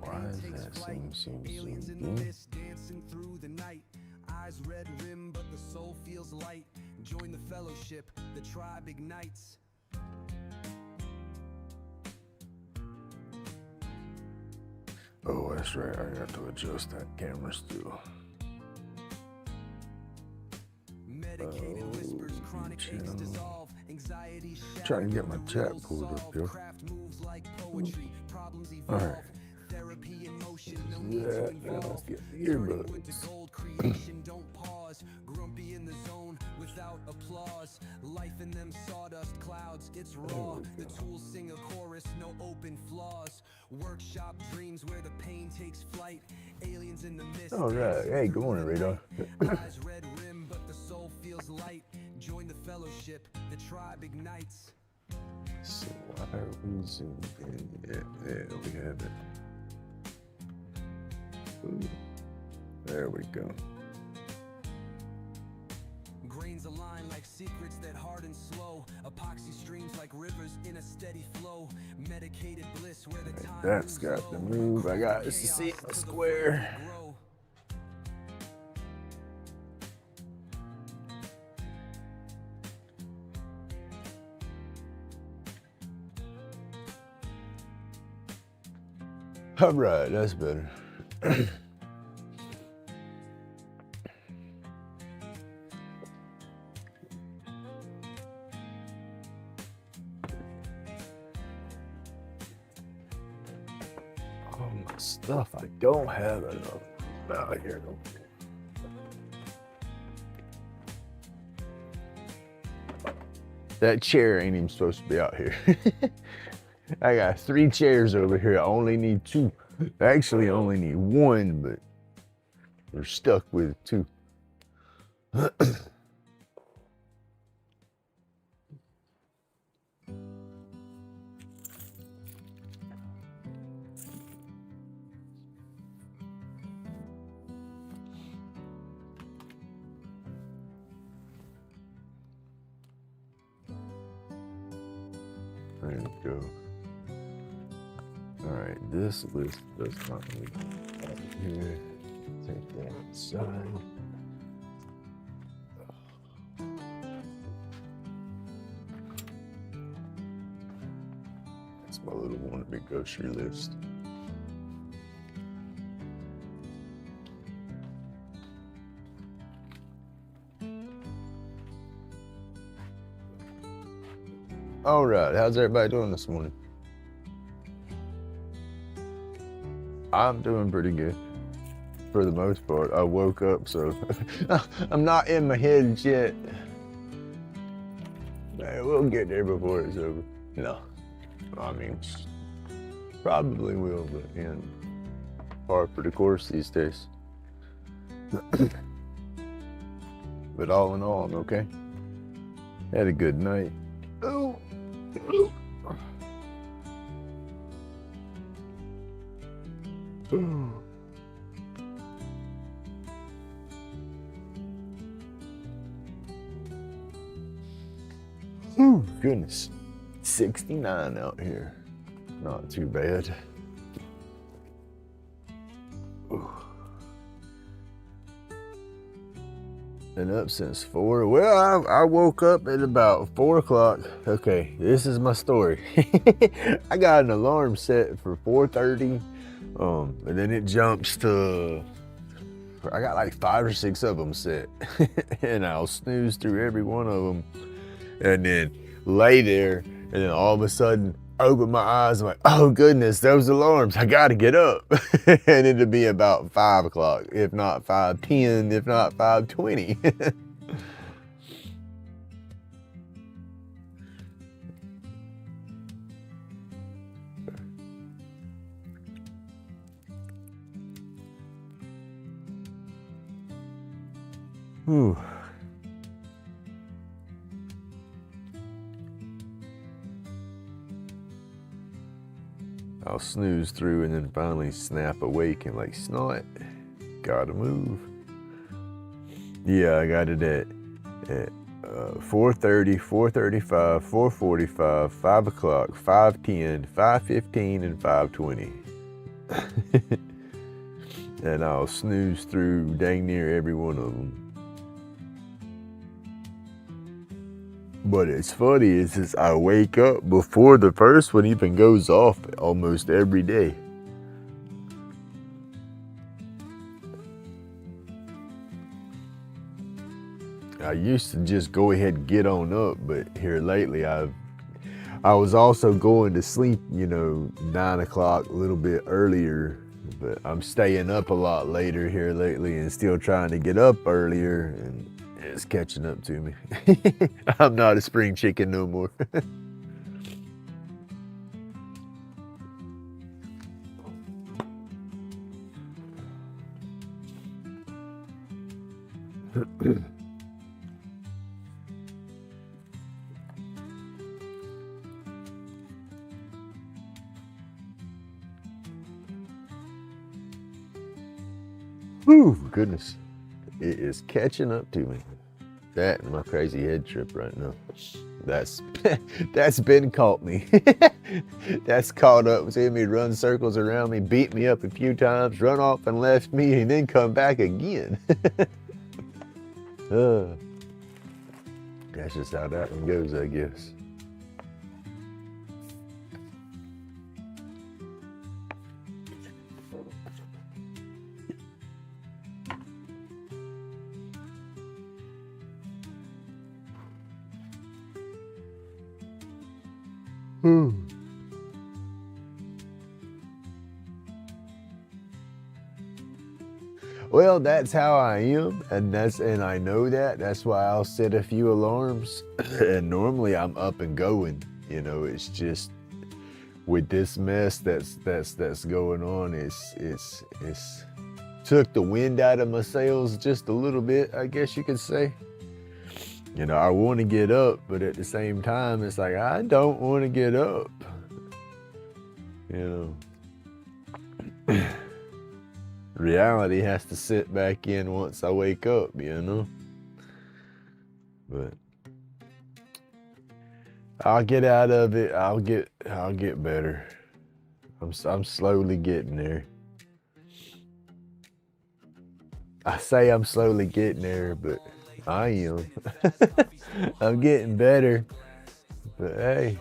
Why does that seem so good? Dancing through the night, eyes red rim, but the soul feels light. Join the fellowship, the tribe ignites. Oh, that's right. I got to adjust that camera still. Medicated whispers, chronic aches dissolve, anxiety shatters. Trying to get my chat pulled up here. Craft moves like poetry, problems All evolve. right. Therapy in motion, no need to Yeah, let's involve. get the Turning wood earbuds. to gold, creation don't pause. Grumpy in the zone without applause. Life in them sawdust clouds, it's raw. The tools sing a chorus, no open flaws. Workshop dreams where the pain takes flight. Aliens in the mist. All right. Hey, good morning, Radar. Eyes red rim, but the soul feels light. Join the fellowship, the tribe ignites. So why are we zoomed in? Yeah, we have it. Ooh, there we go. Grains align like secrets that harden slow. Epoxy streams like rivers in a steady flow. Medicated bliss where the time That's moves got to slow. move. I got this to see Chaos a to the square. grow. All right, that's better. Oh, my stuff. I don't have enough. Out here. That chair ain't even supposed to be out here. I got 3 chairs over here. I only need 2. Actually, I only need 1, but we're stuck with 2. There we go. All right, this list does not need out here. Take that outside. That's my little wannabe grocery list. All right, how's everybody doing this morning? I'm doing pretty good, for the most part. I woke up, so I'm not in my head yet. Man, we'll get there before it's over. You know, I mean, probably will, but par for the course these days. But all in all, I'm okay. Had a good night. Oh. Ooh, goodness. 69 out here. Not too bad. Ooh. Been up since 4. Well, I woke up at about 4 o'clock. Okay, this is my story. I got an alarm set for 4:30, and then it jumps to, I got like 5 or 6 of them set, and I'll snooze through every one of them, and then lay there, and then all of a sudden, open my eyes, I'm like, oh goodness, those alarms, I gotta get up. And it'll be about 5 o'clock, if not 5:10, if not 5:20. Whew. I'll snooze through and then finally snap awake and like, snot, gotta move. Yeah, I got it at 4:30, 4:35, 4:45, 5 o'clock, 5:10, 5:15, and 5:20. And I'll snooze through dang near every one of them. But it's funny is I wake up before the first one even goes off almost every day. I used to just go ahead and get on up, but here lately I was also going to sleep, 9 o'clock, a little bit earlier, but I'm staying up a lot later here lately and still trying to get up earlier, and it's catching up to me. I'm not a spring chicken no more. Whew, goodness. It is catching up to me. That and my crazy head trip right now. That's been caught me. That's caught up to me, run circles around me, beat me up a few times, run off and left me, and then come back again. That's just how that one goes, I guess. Well, that's how I am, and I know that. That's why I'll set a few alarms, and normally I'm up and going. It's just with this mess that's going on. It's took the wind out of my sails just a little bit, I guess you could say. I want to get up, but at the same time, it's like I don't want to get up. Reality has to sit back in once I wake up, But I'll get out of it. I'll get better. I'm slowly getting there. I say I'm slowly getting there, but I am. I'm getting better. But hey,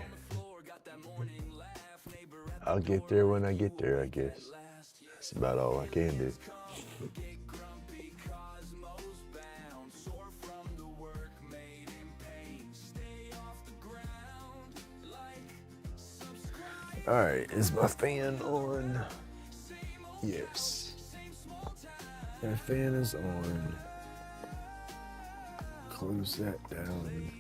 I'll get there when I get there, I guess. That's about all I can do. All right, is my fan on? Yes. That fan is on. Close that down.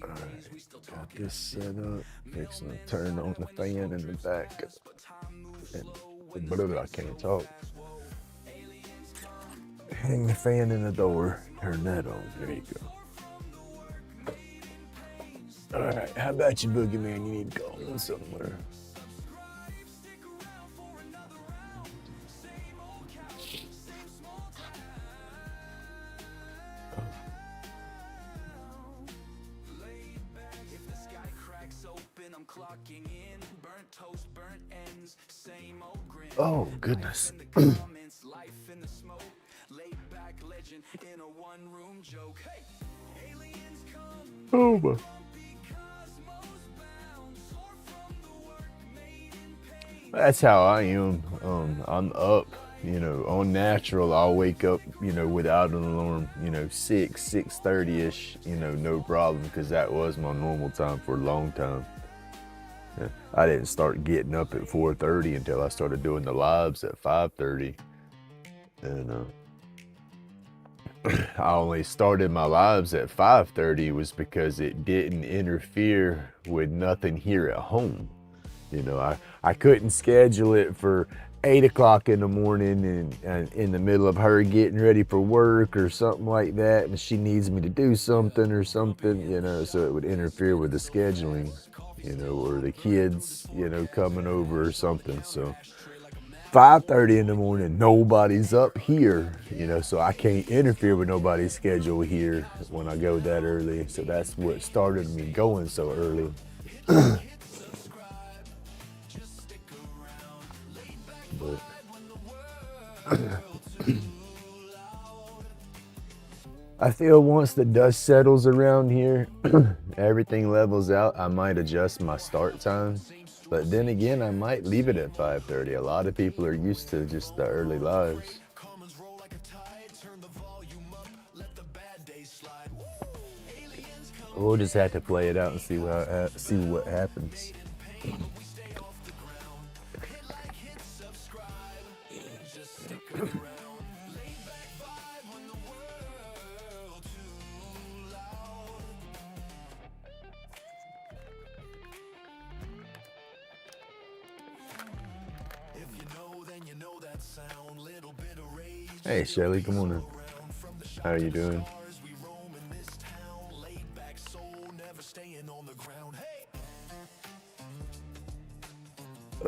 All right, got this set up. Fixing to turn on the fan in the back. And I can't talk. Hang the fan in the door. Turn that on. There you go. All right, how about you, boogeyman? You need to go on somewhere. Oh, goodness. Oh, my. That's how I am. I'm up, on natural. I'll wake up, without an alarm, 6:30-ish, no problem, because that was my normal time for a long time. I didn't start getting up at 4:30 until I started doing the lives at 5:30. And I only started my lives at 5:30 was because it didn't interfere with nothing here at home. I couldn't schedule it for 8 o'clock in the morning and in the middle of her getting ready for work or something like that, and she needs me to do something or something, so it would interfere with the scheduling, or the kids, coming over or something. So 5:30 in the morning, nobody's up here, so I can't interfere with nobody's schedule here when I go that early. So that's what started me going so early. I feel once the dust settles around here, everything levels out, I might adjust my start time. But then again, I might leave it at 5:30. A lot of people are used to just the early lives. We'll just have to play it out and see what happens. Hey Shelly, come on in. How are you doing?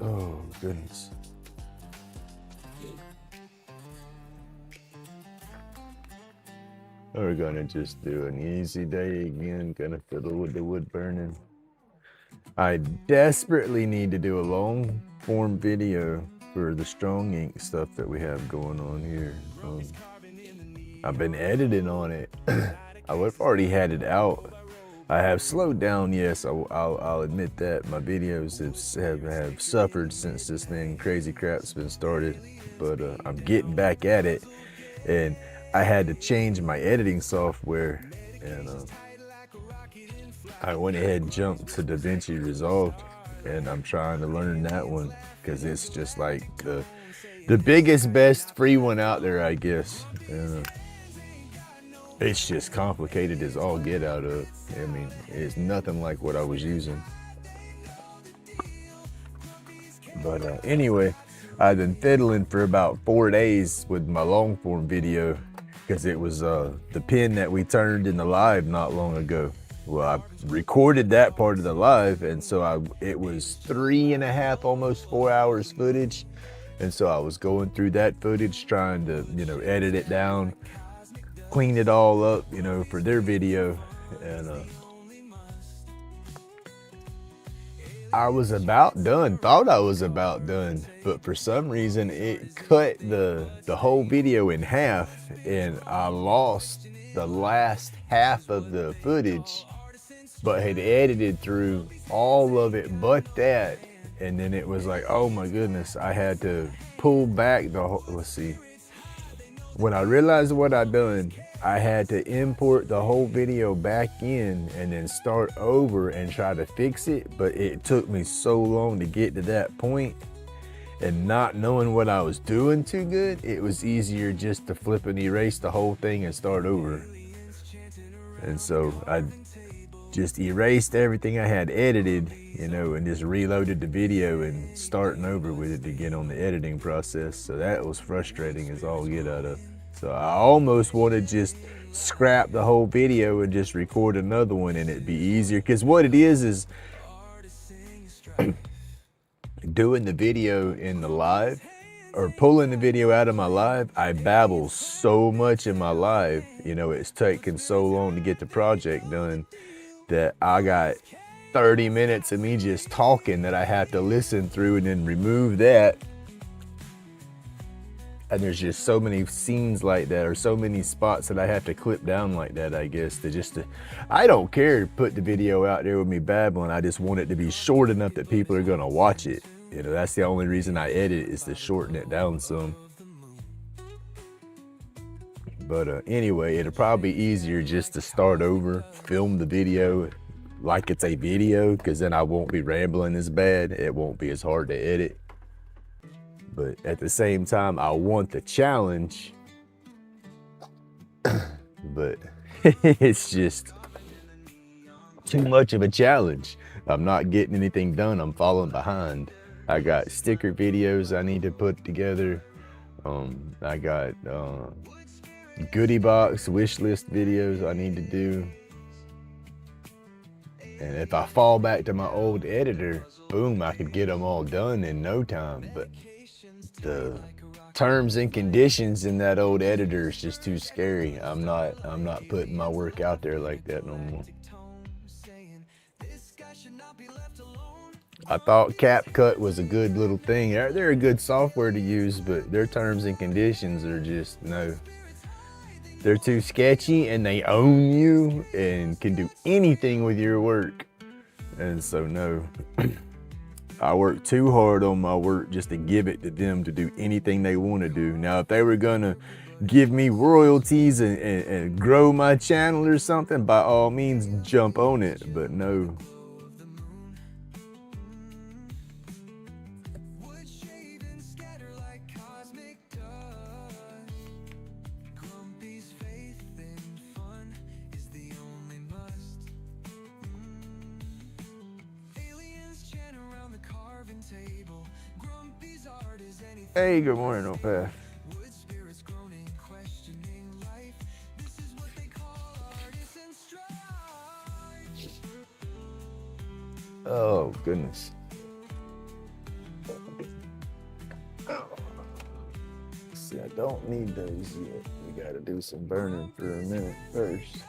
Oh goodness. We're gonna just do an easy day again, gonna fiddle with the wood burning. I desperately need to do a long form video for the strong ink stuff that we have going on here. I've been editing on it. I've already had it out. I have slowed down, yes, I'll admit that. My videos have suffered since this thing crazy crap's been started, but I'm getting back at it, and I had to change my editing software, and I went ahead and jumped to DaVinci Resolve, and I'm trying to learn that one because it's just like the biggest, best free one out there, I guess. It's just complicated as all get out of. I mean, it's nothing like what I was using. But anyway, I've been fiddling for about 4 days with my long form video because it was the pin that we turned in the live not long ago. Well, I recorded that part of the live, and so it was 3.5, almost 4 hours footage. And so I was going through that footage, trying to, edit it down, clean it all up, for their video. And I was about done, thought I was about done, but for some reason it cut the whole video in half, and I lost the last half of the footage, but had edited through all of it but that. And then it was like, oh my goodness, I had to pull back the whole, let's see. When I realized what I'd done, I had to import the whole video back in and then start over and try to fix it. But it took me so long to get to that point, and not knowing what I was doing too good, it was easier just to flip and erase the whole thing and start over. And so I just erased everything I had edited, and just reloaded the video and starting over with it to get on the editing process. So that was frustrating as all get out of. So I almost want to just scrap the whole video and just record another one, and it'd be easier. Because what it is doing the video in the live, or pulling the video out of my live, I babble so much in my live. It's taken so long to get the project done that I got 30 minutes of me just talking that I have to listen through and then remove that. And there's just so many scenes like that, or so many spots that I have to clip down like that, I guess, I don't care to put the video out there with me babbling. I just want it to be short enough that people are gonna watch it. That's the only reason I edit, is to shorten it down some. But anyway, it'll probably be easier just to start over, film the video like it's a video, because then I won't be rambling as bad. It won't be as hard to edit. But at the same time, I want the challenge. But it's just too much of a challenge. I'm not getting anything done. I'm falling behind. I got sticker videos I need to put together. I got goodie box wish list videos I need to do. And if I fall back to my old editor, boom, I could get them all done in no time. But the terms and conditions in that old editor is just too scary. I'm not putting my work out there like that no more. I thought CapCut was a good little thing. They're a good software to use, but their terms and conditions are just no. They're too sketchy and they own you and can do anything with your work. And so no, I work too hard on my work just to give it to them to do anything they want to do. Now, if they were gonna give me royalties and grow my channel or something, by all means, jump on it, but no. Hey, good morning, Opath. Oh, goodness. See, I don't need those yet. We gotta do some burning for a minute first.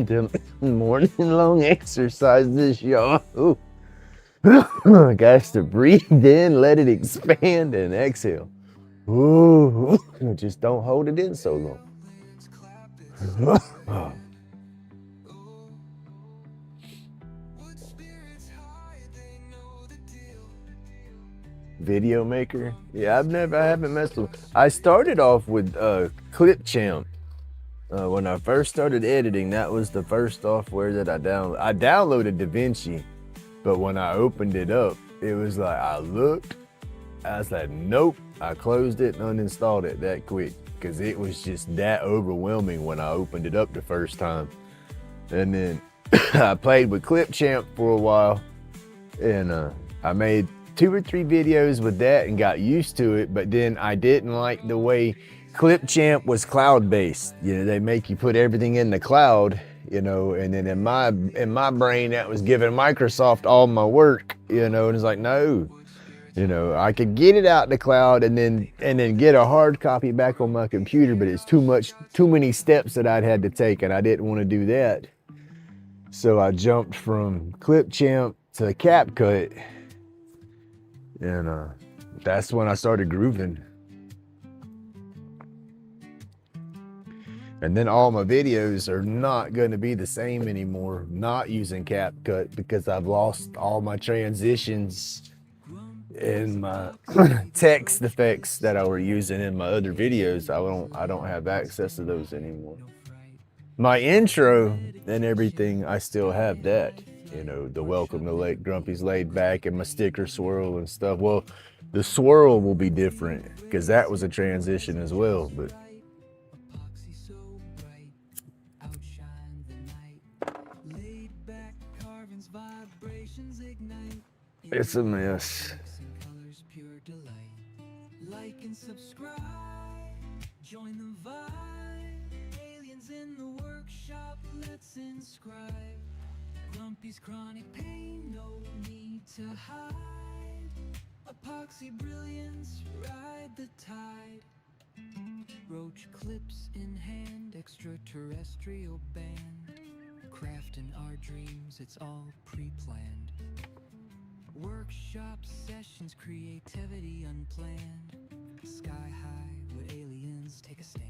Do morning long exercises, y'all. Guys, to breathe in, let it expand, and exhale. Ooh, just don't hold it in so long. Video maker? Yeah, I haven't messed with. I started off with Clipchamp. When I first started editing, that was the first software that I downloaded. I downloaded DaVinci, but when I opened it up, it was like, I looked, I was like, nope. I closed it and uninstalled it that quick because it was just that overwhelming when I opened it up the first time. And then I played with Clipchamp for a while, and I made 2 or 3 videos with that and got used to it, but then I didn't like the way Clipchamp was cloud-based. You know, they make you put everything in the cloud, you know, and then in my brain that was giving Microsoft all my work, you know, and it's like, no, you know, I could get it out in the cloud and then get a hard copy back on my computer, but it's too many steps that I'd had to take, and I didn't want to do that. So I jumped from Clipchamp to CapCut, and that's when I started grooving. And then all my videos are not going to be the same anymore, not using CapCut, because I've lost all my transitions and my text effects that I were using in my other videos. I don't have access to those anymore. My intro and everything, I still have that. You know, the welcome to Grumpy's Laid Back and my sticker swirl and stuff. Well, the swirl will be different because that was a transition as well, but it's a mess. Like and subscribe, join the vibe. Aliens in the workshop, let's inscribe. Grumpy's chronic pain, no need to hide. Epoxy brilliance, ride the tide. Roach clips in hand, extraterrestrial band. Crafting our dreams, it's all pre-planned. Workshop sessions, creativity unplanned. Sky high, with aliens take a stand.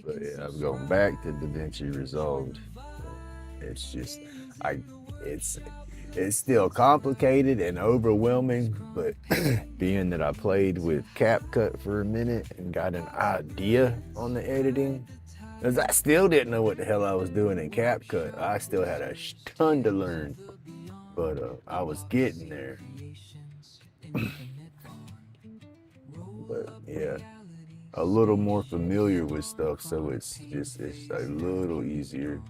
But yeah, I'm going back to DaVinci Resolved. It's just, it's still complicated and overwhelming, but being that I played with CapCut for a minute and got an idea on the editing, because I still didn't know what the hell I was doing in CapCut. I still had a ton to learn, but I was getting there. But yeah, a little more familiar with stuff, so it's a little easier.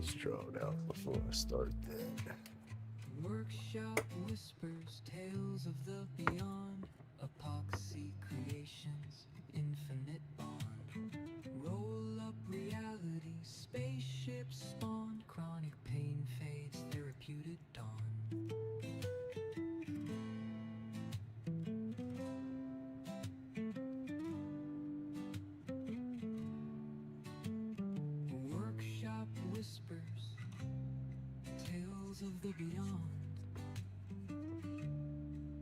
Strawed out before I start that. Workshop whispers tales of the beyond. Epoxy creations, infinite bond. Roll up reality, spaceships spawn. Chronic pain fades, therapeutic dawn. Workshop whispers, tales of the beyond.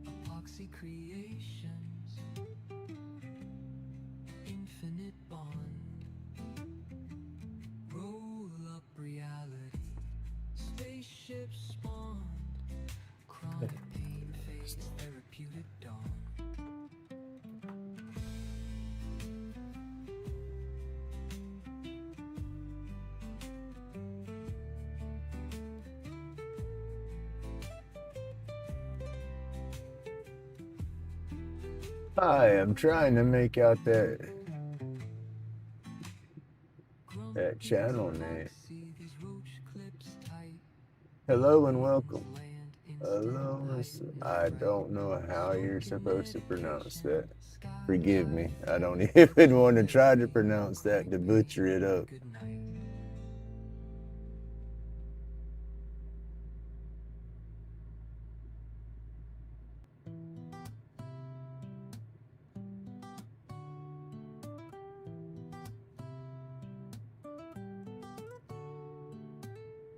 Epoxy creations, infinite bond. Roll up reality, spaceships spawned. Chronic pain fades, therapeutic dawn. I am trying to make out that channel name. Hello and welcome. Hello, I don't know how you're supposed to pronounce that. Forgive me. I don't even want to try to pronounce that to butcher it up.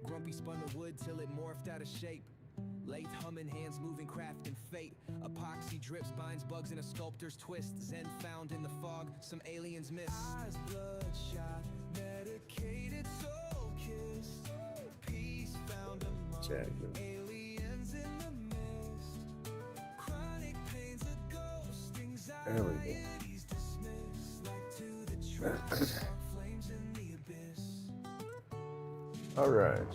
Grumpy spun the wood till it morphed out of shape. Lathe humming, hands moving, craft and fate. Epoxy drips, binds bugs in a sculptor's twist. Zen found in the fog, some aliens miss. Eyes bloodshot, medicated soul kiss. Peace found among aliens in the mist. Chronic pains a ghost, anxieties dismissed. Like to the trap, flames in the abyss. All right.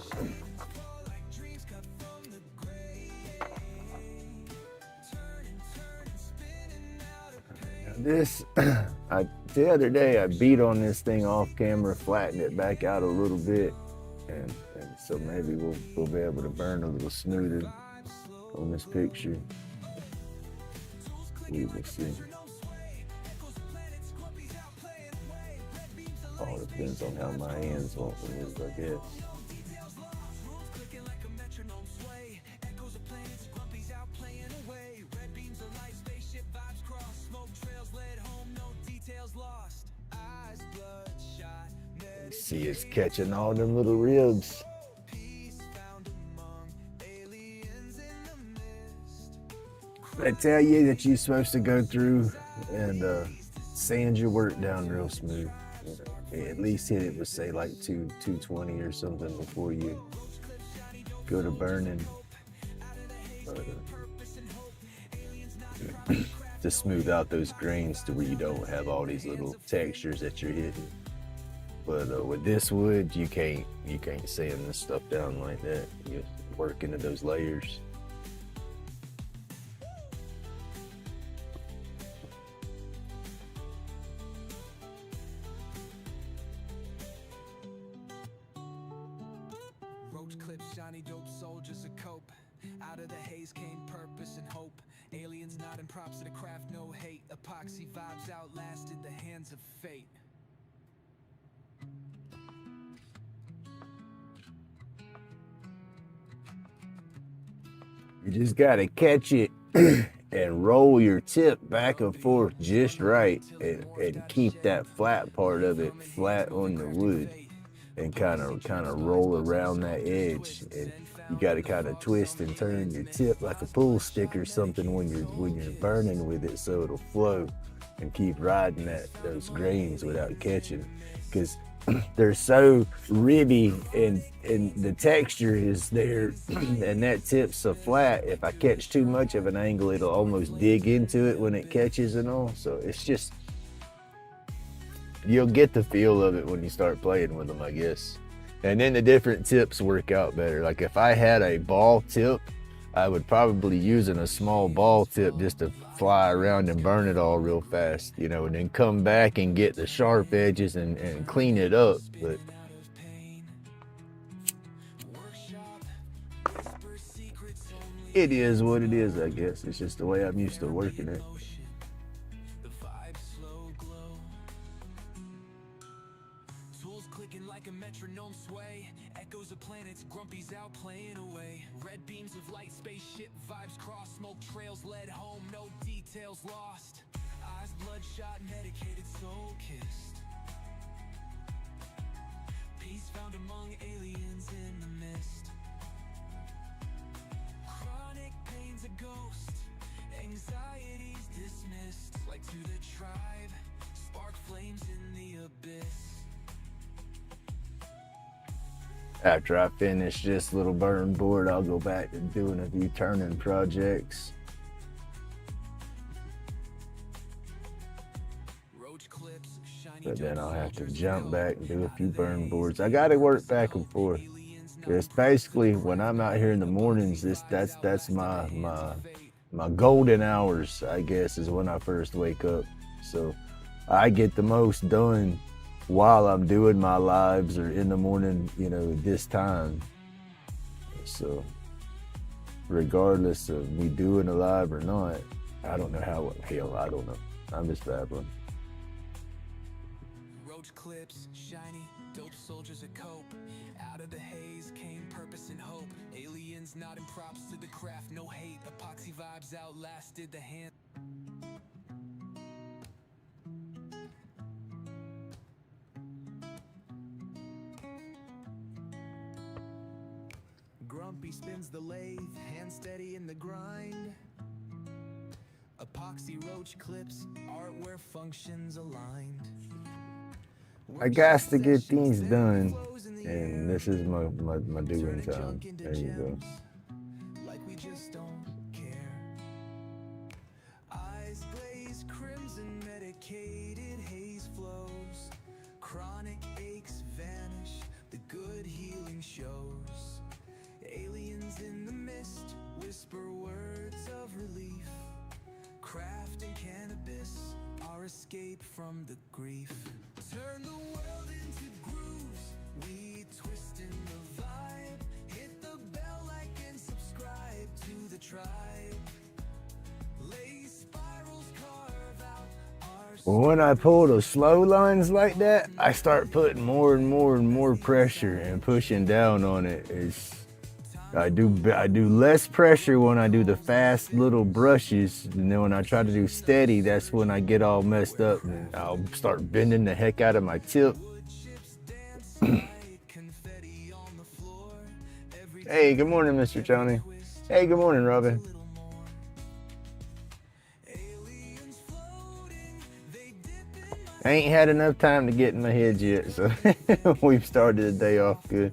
This, the other day I beat on this thing off camera, flattened it back out a little bit, and so maybe we'll be able to burn a little smoother on this picture. We will see. All depends on how my hands want it, I guess. See, it's catching all them little ribs. I tell you that you're supposed to go through and sand your work down real smooth. At least hit it with, say, like 220 or something before you go to burning. But, to smooth out those grains to where you don't have all these little textures that you're hitting. But with this wood, you can't sand this stuff down like that. You work into those layers. Roach clips, shiny dope soldiers a cope. Out of the haze came purpose and hope. Aliens nodding props to the craft, no hate. Epoxy vibes outlasted the hands of fate. You just gotta catch it and roll your tip back and forth just right, and keep that flat part of it flat on the wood, and kind of roll around that edge. And you gotta kind of twist and turn your tip like a pool stick or something when you're burning with it, so it'll flow, and keep riding those grains without catching, because they're so ribby and the texture is there, and that tip's so flat. If I catch too much of an angle, it'll almost dig into it when it catches and all. So it's just, you'll get the feel of it when you start playing with them, I guess. And then the different tips work out better. Like if I had a ball tip, I would probably using a small ball tip just to fly around and burn it all real fast, you know, and then come back and get the sharp edges and clean it up. But it is what it is, I guess. It's just the way I'm used to working it. The vibes slow glow. Tools clicking like a metronome sway. Echoes of planets, grumpies out playing away. Red beams of light, spaceship vibes cross. Smoke trails led home, no details lost. Eyes bloodshot, medicated, soul kissed. Peace found among aliens in the mist. Chronic pain's a ghost, anxiety's dismissed. Like to the tribe, spark flames in the abyss. After I finish this little burn board, I'll go back to doing a few turning projects. Roach clips, shiny But then dope I'll have to soldiers jump go back and do a out few of the burn haze. boards. I gotta work back and forth. It's basically when I'm out here in the mornings, that's my golden hours, I guess, is when I first wake up. So I get the most done while I'm doing my lives or in the morning, you know, this time. So regardless of me doing a live or not, I don't know how, hell, I don't know. I'm just babbling. Roach clips, shiny, dope soldiers a cope. Out of the haze came purpose and hope. Aliens nodding props to the craft, no hate. Epoxy vibes outlasted the hand. Grumpy spins the lathe, hand steady in the grind. Epoxy roach clips, art where functions aligned. I got to get things done, and this is my doing time. There you go. Like we just don't care. Eyes glaze crimson, medicated haze flows. Chronic aches vanish, the good healing shows. Aliens in the mist whisper words of relief. Craft and cannabis, our escape from the grief. Turn the world into grooves, we twist in the vibe. Hit the bell, like and subscribe to the tribe. Lay spirals, carve out our When I pull the slow lines like that, I start putting more and more pressure and pushing down on it. I do less pressure when I do the fast little brushes, and then when I try to do steady, that's when I get all messed up and I'll start bending the heck out of my tip. Hey, good morning, Mr. Tony. Hey, good morning, Robin. I ain't had enough time to get in my head yet, so we've started the day off good.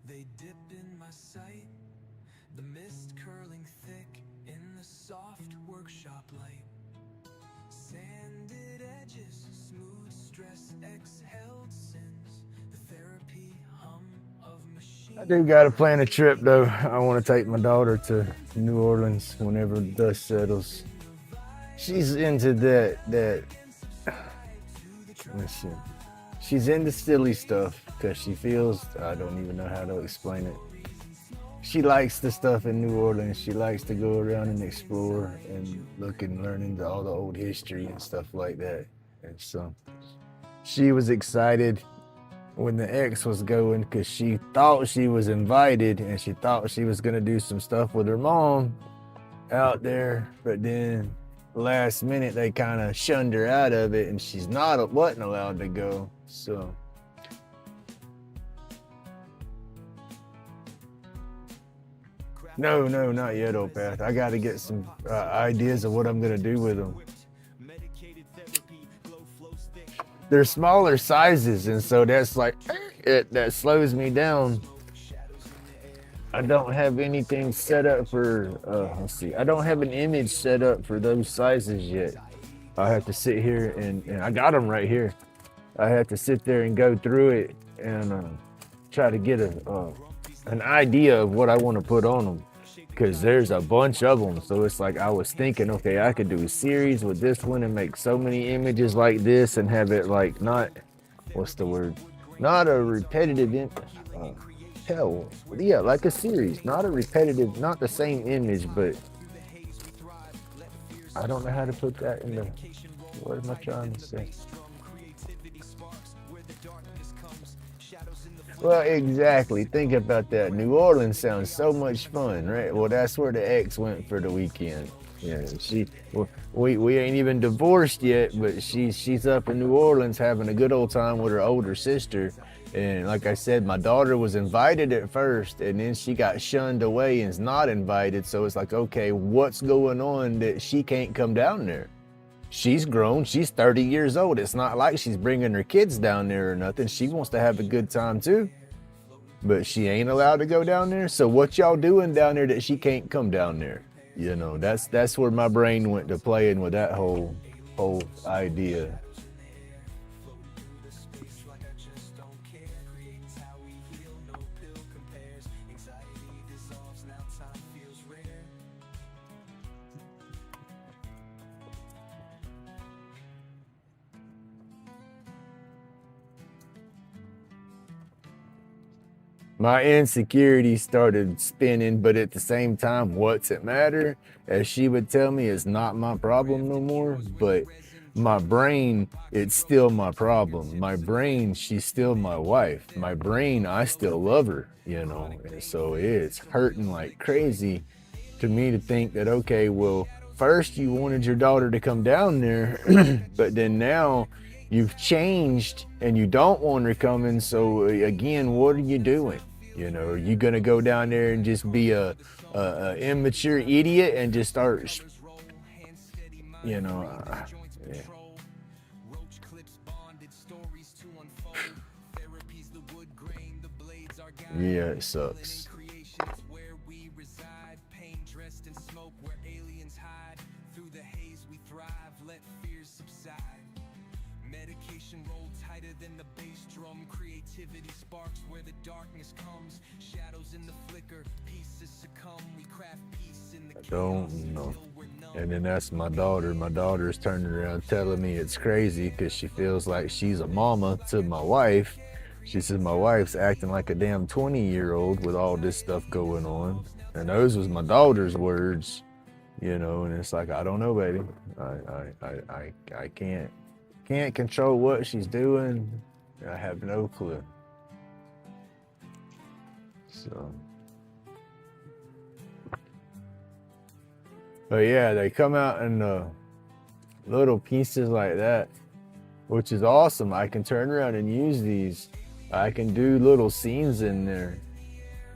They dip in my sight, the mist curling thick in the soft workshop light. Sanded edges, smooth stress, exhaled sins, the therapy hum of machines. I do gotta plan a trip though. I want to take my daughter to New Orleans whenever the dust settles. She's into that. Let's see. She's into silly stuff because she feels, I don't even know how to explain it. She likes the stuff in New Orleans. She likes to go around and explore and look and learn into all the old history and stuff like that. And so she was excited when the ex was going, because she thought she was invited and she thought she was gonna do some stuff with her mom out there, but then last minute they kind of shunned her out of it, and she's wasn't allowed to go. So no, not yet, Opath. I got to get some ideas of what I'm gonna do with them. They're smaller sizes, and so that's like that slows me down. I don't have anything set up for, let's see, I don't have an image set up for those sizes yet. I have to sit here and I got them right here. I have to sit there and go through it and try to get an idea of what I want to put on them, because there's a bunch of them. So it's like I was thinking, okay, I could do a series with this one and make so many images like this and have it like not, what's the word? Not a repetitive hell, yeah, like a series, not a repetitive, not the same image, but I don't know how to put that in the, what am I trying to say? Well, exactly. Think about that. New Orleans sounds so much fun, right? Well, that's where the ex went for the weekend. Yeah, we ain't even divorced yet, but she's up in New Orleans having a good old time with her older sister. And like I said, my daughter was invited at first, and then she got shunned away and is not invited. So it's like, okay, what's going on that she can't come down there? She's grown. She's 30 years old. It's not like she's bringing her kids down there or nothing. She wants to have a good time too, but she ain't allowed to go down there. So what y'all doing down there that she can't come down there? You know, that's where my brain went to playing with that whole idea. My insecurity started spinning, but at the same time, what's it matter? As she would tell me, it's not my problem no more, but my brain, it's still my problem. My brain, she's still my wife. My brain, I still love her, you know? And so it's hurting like crazy to me to think that, okay, well, first you wanted your daughter to come down there, but then now you've changed and you don't want her coming. So again, what are you doing? You know, are you gonna go down there and just be a immature idiot and just start, you know? Yeah. Yeah, it sucks. Sparks where the darkness comes, shadows in the flicker, pieces succumb, we craft peace in the I don't know. And then that's my daughter. My daughter's turning around telling me it's crazy because she feels like she's a mama to my wife. She says my wife's acting like a damn 20-year-old with all this stuff going on. And those was my daughter's words, you know, and it's like, I don't know, baby. I can't control what she's doing. I have no clue. So, but yeah, they come out in little pieces like that, which is awesome. I can turn around and use these. I can do little scenes in there,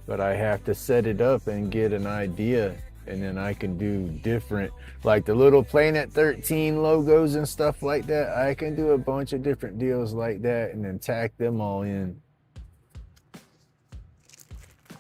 but I have to set it up and get an idea, and then I can do different, like the little Planet 13 logos and stuff like that. I can do a bunch of different deals like that and then tack them all in.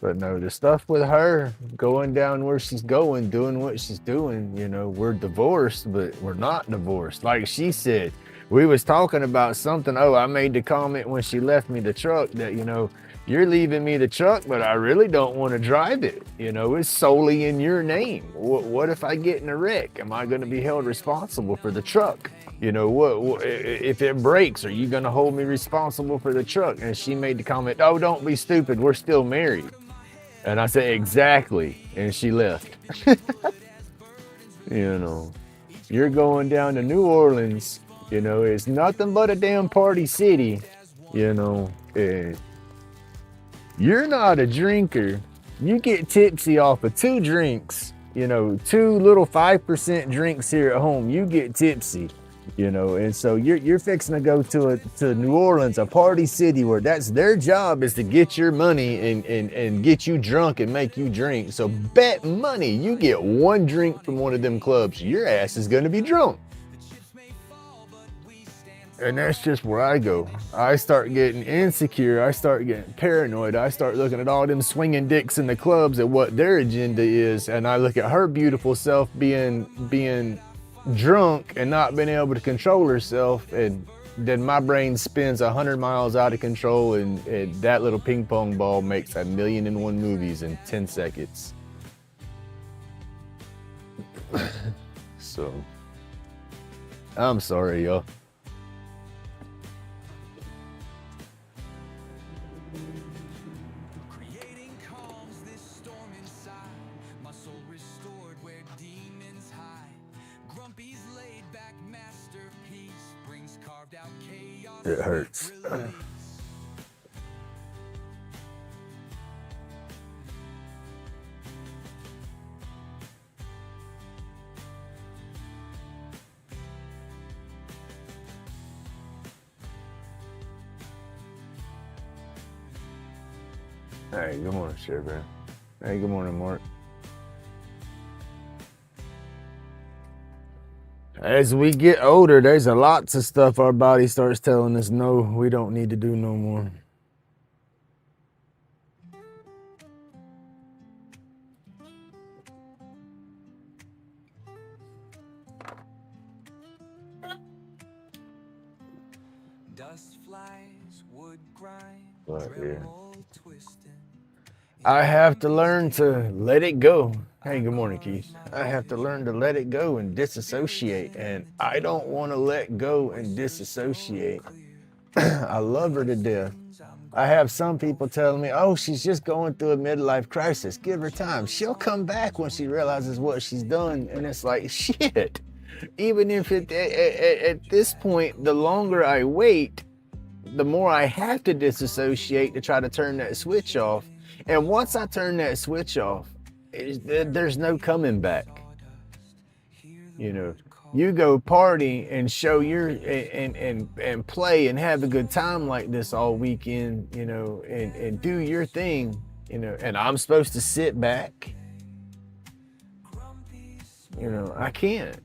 But no, the stuff with her going down where she's going, doing what she's doing, you know, we're divorced, but we're not divorced. Like she said, we was talking about something. Oh, I made the comment when she left me the truck that, you know, you're leaving me the truck, but I really don't want to drive it. You know, it's solely in your name. What if I get in a wreck? Am I going to be held responsible for the truck? You know, what if it breaks? Are you going to hold me responsible for the truck? And she made the comment, oh, don't be stupid. We're still married. And I said, exactly. And she left. You know, you're going down to New Orleans. You know, it's nothing but a damn party city. you know, and you're not a drinker. You get tipsy off of 2 drinks, you know, 2 little 5% drinks here at home. You get tipsy, you know, and so you're fixing to go to New Orleans, a party city where that's their job is to get your money and get you drunk and make you drink. So bet money you get 1 drink from one of them clubs, your ass is gonna be drunk. And that's just where I go. I start getting insecure. I start getting paranoid. I start looking at all them swinging dicks in the clubs at what their agenda is. And I look at her beautiful self being drunk and not being able to control herself. And then my brain spins 100 miles out of control. And that little ping pong ball makes 1,000,001 movies in 10 seconds. So, I'm sorry, y'all. It hurts. Hey, good morning, Sherburne. Hey, good morning, Mark. As we get older, there's a lots of stuff our body starts telling us no, we don't need to do no more. Dust flies, wood grind, But yeah, twisting. I have to learn to let it go. Hey, good morning, Keith. I have to learn to let it go and disassociate, and I don't want to let go and disassociate. I love her to death. I have some people telling me, oh, she's just going through a midlife crisis. Give her time. She'll come back when she realizes what she's done. And it's like, shit. Even if at this point, the longer I wait, the more I have to disassociate to try to turn that switch off. And once I turn that switch off, there's no coming back. You know, you go party and show your and play and have a good time like this all weekend, you know, and do your thing, you know, and I'm supposed to sit back. You know, I can't.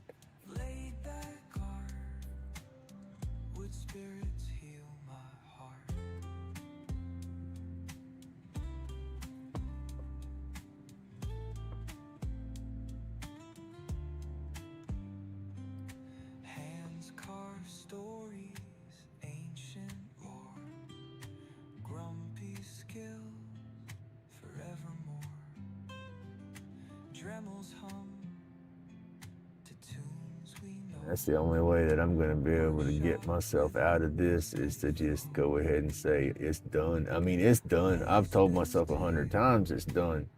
That's the only way that I'm going to be able to get myself out of this is to just go ahead and say it's done. I mean, it's done. I've told myself 100 times it's done,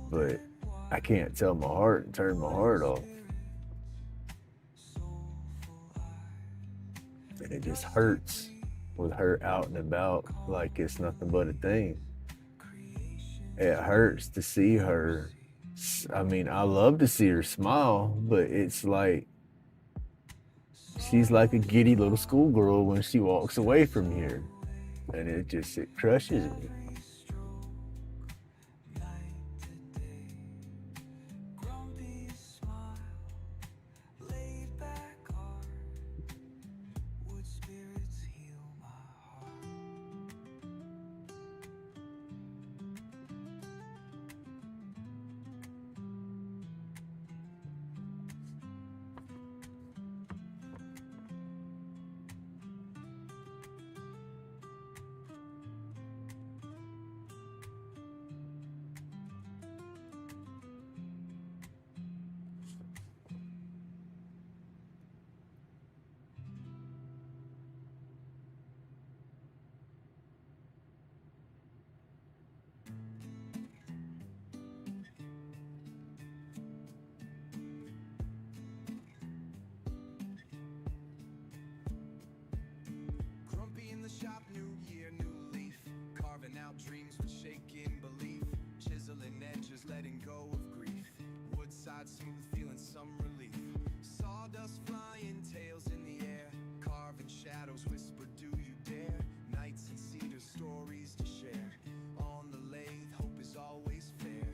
but I can't tell my heart and turn my heart off. And it just hurts with her out and about like it's nothing but a thing. It hurts to see her. I mean, I love to see her smile, but it's like, she's like a giddy little schoolgirl when she walks away from here. And it crushes me. out dreams with shaking belief, chiseling edges, letting go of grief. Woodside smooth, feeling some relief. Sawdust flying, tails in the air, carving shadows, whisper, do you dare? Nights and cedar, stories to share. On the lathe, hope is always fair.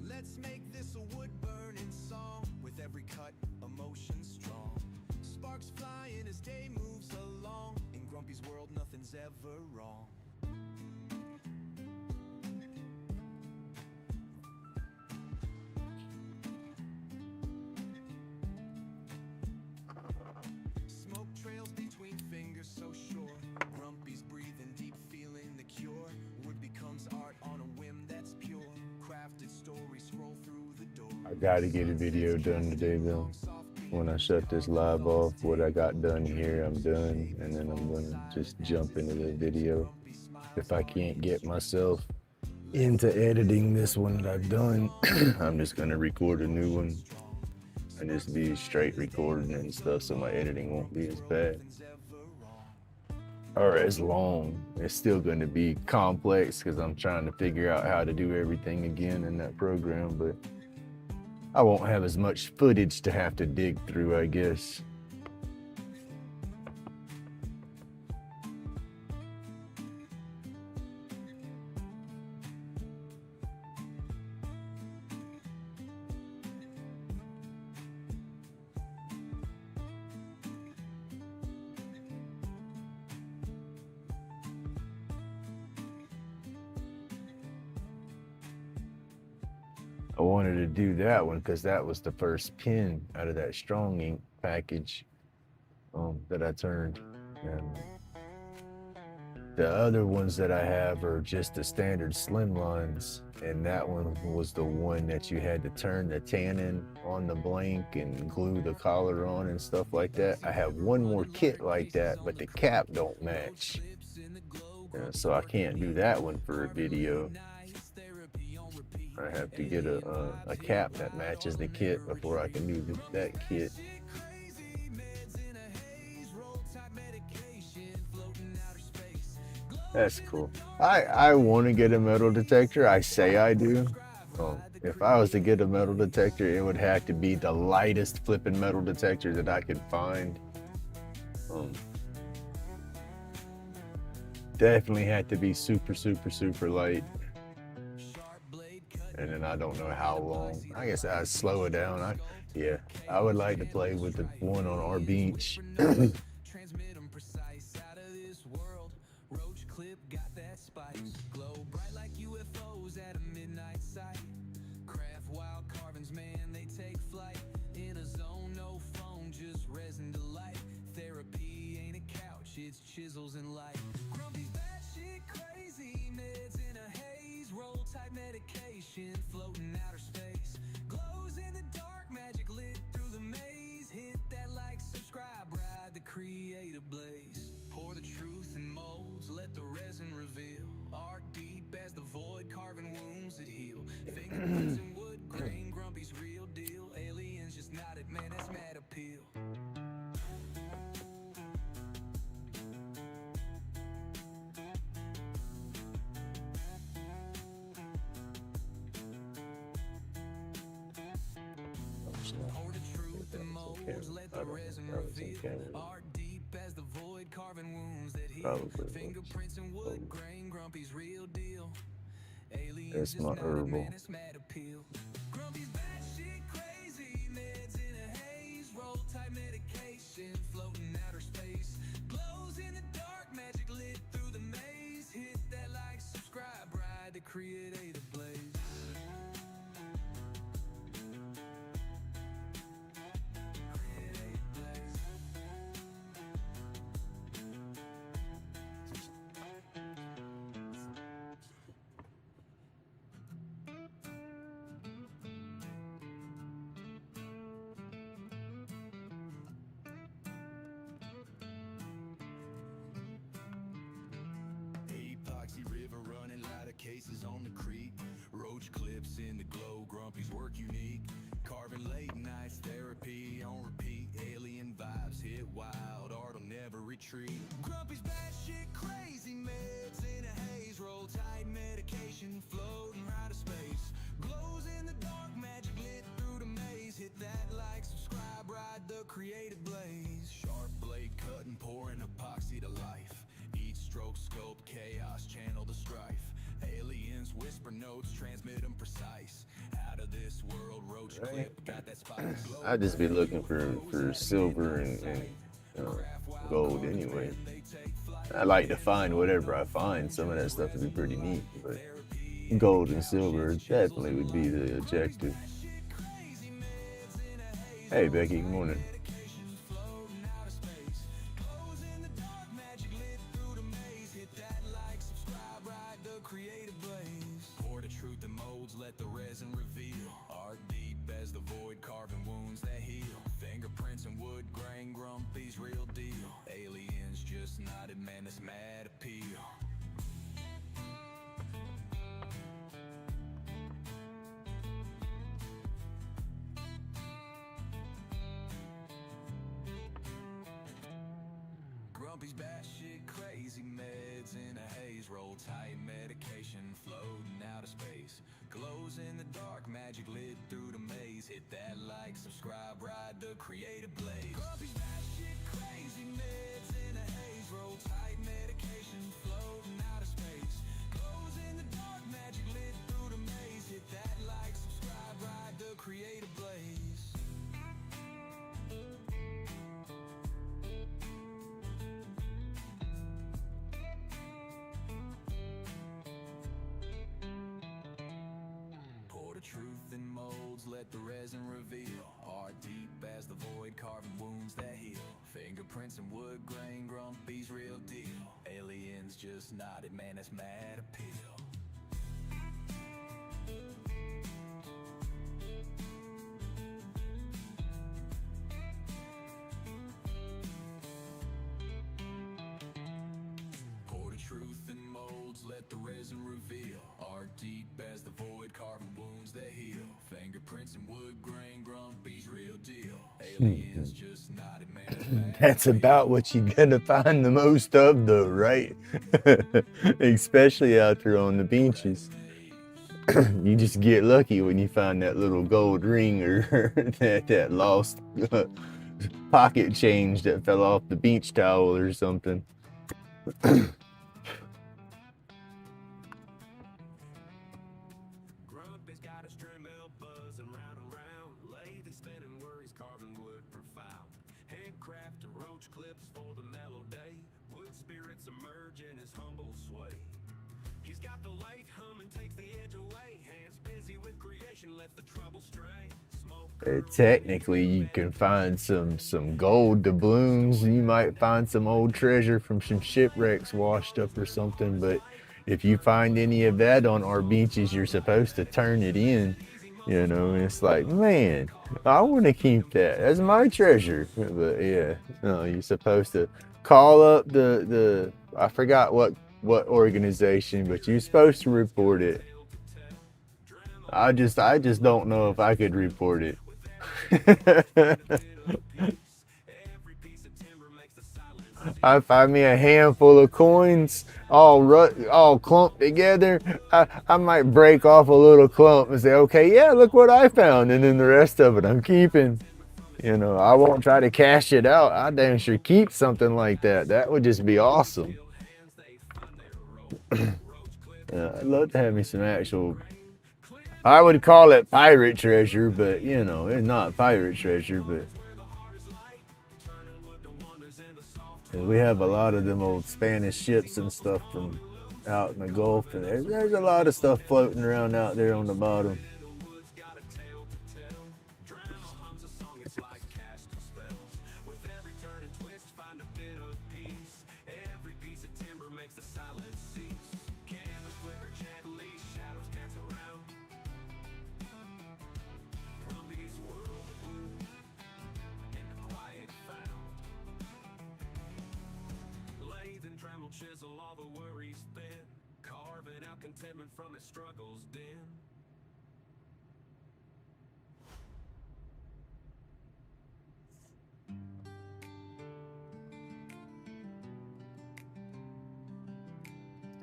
Let's make this a wood-burning song, with every cut, emotion strong. Sparks flying as day moves along. In Grumpy's world, nothing's ever wrong. Smoke trails between fingers so sure. Grumpy's breathing deep, feeling the cure. Wood becomes art on a whim that's pure. Crafted stories scroll through the door. I gotta get a video done today though. When I shut this live off, what I got done here, I'm done. And then I'm gonna just jump into the video. If I can't get myself into editing this one that I've done, I'm just gonna record a new one and just be straight recording and stuff so my editing won't be as bad. Or as long. It's still gonna be complex because I'm trying to figure out how to do everything again in that program, but I won't have as much footage to have to dig through, I guess. I wanted to do that one because that was the first pin out of that strong ink package that I turned. And the other ones that I have are just the standard slimlines, and that one was the one that you had to turn the tannin on the blank and glue the collar on and stuff like that. I have one more kit like that, but the cap don't match. So I can't do that one for a video. I have to get a cap that matches the kit before I can do that kit. That's cool. I want to get a metal detector. I say I do. If I was to get a metal detector, it would have to be the lightest flipping metal detector that I could find. Definitely had to be super, super, super light. And then I don't know how long. I guess I'd slow it down. I would like to play with the one on our beach. Transmit 'em precise out of this world. Roach clip got that spice. Glow bright like UFOs at a midnight sight. Craft wild carvings, man, they take flight. In a zone, no phone, just resin delight. Therapy ain't a couch, it's chisels and light. Grumpy's batshit crazy, meds in a haze. Roll type medication, floating outer space. Glows in the dark, magic lit through the maze. Hit that like, subscribe, ride the creative blaze. Pour the truth in molds, let the resin reveal. Art deep as the void, carving wounds that heal. Fingerprints in wood grain, Grumpy's real deal. Aliens just nodded, man, that's mad appeal. Pour the truth in molds, let the resin reveal. Art deep as the void, carving wounds that heal. Fingerprints in wood grain, Grumpy's real deal. Aliens just nodded, man, that's mad appeal. Grumpy's batshit crazy, meds in a haze. Roll type medication, floating outer space. Glows in the dark, magic lit through the maze. Hit that like, subscribe, ride the creative blaze. Cases on the creek, roach clips in the glow, Grumpy's work unique. Carving late nights, therapy on repeat. Alien vibes hit wild, art'll never retreat. Grumpy's batshit crazy, meds in a haze. Roll tight, whisper notes, transmit them precise. Out of this world, roach clip, got that spice. I'd just be looking for silver and gold anyway. I like to find whatever I find. Some of that stuff would be pretty neat, but gold and silver definitely would be the objective. Hey Becky, good morning. Pour the truth in molds, let the resin reveal. Art deep as the void, carving wounds that heal. Fingerprints and wood grain, grumpy's real deal. Aliens just nodded, man, it's mad appeal. Grumpy's batshit crazy, meds in a haze. Roll tight, medication floating out of space. Glows in the dark, magic lit through the maze. Hit that like, subscribe, ride the creative blaze. Grumpy's batshit crazy, meds in a haze. Roll tight, medication floating out of space. Glows in the dark, magic lit through the maze. Hit that like, subscribe, ride the creative blaze. Truth in molds, let the resin reveal. Art deep as the void, carving wounds that heal. Fingerprints and wood grain, grumpy's real deal. Aliens just nodded, man, it's mad appeal. Pour the truth in molds, let the resin reveal. Art deep as the void, carving wounds that heal. Fingerprints and wood grain, grumpy's real deal. Aliens just nodded, man. That's about what you're gonna find the most of though, right? Especially out there on the beaches. You just get lucky when you find that little gold ring or that lost pocket change that fell off the beach towel or something. Grumpy's got a string bell buzzing round and round. Lathe and spinning worries, carving wood profile. Handcrafted roach clips for the mellow day. Wood spirits emerge in his humble sway. He's got the light humming, takes the edge away. Hands busy with creation, let the trouble stray. Technically, you can find some gold doubloons. You might find some old treasure from some shipwrecks washed up or something. But if you find any of that on our beaches, you're supposed to turn it in. You know, and it's like, man, I want to keep that. That's my treasure. But yeah, no, you're supposed to call up the I forgot what organization, but you're supposed to report it. I just don't know if I could report it. I find me a handful of coins all clumped together. I might break off a little clump and say, okay, yeah, look what I found, and then the rest of it I'm keeping. You know, I won't try to cash it out. I damn sure keep something like that. That would just be awesome. I'd love to have me some actual, I would call it pirate treasure, but you know, it's not pirate treasure, but we have a lot of them old Spanish ships and stuff from out in the Gulf, and there's a lot of stuff floating around out there on the bottom. Chisel all the worries thin, carving out contentment from his struggles dim.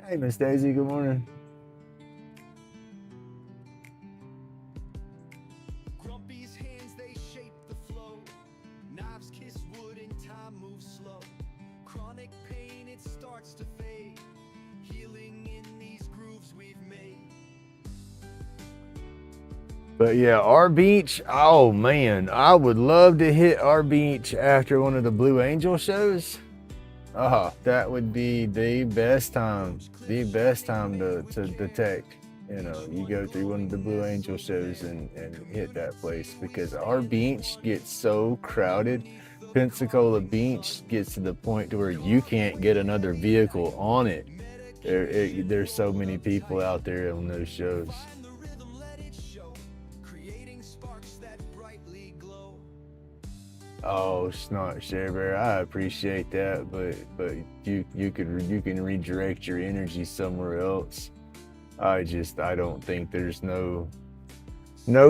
Hey, Miss Daisy, good morning. Grumpy's hands, they shape the flow. Knives kiss wood and time moves slow. Chronic pain, it starts to fade. Healing in these grooves we've made. But yeah, our beach, oh man, I would love to hit our beach after one of the Blue Angel shows. That would be the best time to detect. You know, you go through one of the Blue Angel shows and hit that place, because our beach gets so crowded. Pensacola Beach gets to the point to where you can't get another vehicle on it. There's so many people out there on those shows. Oh, Snot Sharebear, I appreciate that, but you can redirect your energy somewhere else. I don't think there's no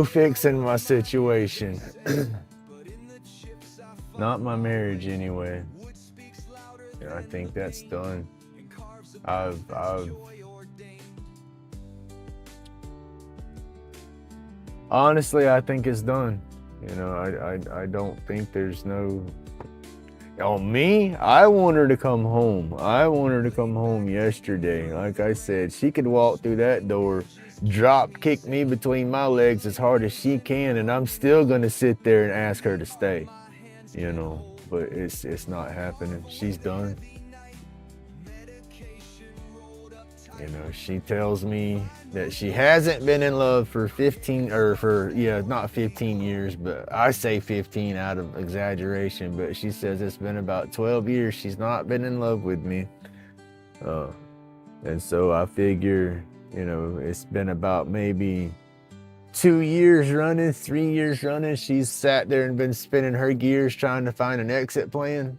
fixing my situation. Not my marriage anyway. Yeah, I think that's done. Honestly, I think it's done. You know, I don't think there's no. On me, I want her to come home. I want her to come home yesterday. Like I said, she could walk through that door, drop kick me between my legs as hard as she can, and I'm still gonna sit there and ask her to stay. You know, but it's not happening. She's done. You know, she tells me that she hasn't been in love for 15, or not 15 years, but I say 15 out of exaggeration, but she says it's been about 12 years she's not been in love with me. And so I figure, you know, it's been about maybe 2 years running, 3 years running, she's sat there and been spinning her gears trying to find an exit plan.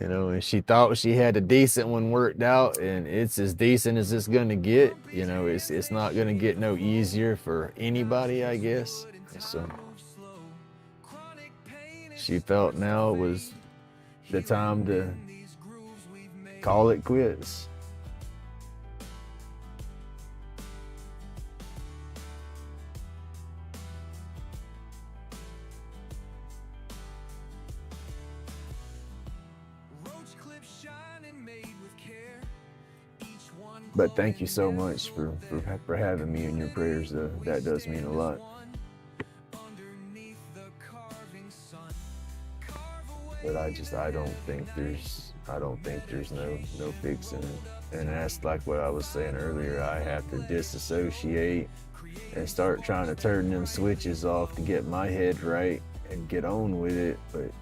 You know, and she thought she had a decent one worked out, and it's as decent as it's gonna get. You know, it's not gonna get no easier for anybody, I guess. So she felt now was the time to call it quits. But thank you so much for having me in your prayers. That does mean a lot. But I don't think there's no fixing it. And that's like what I was saying earlier. I have to disassociate and start trying to turn them switches off to get my head right and get on with it. But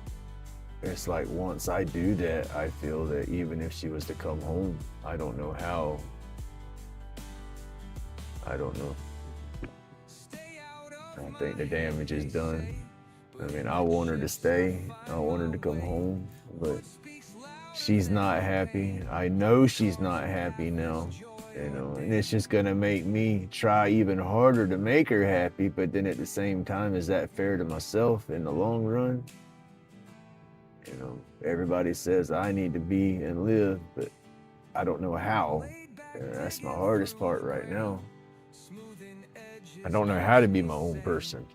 it's like once I do that, I feel that even if she was to come home, I don't know how. I don't know. I think the damage is done. I mean, I want her to stay. I want her to come home, but she's not happy. I know she's not happy now, you know, and it's just gonna make me try even harder to make her happy. But then at the same time, is that fair to myself in the long run? You know, everybody says I need to be and live, but I don't know how. That's my hardest part right now. I don't know how to be my own person.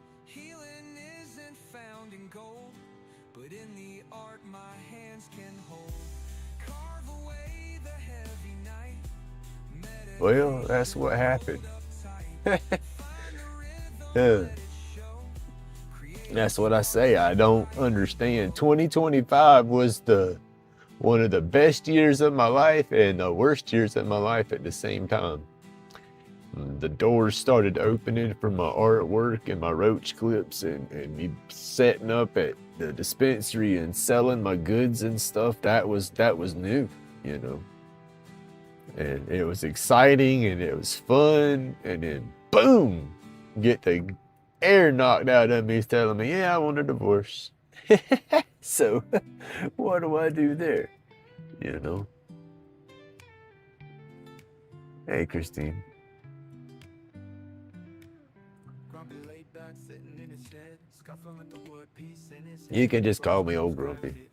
Well, that's what happened. That's what I say. I don't understand. 2025 was one of the best years of my life and the worst years of my life at the same time. The doors started opening for my artwork and my roach clips and me setting up at the dispensary and selling my goods and stuff. That was new, you know. And it was exciting and it was fun, and then boom, get the air knocked out of me telling me, yeah, I want a divorce. So what do I do there? You know? Hey, Christine. You can just call me Old Grumpy.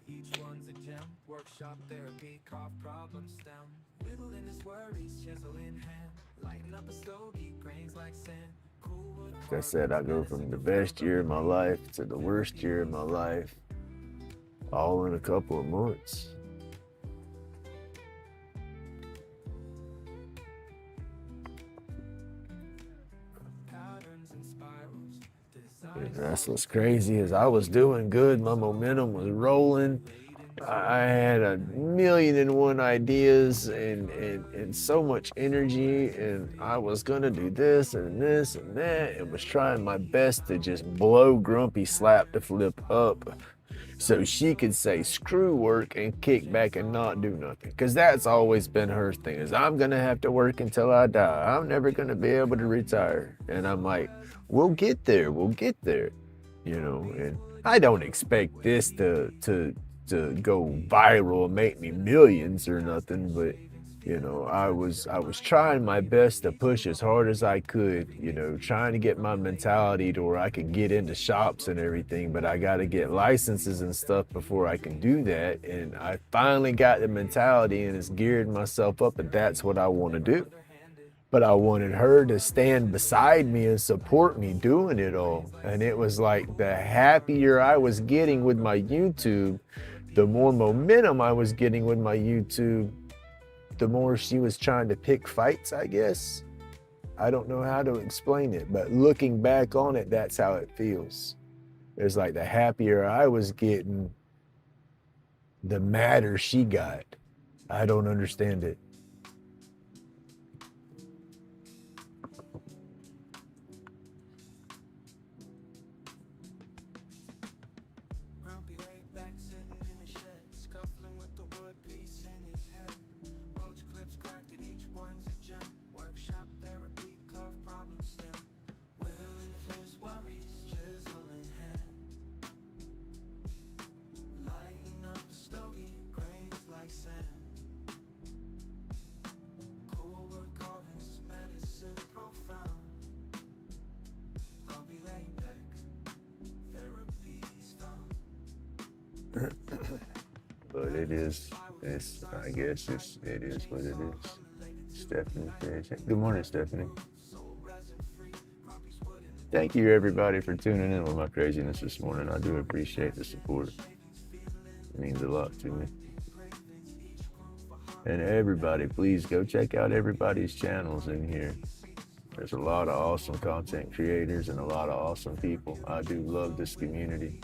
Like I said, I go from the best year of my life to the worst year of my life, all in a couple of months. That's what's crazy is I was doing good. My momentum was rolling. I had a million and one ideas and so much energy, and I was gonna do this and this and that, and was trying my best to just blow Grumpy Slap the flip up so she could say screw work and kick back and not do nothing. Because that's always been her thing is I'm gonna have to work until I die. I'm never gonna be able to retire. And I'm like, we'll get there, you know. And I don't expect this to go viral and make me millions or nothing, but you know, I was trying my best to push as hard as I could, you know, trying to get my mentality to where I could get into shops and everything, but I got to get licenses and stuff before I can do that. And I finally got the mentality and it's geared myself up that that's what I want to do. But I wanted her to stand beside me and support me doing it all. And it was like the happier I was getting with my YouTube, the more momentum I was getting with my YouTube, the more she was trying to pick fights, I guess. I don't know how to explain it, but looking back on it, that's how it feels. It's like the happier I was getting, the madder she got. I don't understand it. Grumpy laid back, sitting in the shed, scuffling with the wood piece in his head. Roach clips cracked and each one's a gem. Workshop therapy, curve problem stem. Whittling his worries, chisel in hand. Lighting up a stogie, grains like sand. Cool word carvings, medicine profound. Grumpy laid back, therapy's found. But it is, I guess it is what it is. Stephanie says, good morning, Stephanie. Thank you everybody for tuning in with my craziness this morning. I do appreciate the support. It means a lot to me. And everybody, please go check out everybody's channels in here. There's a lot of awesome content creators and a lot of awesome people. I do love this community.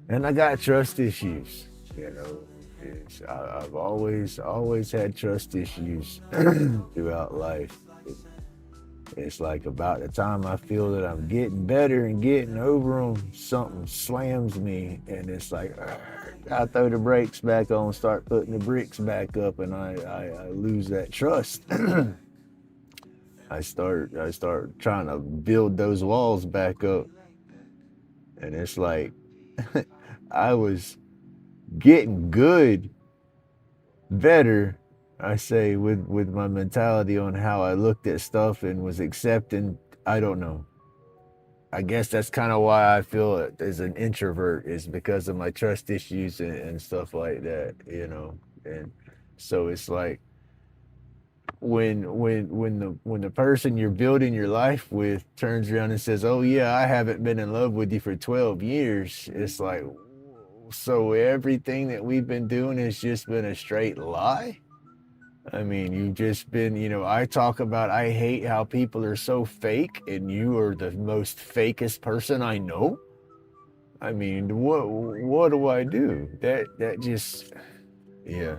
And I got trust issues, you know. I've always had trust issues throughout life. It's like about the time I feel that I'm getting better and getting over them, something slams me, and it's like I throw the brakes back on, start putting the bricks back up, and I lose that trust. I start trying to build those walls back up, and it's like I was getting good, better, I say, with my mentality on how I looked at stuff and was accepting. I don't know. I guess that's kind of why I feel as an introvert, is because of my trust issues and stuff like that, you know. And so it's like when the person you're building your life with turns around and says, "Oh yeah, I haven't been in love with you for 12 years," it's like, so everything that we've been doing has just been a straight lie? I mean, you've just been, you know, I talk about I hate how people are so fake, and you are the most fakest person I know. I mean, what do I do? That just, yeah.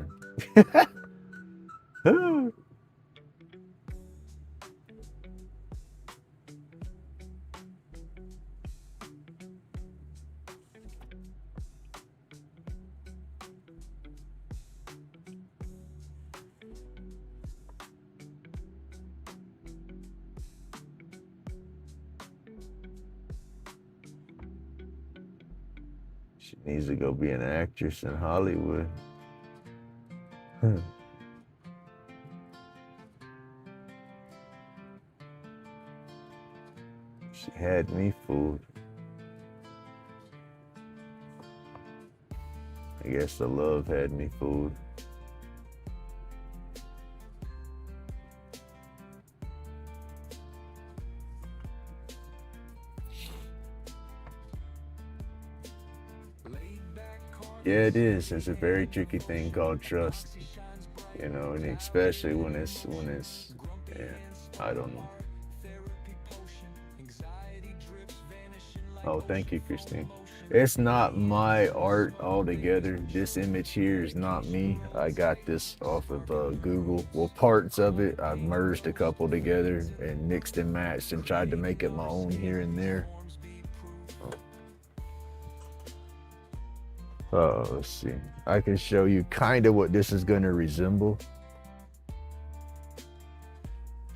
She needs to go be an actress in Hollywood. had me fooled. I guess the love had me fooled. Yeah, it is. It's a very tricky thing called trust, you know, and especially when it's, yeah, I don't know. Oh, thank you, Christine. It's not my art altogether. This image here is not me. I got this off of Google. Well, parts of it, I merged a couple together and mixed and matched and tried to make it my own here and there. Let's see. I can show you kind of what this is going to resemble.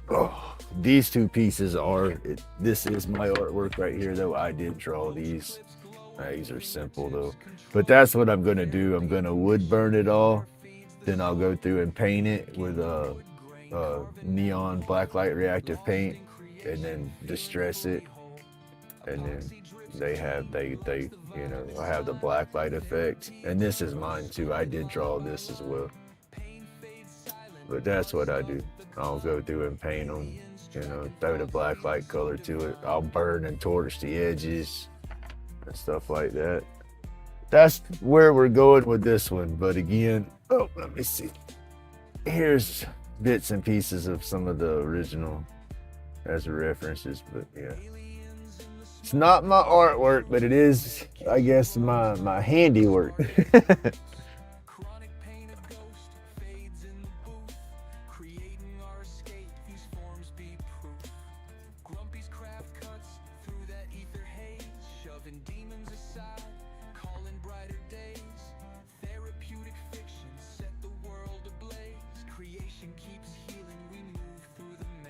Oh, these two pieces are, this is my artwork right here, though. I did draw these. These are simple, though. But that's what I'm going to do. I'm going to wood burn it all. Then I'll go through and paint it with a neon blacklight reactive paint, and then distress it. And then they you know, I have the black light effect, and this is mine too. I did draw this as well, but that's what I do. I'll go through and paint them, you know, throw the black light color to it. I'll burn and torch the edges and stuff like that. That's where we're going with this one. But again, oh, let me see. Here's bits and pieces of some of the original as references, but yeah. It's not my artwork, but it is, I guess, my handiwork.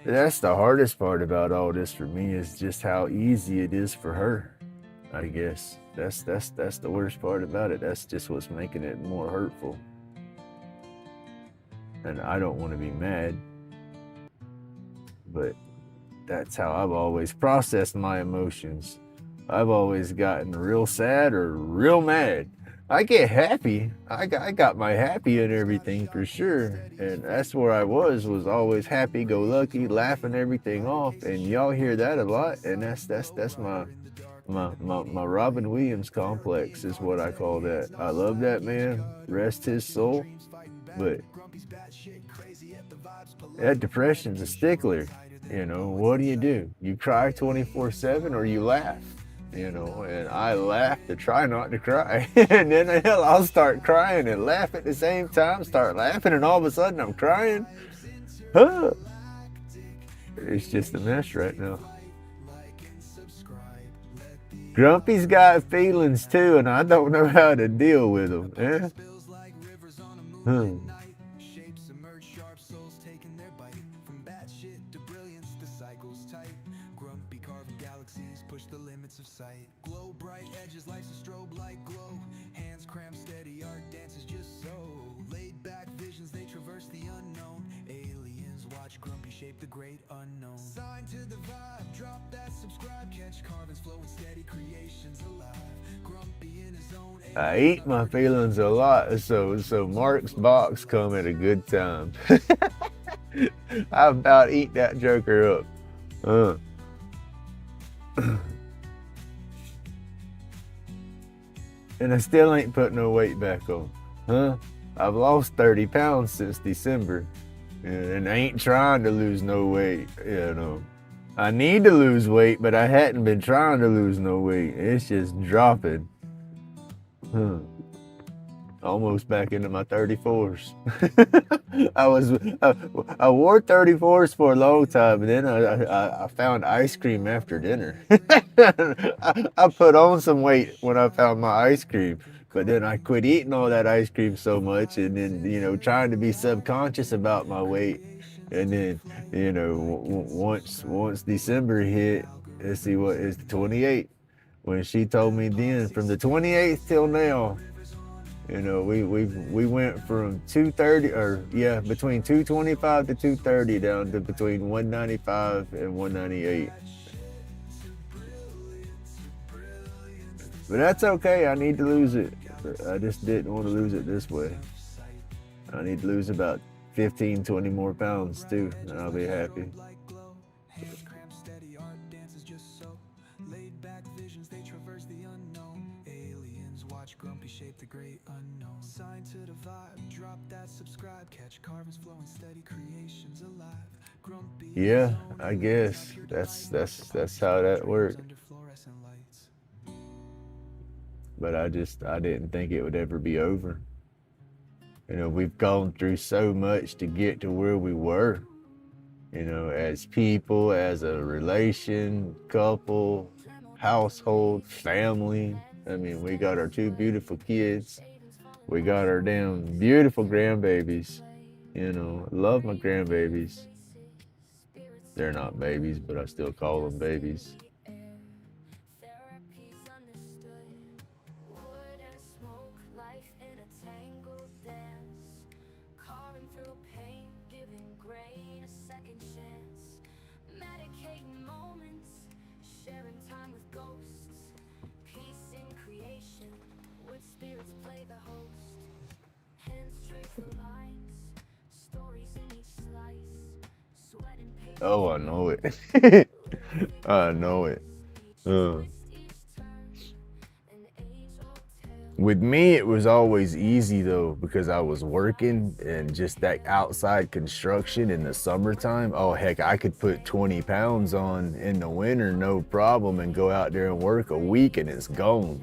That's the hardest part about all this for me, is just how easy it is for her. I guess that's the worst part about it. That's just what's making it more hurtful. And I don't want to be mad, but that's how I've always processed my emotions. I've always gotten real sad or real mad. I get happy. I got my happy and everything for sure. And that's where I was always happy-go-lucky, laughing everything off. And y'all hear that a lot. And that's my Robin Williams complex is what I call that. I love that man. Rest his soul. But that depression's a stickler. You know, what do? You cry 24/7 or you laugh. You know, and I laugh to try not to cry. And then I'll start crying and laugh at the same time, start laughing, and all of a sudden I'm crying. Huh. It's just a mess right now. Grumpy's got feelings too, and I don't know how to deal with them. Yeah? Glow bright edges like a strobe light glow. Hands cramp steady, art dances just so. Laid back visions, they traverse the unknown. Aliens watch Grumpy shape the great unknown. Sign to the vibe, drop that subscribe. Catch carvings flowing steady, creations alive. Grumpy in his own. I eat my feelings a lot, so Mark's box come at a good time. I about eat that joker up. And I still ain't put no weight back on. I've lost 30 pounds since December. And I ain't trying to lose no weight, you know. I need to lose weight, but I hadn't been trying to lose no weight. It's just dropping. Almost back into my 34s. I wore 34s for a long time, and then I found ice cream after dinner. I put on some weight when I found my ice cream, but then I quit eating all that ice cream so much, and then, you know, trying to be subconscious about my weight. And then, you know, once December hit, let's see, what is the 28th? When she told me then, from the 28th till now, you know, we went from 230, or yeah, between 225 to 230 down to between 195 and 198. But that's okay. I need to lose it. I just didn't want to lose it this way. I need to lose about 15, 20 more pounds too, and I'll be happy. Hands cramp steady, art dances just so. Laid back visions, they traverse the unknown. Aliens watch grumpy shape the great unknown. Sign to the vibe, drop that subscribe. Catch carvings flowing steady, creations alive. Grumpy. Yeah, I guess that's how that worked. Under fluorescent lights. But I didn't think it would ever be over. You know, we've gone through so much to get to where we were. You know, as people, as a relation, couple, household, family. I mean, we got our 2 beautiful kids. We got our damn beautiful grandbabies. You know, I love my grandbabies. They're not babies, but I still call them babies. Oh, I know it. I know it. With me, it was always easy though, because I was working and just that outside construction in the summertime. Oh, heck, I could put 20 pounds on in the winter, no problem, and go out there and work a week and it's gone,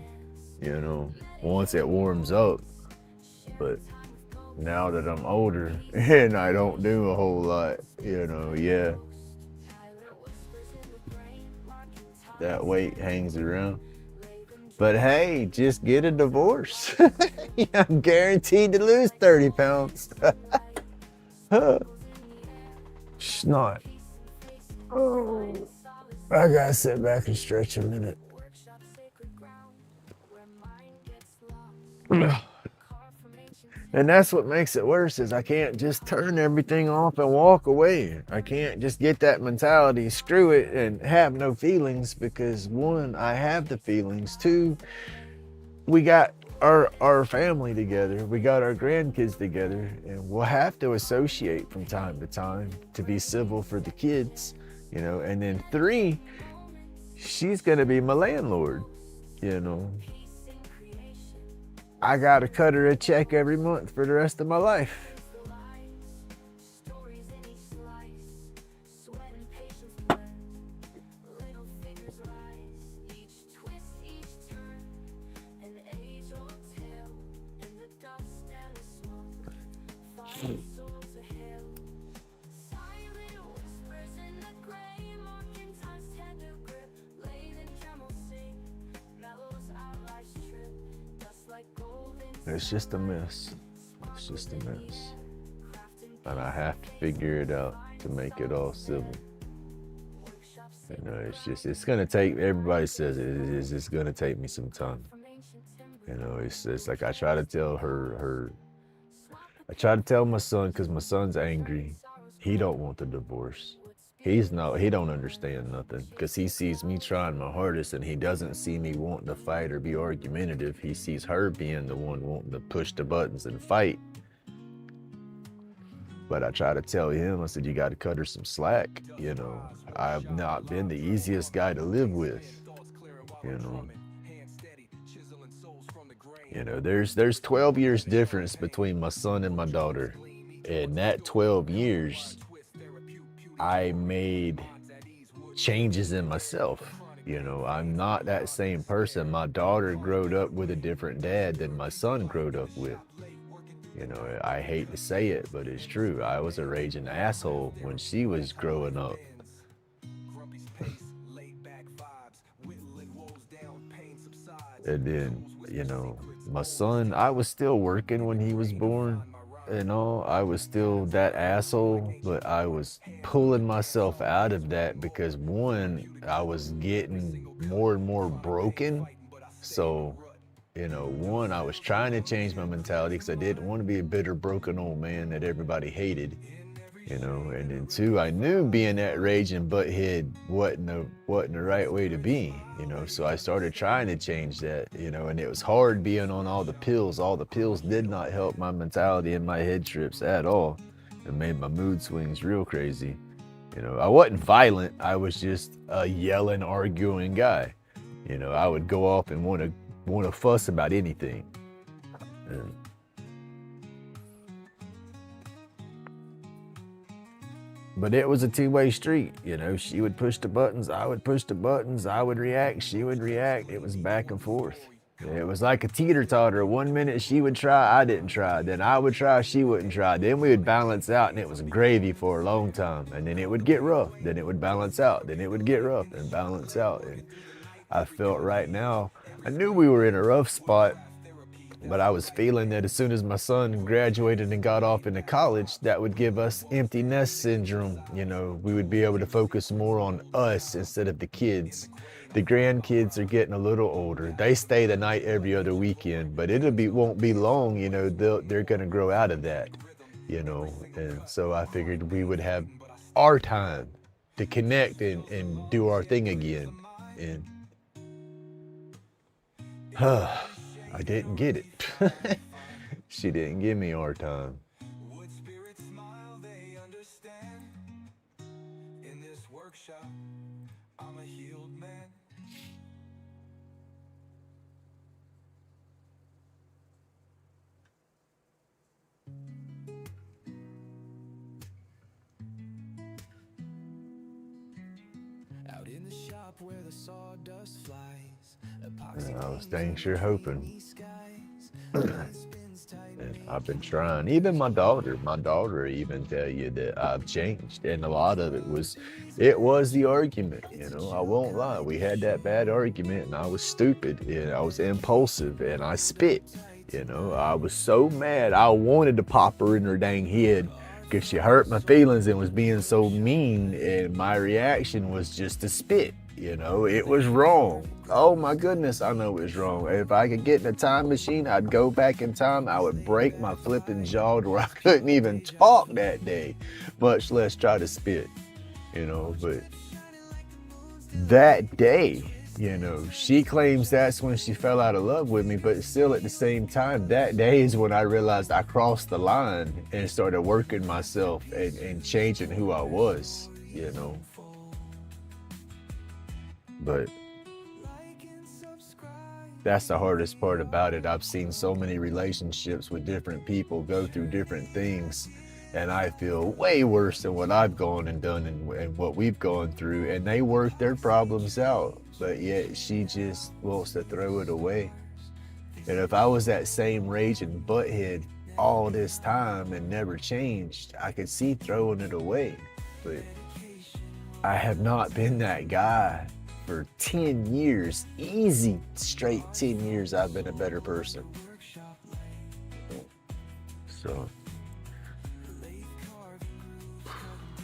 you know, once it warms up. But now that I'm older and I don't do a whole lot, you know, yeah, that weight hangs around. But hey, just get a divorce. I'm guaranteed to lose 30 pounds. Snot. Oh, I gotta sit back and stretch a minute. And that's what makes it worse, is I can't just turn everything off and walk away. I can't just get that mentality, screw it, and have no feelings, because 1, I have the feelings. 2, we got our family together. We got our grandkids together, and we'll have to associate from time to time to be civil for the kids, you know. And then 3, she's gonna be my landlord, you know. I gotta cut her a check every month for the rest of my life. It's just a mess. It's just a mess. And I have to figure it out to make it all civil. You know, it's gonna take, everybody says it's gonna take me some time. You know, it's like I try to tell I try to tell my son, because my son's angry. He don't want the divorce. He don't understand nothing, because he sees me trying my hardest, and he doesn't see me wanting to fight or be argumentative. He sees her being the one wanting to push the buttons and fight. But I try to tell him, I said, you got to cut her some slack. You know, I've not been the easiest guy to live with. You know, there's 12 years difference between my son and my daughter. And that 12 years, I made changes in myself. You know, I'm not that same person. My daughter growed up with a different dad than my son growed up with. You know, I hate to say it, but it's true. I was a raging asshole when she was growing up. And then, you know, my son, I was still working when he was born. And all, I was still that asshole, but I was pulling myself out of that because, 1, I was getting more and more broken. So, you know, 1, I was trying to change my mentality because I didn't want to be a bitter, broken old man that everybody hated. you know. And then two, I knew being that raging butthead wasn't the right way to be, you know. So I started trying to change that, you know. And it was hard being on all the pills. All the pills did not help my mentality and my head trips at all. It made my mood swings real crazy. You know, I wasn't violent. I was just a yelling, arguing guy. You know, I would go off and want to fuss about anything. And but it was a two-way street, you know. She would push the buttons, I would push the buttons, I would react, she would react. It was back and forth. It was like a teeter-totter. 1 minute she would try, I didn't try. Then I would try, she wouldn't try. Then we would balance out, and it was gravy for a long time. And then it would get rough. Then it would balance out. Then it would get rough and balance out. And I felt right now, I knew we were in a rough spot, but I was feeling that as soon as my son graduated and got off into college, that would give us empty nest syndrome. You know, we would be able to focus more on us instead of the kids. The grandkids are getting a little older. They stay the night every other weekend, but won't be long, you know, they're gonna grow out of that, you know. And so I figured we would have our time to connect and do our thing again. And I didn't get it. She didn't give me our time. Would spirits smile, they understand. In this workshop, I'm a healed man. Out in the shop where the sawdust flies. I was dang sure hoping. And I've been trying. Even my daughter even tell you that I've changed. And a lot of it was the argument, you know. I won't lie. We had that bad argument and I was stupid and I was impulsive and I spit, you know. I was so mad. I wanted to pop her in her dang head because she hurt my feelings and was being so mean, and my reaction was just to spit. You know, it was wrong. Oh my goodness, I know it was wrong. If I could get in a time machine, I'd go back in time. I would break my flipping jaw to where I couldn't even talk that day, much less try to spit, you know. But that day, you know, she claims that's when she fell out of love with me, but still at the same time, that day is when I realized I crossed the line and started working myself and changing who I was, you know. But that's the hardest part about it. I've seen so many relationships with different people go through different things, and I feel way worse than what I've gone and done and what we've gone through, and they work their problems out, but yet she just wants to throw it away. And if I was that same raging butthead all this time and never changed, I could see throwing it away. But I have not been that guy. For 10 years, easy, straight 10 years, I've been a better person. So,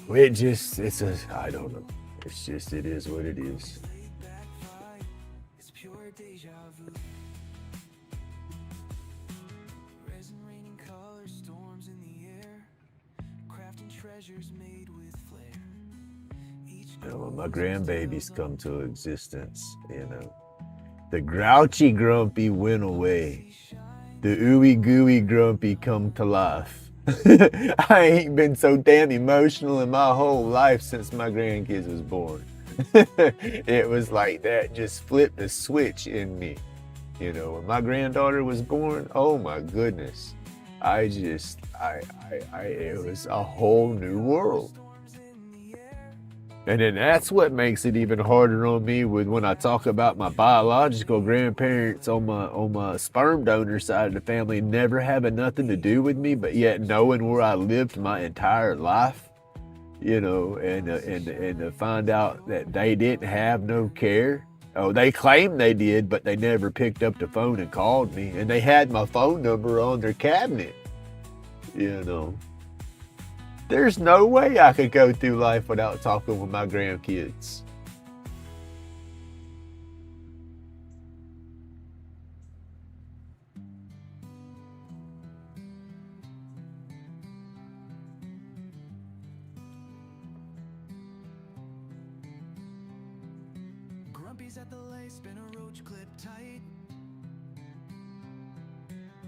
I don't know. It is what it is. You know, when my grandbabies come to existence, you know, the grouchy grumpy went away. The ooey gooey grumpy come to life. I ain't been so damn emotional in my whole life since my grandkids was born. It was like that just flipped a switch in me. You know, when my granddaughter was born, oh my goodness. It was a whole new world. And then that's what makes it even harder on me when I talk about my biological grandparents on my sperm donor side of the family never having nothing to do with me, but yet knowing where I lived my entire life, you know, and to find out that they didn't have no care. Oh, they claimed they did, but they never picked up the phone and called me, and they had my phone number on their cabinet, you know. There's no way I could go through life without talking with my grandkids. Grumpy's at the lace, spin a roach clip tight.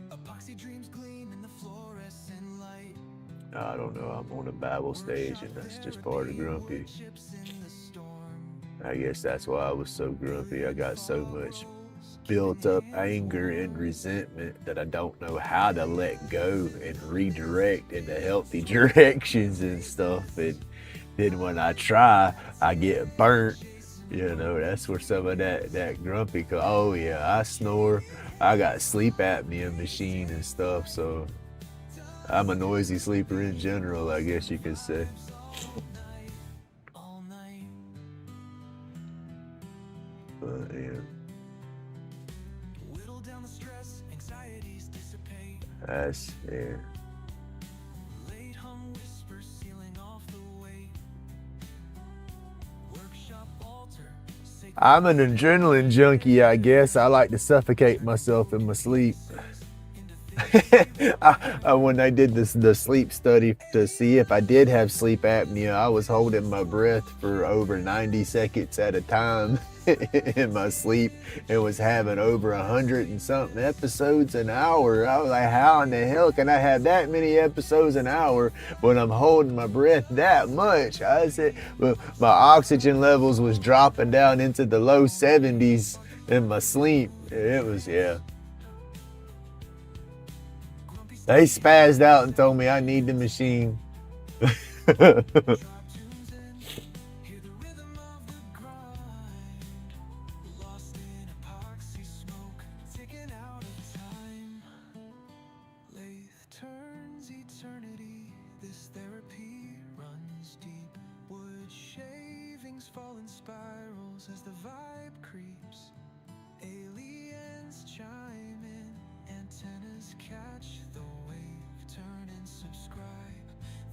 Epoxy dreams gleam in the fluorescent light. I don't know, I'm on a Babble stage and that's just part of Grumpy. I guess that's why I was so grumpy. I got so much built up anger and resentment that I don't know how to let go and redirect into healthy directions and stuff. And then when I try, I get burnt. You know, that's where some of that grumpy, oh yeah, I snore. I got sleep apnea machine and stuff, so I'm a noisy sleeper in general, I guess you could say. But yeah. That's, yeah. I'm an adrenaline junkie, I guess. I like to suffocate myself in my sleep. When I did the sleep study to see if I did have sleep apnea, I was holding my breath for over 90 seconds at a time in my sleep and was having over 100 and something episodes an hour. I was like, how in the hell can I have that many episodes an hour when I'm holding my breath that much? I said, well, my oxygen levels was dropping down into the low 70s in my sleep. It was, yeah. They spazzed out and told me I need the machine. Fall in spirals as the vibe creeps. Aliens chime in, antennas catch the wave. Turn and subscribe.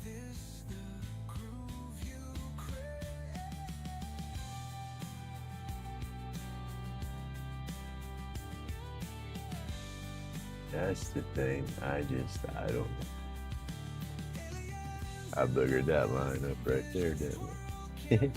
This the groove you crave. That's the thing. I don't know. I boogered that line up right there, didn't I?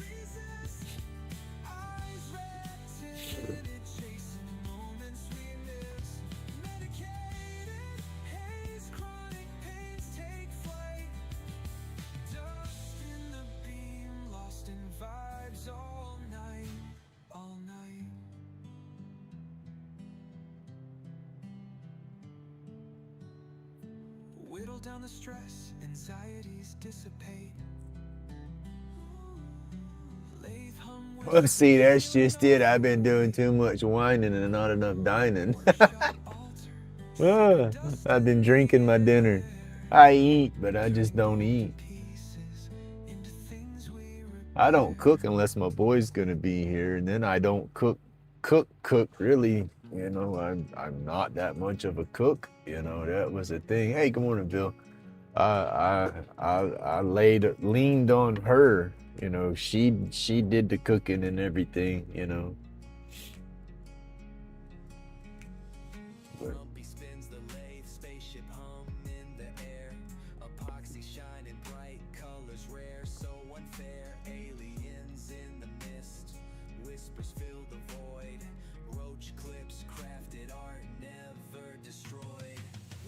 Whittle down the stress, anxieties dissipate. Well, see, that's just it. I've been doing too much whining and not enough dining. I've been drinking my dinner. I eat, but I just don't eat. I don't cook unless my boy's gonna be here, and then I don't cook really. You know, I'm not that much of a cook. You know, that was a thing. Hey, good morning, Bill. I leaned on her. You know, she did the cooking and everything. You know. Grumpy spins the lathe, spaceship hum in the air. Epoxy shining bright, colors rare, so unfair. Aliens in the mist, whispers fill the void. Roach clips, crafted art, never destroyed.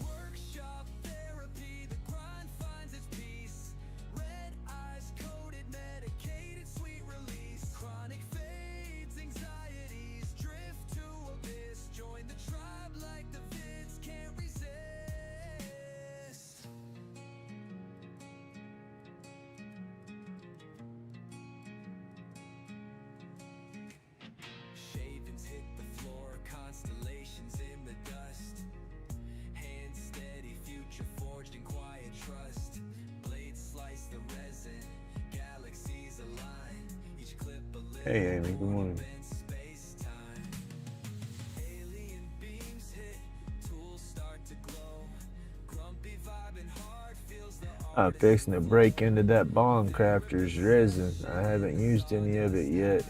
Workshop therapy, the grind finds its peace. Red eyes coated, medicated, sweet release. Chronic fades, anxieties drift to abyss. Join the tribe like the vids can't resist. Shavings hit the floor, constellations in the dust. Hands steady, future forged in quiet trust. Blades slice the resin, galaxies align. Each clip a little. Hey, Amy. Good morning. Space-time. Alien beams hit, tools start to glow. Grumpy vibing hard feels the I'm fixing to break into that Bond Crafters resin. I haven't used any of it yet.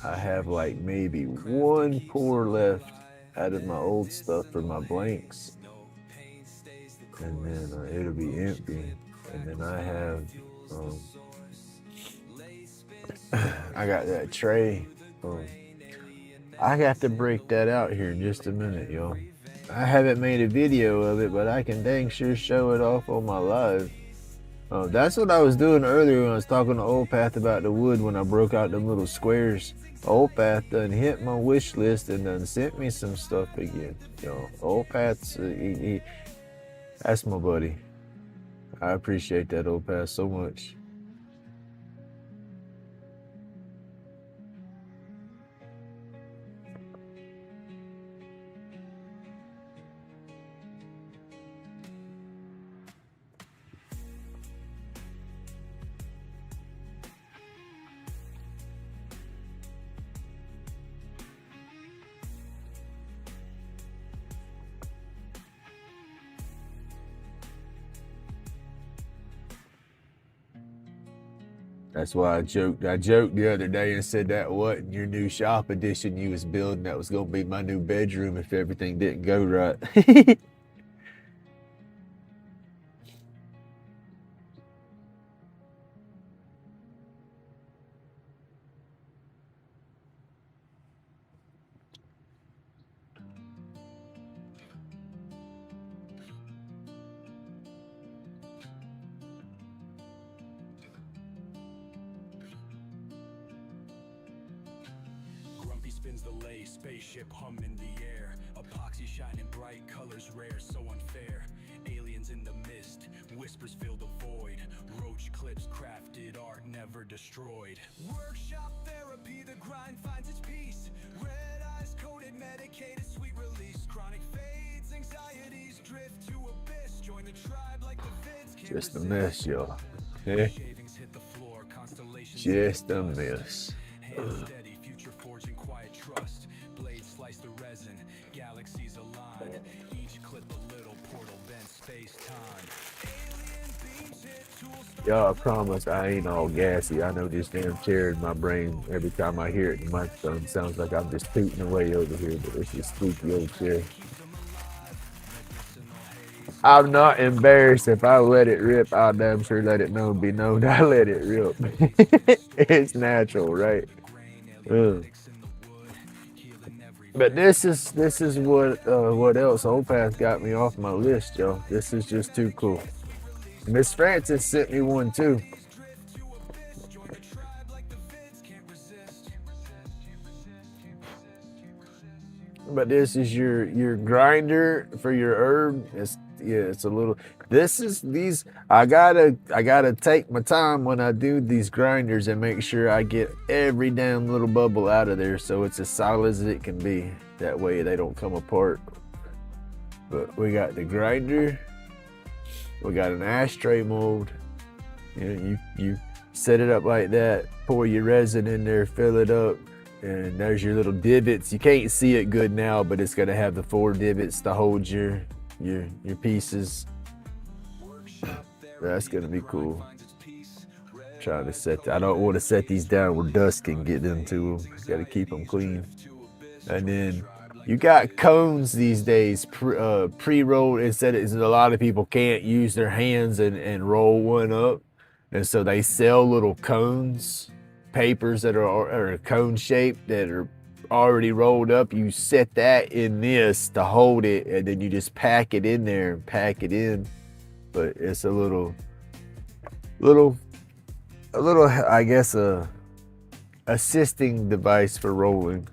I have like maybe one pour left out of my old stuff for my blanks. And then it'll be empty. And then I have, I got that tray I have to break that out here in just a minute, y'all. I haven't made a video of it, but I can dang sure show it off on my live. That's what I was doing earlier when I was talking to Old Path about the wood when I broke out them little squares. Old Path done hit my wish list and done sent me some stuff again. Old Path's, that's my buddy. I appreciate that, Old Path, so much. That's why I joked the other day and said that wasn't your new shop addition you was building. That was gonna be my new bedroom if everything didn't go right. Spins the lay, spaceship hum in the air. Epoxy shining bright, colors rare, so unfair. Aliens in the mist, whispers fill the void. Roach clips, crafted art, never destroyed. Workshop therapy, the grind finds its peace. Red eyes coated, medicated, sweet release. Chronic fades, anxieties drift to abyss. Join the tribe like the vids. Just a mess, y'all. Yeah. Shavings hit the floor, constellations. Just a mess. Steady, future forging quiet trust. Blades slice the resin, galaxies align. Each clip a little portal bent space time. Alien beams hit tools. Y'all, I promise I ain't all gassy. I know this damn chair in my brain, every time I hear it in the microphone, sounds like I'm just tooting away over here, but it's just spooky old chair. I'm not embarrassed. If I let it rip, I'll damn sure let it be known I let it rip. It's natural, right? But this is what else Old Path got me off my list, y'all. This is just too cool. Miss Francis sent me one too. But this is your grinder for your herb. It's a little. I gotta take my time when I do these grinders and make sure I get every damn little bubble out of there so it's as solid as it can be. That way they don't come apart. But we got the grinder. We got an ashtray mold. You set it up like that. Pour your resin in there. Fill it up. And there's your little divots. You can't see it good now, but it's gonna have the 4 divots to hold your pieces. That's gonna be cool. Trying to set. I don't want to set these down where dust can get into them. Got to keep them clean. And then you got cones these days, pre-rolled. Instead, a lot of people can't use their hands and roll one up, and so they sell little cones. Papers that are cone shaped that are already rolled up. You set that in this to hold it, and then you just pack it in there and pack it in. But it's a little I guess assisting device for rolling.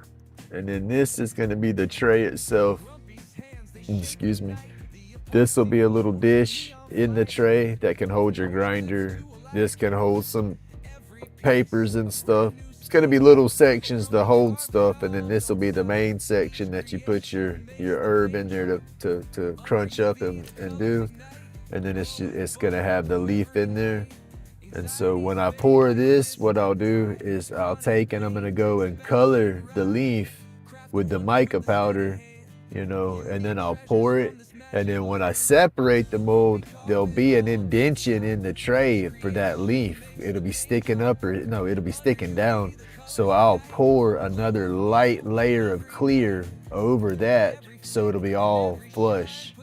And then this is going to be the tray itself. Excuse me. This will be a little dish in the tray that can hold your grinder. This can hold some papers and stuff. It's going to be little sections to hold stuff, and then this will be the main section that you put your herb in there to crunch up and do. And then it's going to have the leaf in there. And so when I pour this, what I'll do is I'll take and I'm going to go and color the leaf with the mica powder, and then I'll pour it. And then when I separate the mold, there'll be an indention in the tray for that leaf. It'll be sticking up it'll be sticking down. So I'll pour another light layer of clear over that so it'll be all flush.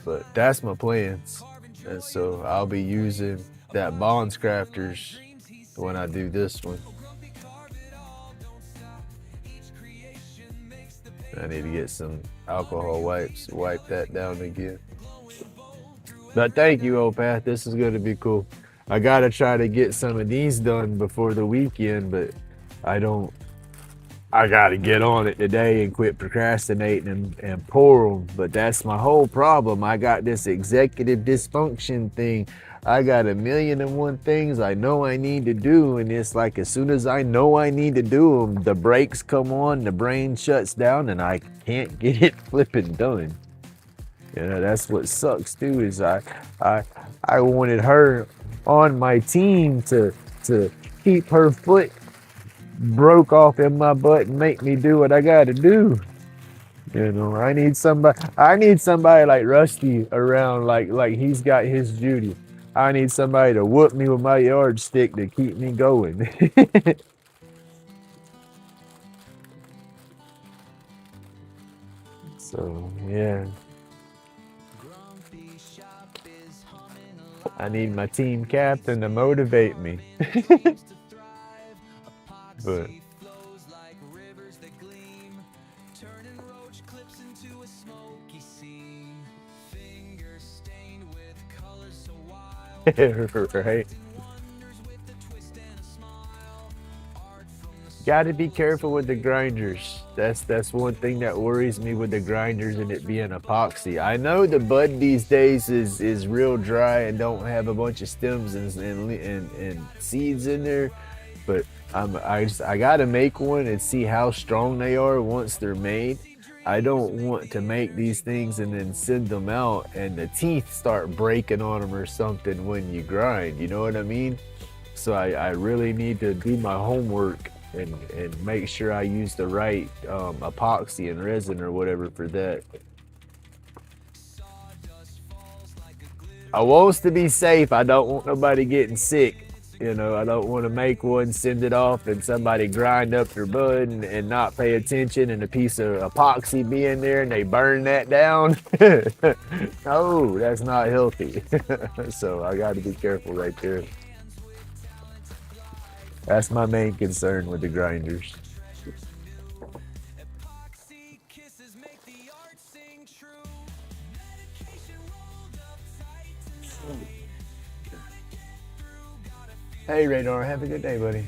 But that's my plans. And so I'll be using that Bonds Crafters when I do this one. I need to get some alcohol wipes, wipe that down again. But thank you, Opath. This is going to be cool. I gotta try to get some of these done before the weekend, but I don't. I gotta get on it today and quit procrastinating and pour them. But that's my whole problem. I got this executive dysfunction thing. I got 1,000,001 things I know I need to do, and it's like as soon as I know I need to do them, the brakes come on, the brain shuts down, and I can't get it flipping done. You know, that's what sucks too. Is I wanted her on my team to keep her foot broke off in my butt and make me do what I gotta do. You know, I need somebody like Rusty around, like he's got his Judy. I need somebody to whoop me with my yardstick to keep me going. So yeah. I need my team captain to motivate me. But right. Got to be careful with the grinders. That's one thing that worries me with the grinders and it being epoxy. I know the bud these days is real dry and don't have a bunch of stems and seeds in there, but I gotta make one and see how strong they are once they're made. I don't want to make these things and then send them out and the teeth start breaking on them or something when you grind. You know what I mean? So I really need to do my homework and make sure I use the right epoxy and resin or whatever for that. I want to be safe. I don't want nobody getting sick. You know, I don't want to make one, send it off, and somebody grind up their bud and not pay attention, and a piece of epoxy be in there, and they burn that down. No, that's not healthy. So I got to be careful right there. That's my main concern with the grinders. Hey, Radar, have a good day, buddy.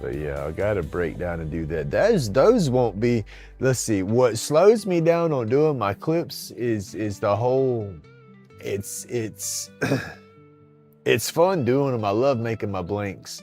But yeah, I gotta break down and do that. Those won't be. Let's see. What slows me down on doing my clips is the whole. It's it's fun doing them. I love making my blanks,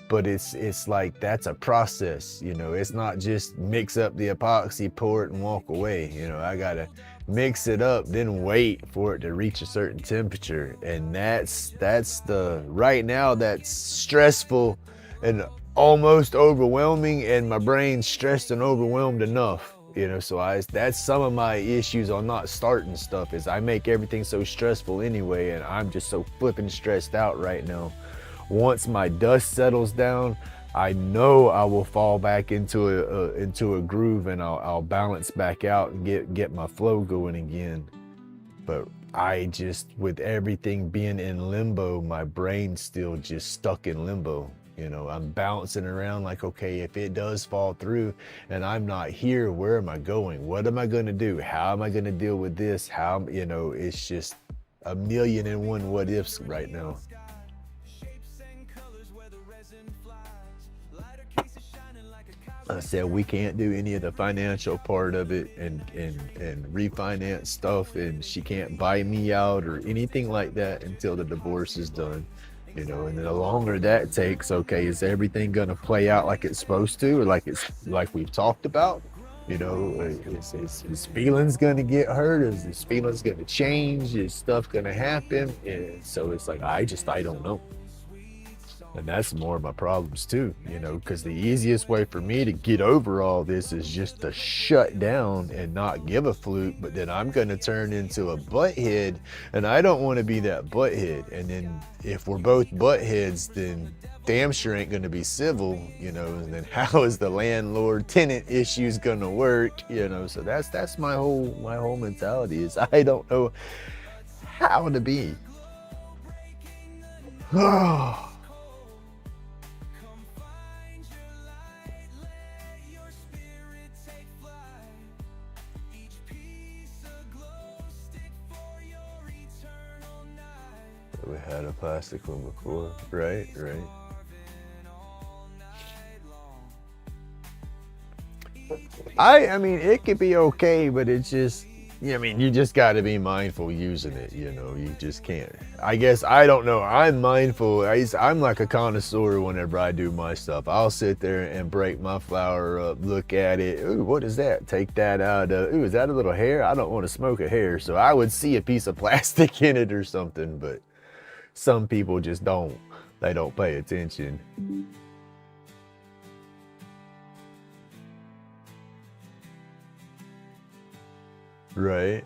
but it's like that's a process. You know, it's not just mix up the epoxy, pour it, and walk away. You know, I gotta mix it up, then wait for it to reach a certain temperature, and that's the right now that's stressful and almost overwhelming, and my brain's stressed and overwhelmed enough, you know. So that's some of my issues on not starting stuff, is I make everything so stressful anyway, and I'm just so flipping stressed out right now. Once my dust settles down, I know I will fall back into a groove, and I'll balance back out and get my flow going again. But I just, with everything being in limbo, my brain's still just stuck in limbo. You know, I'm bouncing around like, okay, if it does fall through and I'm not here, where am I going? What am I going to do? How am I going to deal with this? How, you know, it's just 1,000,001 what ifs right now. I said we can't do any of the financial part of it and refinance stuff, and she can't buy me out or anything like that until the divorce is done. You know, and the longer that takes, okay, is everything gonna play out like it's supposed to, or like we've talked about? You know, is feelings gonna get hurt? Is his feelings gonna change? Is stuff gonna happen? And so it's like I don't know. And that's more of my problems too, you know, because the easiest way for me to get over all this is just to shut down and not give a flute, but then I'm going to turn into a butthead, and I don't want to be that butthead. And then if we're both buttheads, then damn sure ain't gonna be civil, you know, and then how is the landlord tenant issues gonna work, you know? So that's my whole mentality is I don't know how to be. We had a plastic one before, right? I mean, it could be okay, but it's just, I mean, you just got to be mindful using it, you know, you just can't. I guess, I don't know, I'm mindful, I'm like a connoisseur whenever I do my stuff. I'll sit there and break my flower up, look at it, ooh, what is that? Take that out, ooh, is that a little hair? I don't want to smoke a hair, so I would see a piece of plastic in it or something, but some people just don't, they don't pay attention. Right.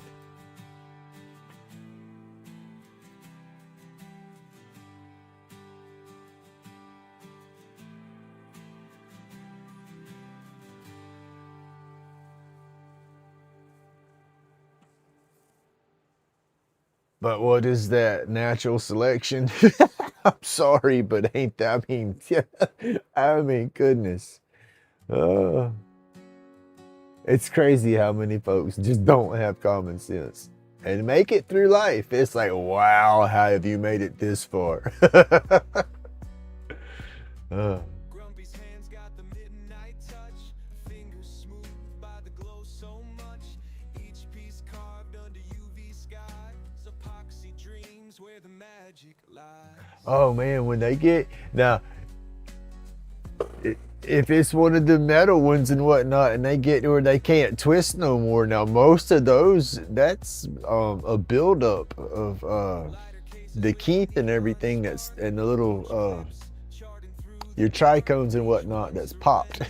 But what is that, natural selection? I'm sorry, but ain't that, I mean, goodness. It's crazy how many folks just don't have common sense and make it through life. It's like, wow, how have you made it this far? Grumpy's hands got the midnight touch, fingers smooth by the glow so much. Each piece carved under UV skies, epoxy dreams where the magic lies. Oh man, when they get, now, if it's one of the metal ones and whatnot, and they get where they can't twist no more, now most of those, that's a buildup of the keith and everything that's, and the little, your trichomes and whatnot that's popped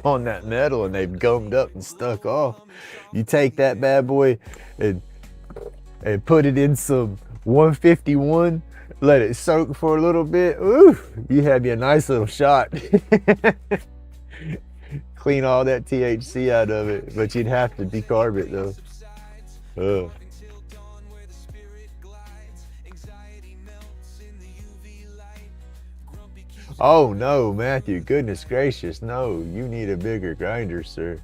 on that metal and they've gummed up and stuck off. You take that bad boy and put it in some 151, let it soak for a little bit. Ooh, you have your nice little shot. Clean all that THC out of it, but you'd have to decarb it though. Oh no, Matthew, goodness gracious, no, you need a bigger grinder, sir.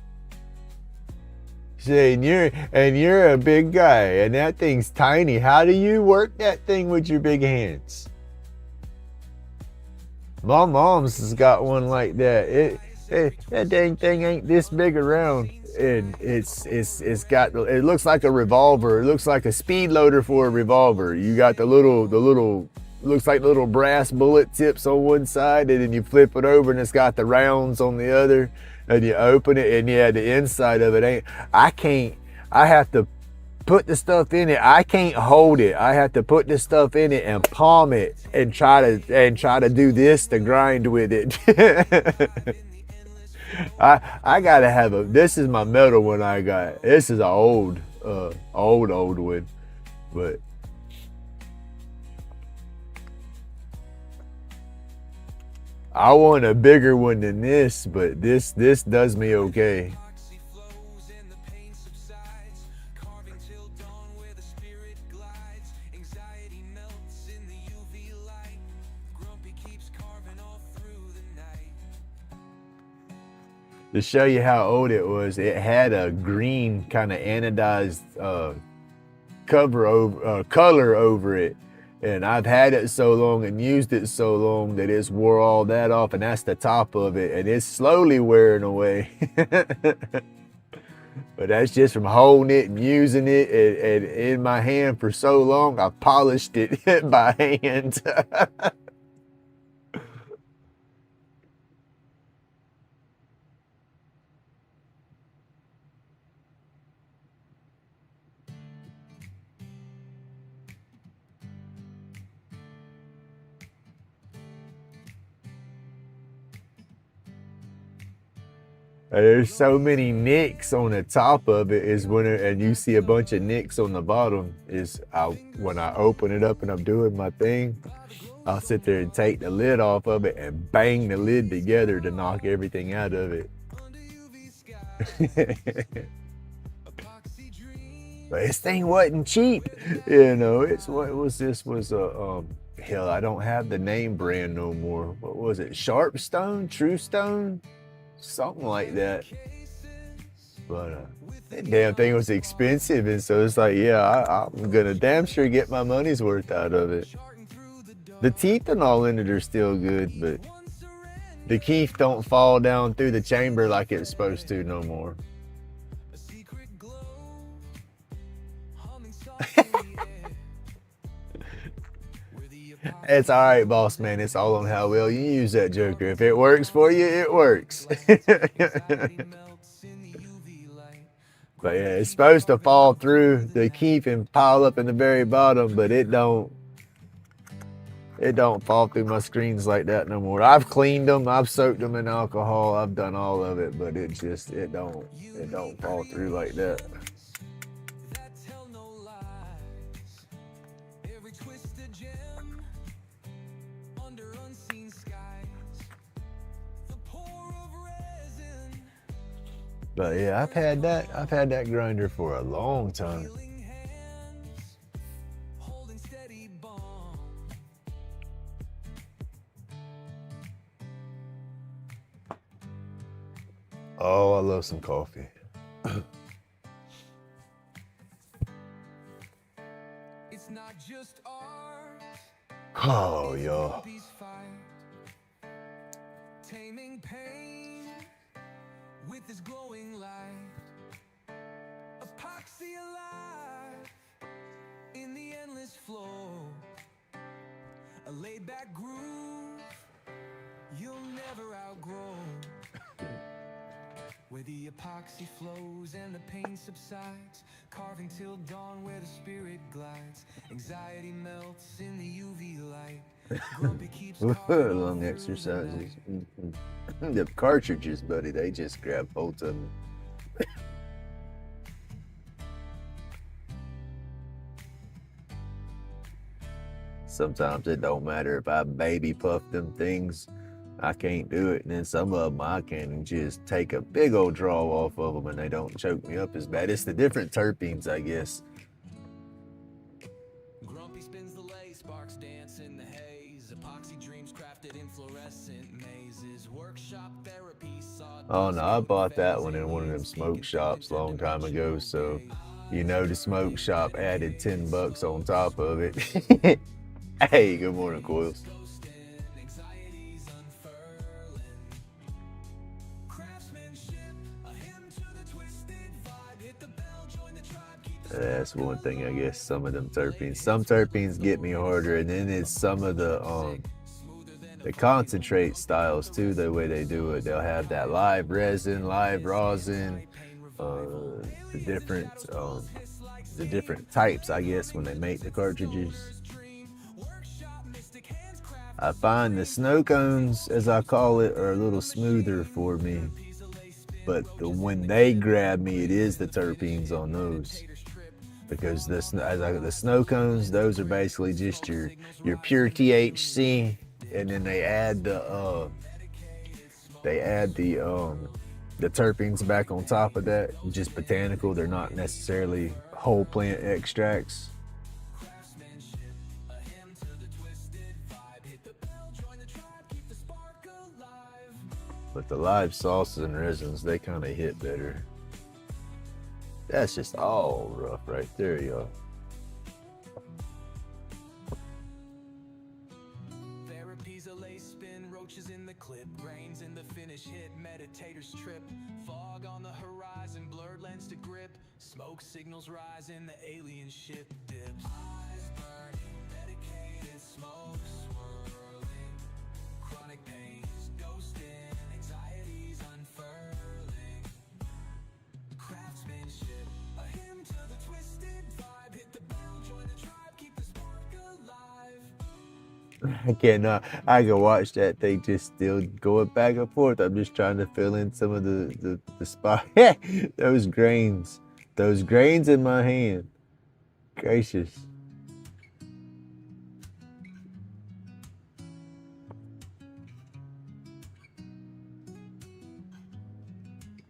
See, and you're a big guy, and that thing's tiny. How do you work that thing with your big hands? My mom's has got one like that. That dang thing ain't this big around, and it's got, it looks like a revolver. It looks like a speed loader for a revolver. You got the little looks like little brass bullet tips on one side, and then you flip it over and it's got the rounds on the other, and you open it and yeah, the inside of it ain't, I have to put the stuff in it. I can't hold it. I have to put the stuff in it and palm it and try to do this to grind with it. I gotta have this is my metal one I got. This is an old one, but I want a bigger one than this, but this does me okay. To show you how old it was, it had a green kind of anodized color over it. And I've had it so long and used it so long that it's wore all that off, and that's the top of it, and it's slowly wearing away. But that's just from holding it and using it and in my hand for so long. I polished it by hand. There's so many nicks on the top of it is and you see a bunch of nicks on the bottom is when I open it up and I'm doing my thing. I'll sit there and take the lid off of it and bang the lid together to knock everything out of it. But this thing wasn't cheap, you know. It's what was this was a hell, I don't have the name brand no more. What was it? Sharpstone, True Stone, something like that. But that damn thing was expensive, and so it's like, yeah, I'm gonna damn sure get my money's worth out of it. The teeth and all in it are still good, but the keef don't fall down through the chamber like it's supposed to no more. It's all right, boss man. It's all on how well you use that joker. If it works for you, it works. But yeah, it's supposed to fall through the keef and pile up in the very bottom, but it don't. It don't fall through my screens like that no more. I've cleaned them, I've soaked them in alcohol, I've done all of it, but it don't fall through like that. But yeah, I've had that grinder for a long time. Oh, I love some coffee. It's not just art. Oh, y'all. Taming pain with this glowing light. Epoxy alive in the endless flow. A laid back groove you'll never outgrow. Where the epoxy flows and the pain subsides, carving till dawn where the spirit glides. Anxiety melts in the UV light. Grumpy keeps long exercises. The cartridges, buddy, they just grab both of them. Sometimes it don't matter if I baby puff them things. I can't do it, and then some of them I can just take a big old draw off of them and they don't choke me up as bad. It's the different terpenes, I guess. Grumpy spins the lay, sparks dance in the haze. Epoxy dreams crafted in fluorescent mazes. Workshop therapy saw. Oh no, I bought that one in one of them smoke shops a long time ago, so you know the smoke shop added $10 on top of it. Hey, good morning, Coils. That's one thing, I guess. Some of them terpenes. Some terpenes get me harder, and then it's some of the concentrate styles too. The way they do it, they'll have that live resin, live rosin, the different types, I guess, when they make the cartridges. I find the snow cones, as I call it, are a little smoother for me, but when they grab me, it is the terpenes on those. Because the snow cones, those are basically just your pure THC, and then they add the terpenes back on top of that, just botanical. They're not necessarily whole plant extracts. But the live sauces and resins, they kind of hit better. That's just all rough right there, y'all. Therapies a lace spin, roaches in the clip, grains in the finish hit, meditators trip, fog on the horizon, blurred lens to grip, smoke signals rise in the alien ship dips. Eyes burning, medicated smoke swirling, chronic pains, ghosting, anxieties unfurling, craftsmanship. I cannot. I can watch that thing just still going back and forth. I'm just trying to fill in some of the spot. Those grains in my hand. Gracious.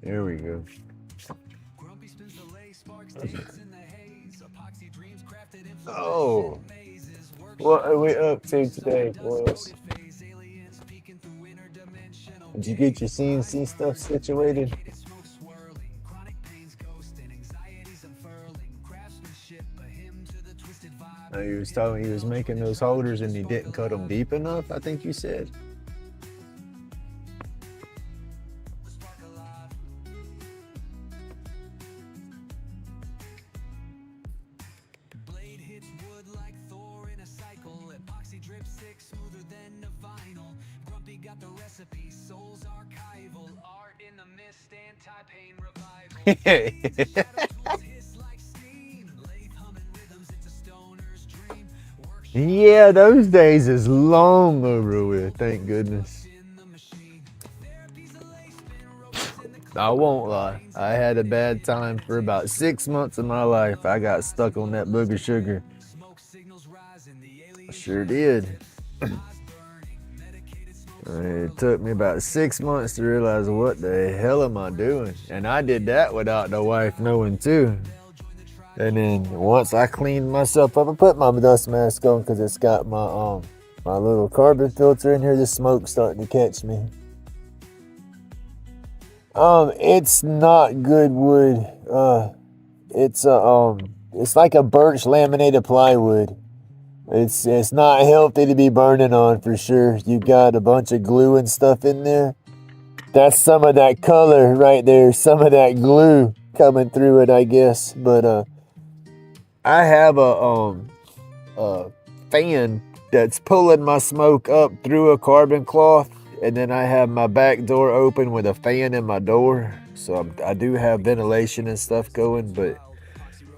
There we go. Grumpy spins the lay, sparks dance in the haze. Epoxy dreams crafted in Oh, mazes. what are we up to today, boys? Phase aliens peeking through interdimensional. Did you get your CNC stuff situated? Smoke swirling, chronic pains ghosting, anxieties unfurling. Craftsmanship, a hymn to the twisted vibe. No, you was telling me he was making those holders and he didn't cut them deep enough, I think you said. Blade hits wood like Thor in a cycle. Epoxy drip sick, smoother than a vinyl. Grumpy got the recipe, soul's archival. Art in the mist, anti-pain revival. Tools hiss like steam. Lathe humming rhythms, it's a stoner's dream. Workshop Yeah, those days is long over with, thank goodness. in the machine. Therapy's a lace spin, robots in the I won't lie. I had a bad time for about 6 months of my life. I got stuck on that booger sugar. smoke signals rising. The alien I sure did. eyes burning. Medicated smoke. It took me about 6 months to realize what the hell am I doing? And I did that without the wife knowing too. And then once I cleaned myself up, I put my dust mask on because it's got my my little carbon filter in here. The smoke's starting to catch me. It's not good wood. It's like a birch laminated plywood. It's not healthy to be burning on for sure. You got a bunch of glue and stuff in there. That's some of that color right there. Some of that glue coming through it, I guess. But I have a fan that's pulling my smoke up through a carbon cloth, and then I have my back door open with a fan in my door. So I do have ventilation and stuff going, but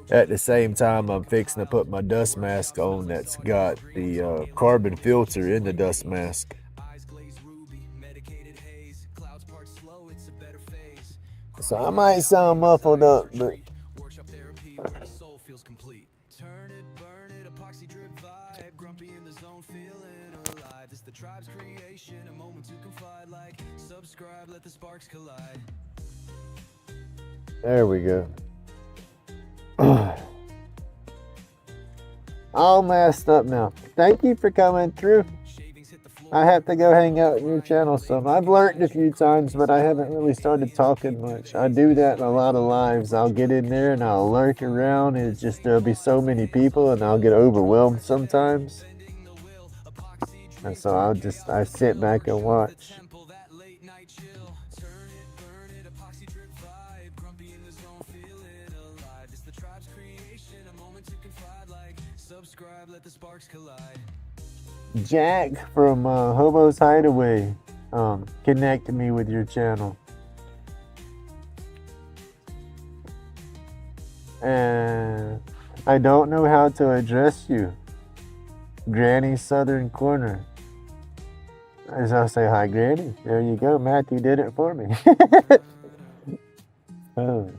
at the same time, I'm fixing to put my dust mask on that's got the carbon filter in the dust mask. Eyes glaze ruby, medicated haze. Clouds part slow, it's a better phase. So I might sound muffled up, but Workshop therapy where the soul feels complete. Turn it, burn it, epoxy drip vibe. Grumpy in the zone, feeling alive. It's the tribe's creation, a moment to confide. Like, subscribe, let the sparks collide. there we go. All messed up now. Thank you for coming through. Shavings hit the floor. I have to go hang out in your channel some. I've lurked a few times, but I haven't really started talking much. I do that in a lot of lives. I'll get in there and I'll lurk around. It's just there'll be so many people and I'll get overwhelmed sometimes. And so I sit back and watch. Temple, that late night chill. Turn it, burn it, epoxy drip vibe. Grumpy in the zone, feeling alive. It's the tribe's creation, a moment to confide. Like, subscribe, let the sparks collide. Jack from Hobo's Hideaway connected me with your channel. And I don't know how to address you. Granny Southern Corner. As I say, hi Granny. There you go. Matthew did it for me. Oh.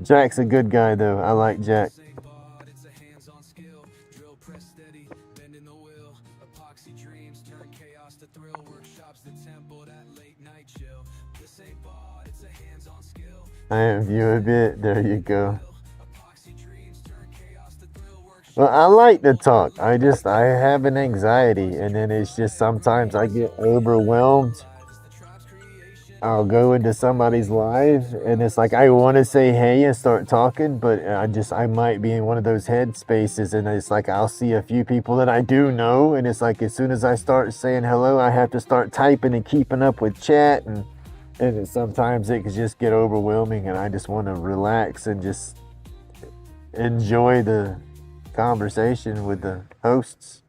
Jack's a good guy though. I like Jack. Say bod, it's a hands-on skill. Drill, press steady, bending the wheel. Epoxy dreams turn chaos to thrill. Workshops the temple, that late night chill. This ain't bod, it's a hands-on skill. I interview a bit. There you go. Epoxy dreams turn chaos to thrill. Workshops Well, I like to talk. I have an anxiety, and then it's just sometimes I get overwhelmed. it's the tribe's creation. I'll go into somebody's live, and it's like I want to say hey and start talking, but I might be in one of those head spaces, and it's like I'll see a few people that I do know, and it's like as soon as I start saying hello, I have to start typing and keeping up with chat, and sometimes it can just get overwhelming, and I just want to relax and just enjoy the conversation with the hosts.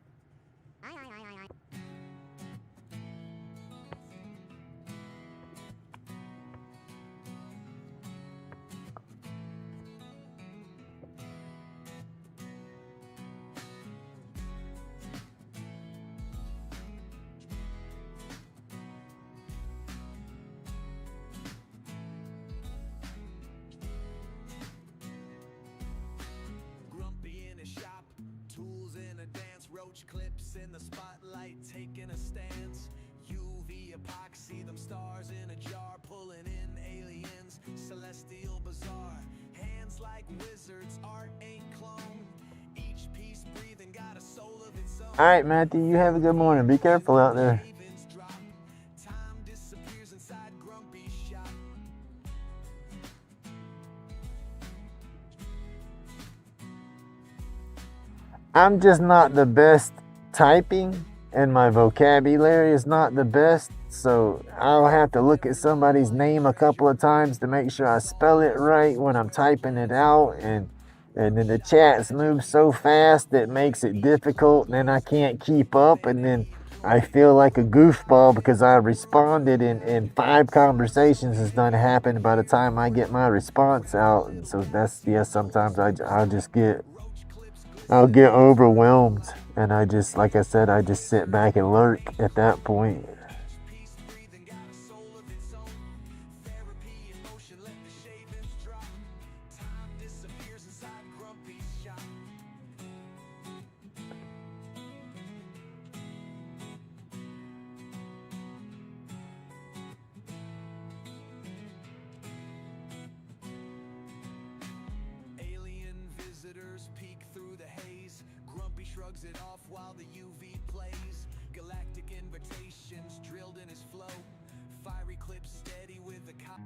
Grumpy in a shop, tools in a dance, roach clips in the spotlight, taking a stance. UV Just like wizards, art ain't cloned. Each piece breathing got a soul of its own. All right, Matthew, you have a good morning. Be careful out there. Ravens drop. Time disappears inside Grumpy's shop. I'm just not the best typing, and my vocabulary is not the best, so I'll have to look at somebody's name a couple of times to make sure I spell it right when I'm typing it out, and then the chats move so fast that makes it difficult, and then I can't keep up, and then I feel like a goofball because I responded in 5 conversations has done happened by the time I get my response out. And so that's, yeah, sometimes I'll get overwhelmed, and I just, like I said, I just sit back and lurk at that point. Piece breathing got a soul of its own. Therapy in motion, let the shavings drop. Time disappears inside Grumpy's shop. Alien visitors peek through the haze. Grumpy shrugs it off while the UV plays. Galactic invitations drilled in his flow. Fiery clips steady with the cop.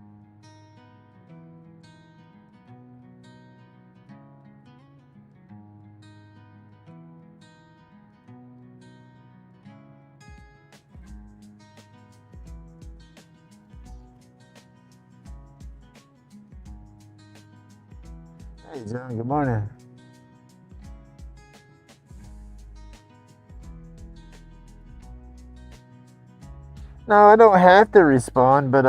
Hey, John, good morning. No, I don't have to respond, but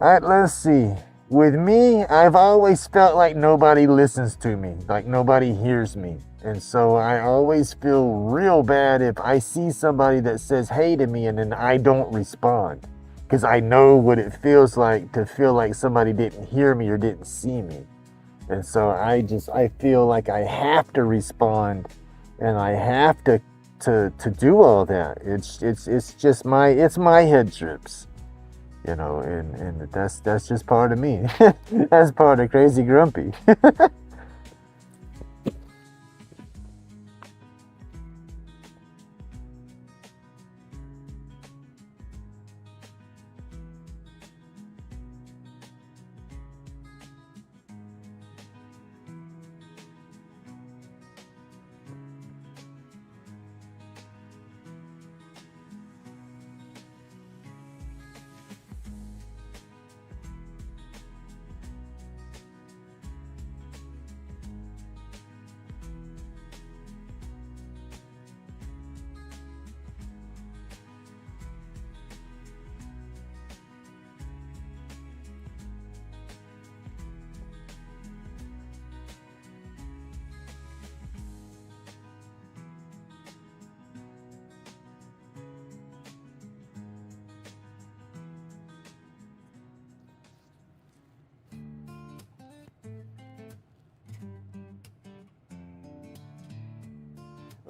let's see. With me, I've always felt like nobody listens to me, like nobody hears me. And so I always feel real bad if I see somebody that says hey to me and then I don't respond. Because I know what it feels like to feel like somebody didn't hear me or didn't see me. And so I feel like I have to respond, and I have to do all that. It's just my head trips, you know, and that's just part of me. That's part of Crazy Grumpy.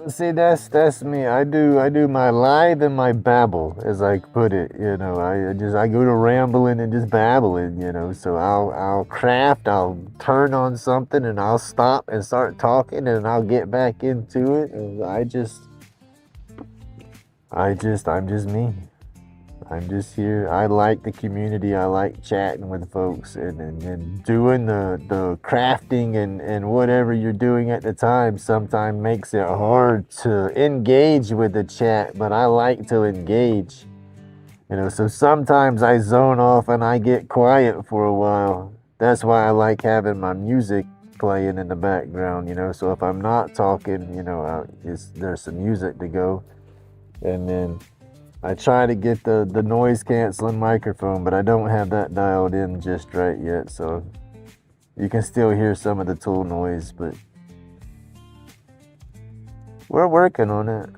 See, that's me. I do my live and my babble, as I put it. You know, I go to rambling and just babbling. You know, so I'll craft, I'll turn on something, and I'll stop and start talking, and I'll get back into it. And I'm just me. I'm just here. I like the community. I like chatting with folks and doing the crafting and whatever you're doing at the time sometimes makes it hard to engage with the chat, but I like to engage. You know, so sometimes I zone off and I get quiet for a while. That's why I like having my music playing in the background, you know, so if I'm not talking, you know, there's some music to go. And then I try to get the noise canceling microphone, but I don't have that dialed in just right yet, so you can still hear some of the tool noise, but we're working on it.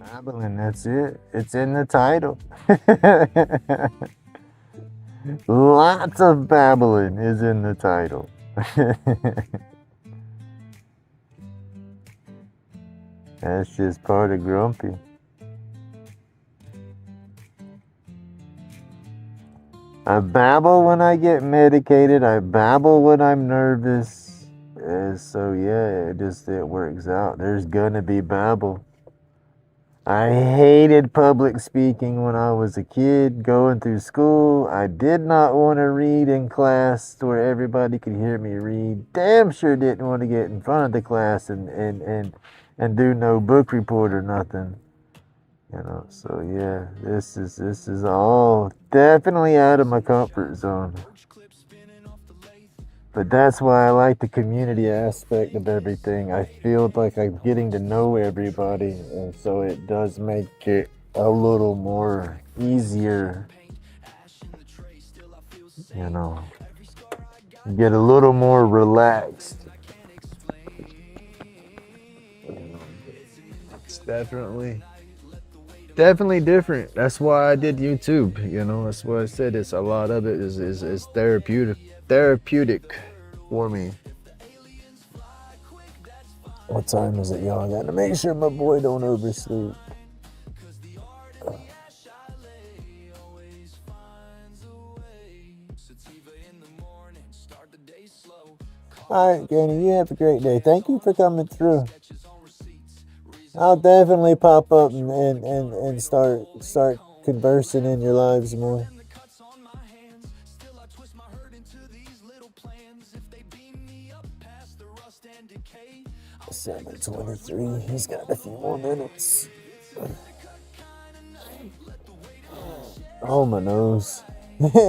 Babbling, that's it. It's in the title. Lots of babbling is in the title. That's just part of grumpy. I babble when I get medicated. I babble when I'm nervous. So yeah, it works out. There's gonna be babble. I hated public speaking when I was a kid going through school. I did not want to read in class where everybody could hear me read. Damn sure didn't want to get in front of the class and do no book report or nothing. You know, so yeah, this is all definitely out of my comfort zone. But that's why I like the community aspect of everything. I feel like I'm getting to know everybody, and so it does make it a little more easier. You know, get a little more relaxed. It's definitely different. That's why I did YouTube. You know, that's what I said. It's a lot of it is therapeutic for me. What time is it, y'all? I gotta make sure my boy don't oversleep. All right, Granny, you have a great day. Thank you for coming through. I'll definitely pop up and start conversing in your lives more. 7:23. He's got a few more minutes. Oh, my nose.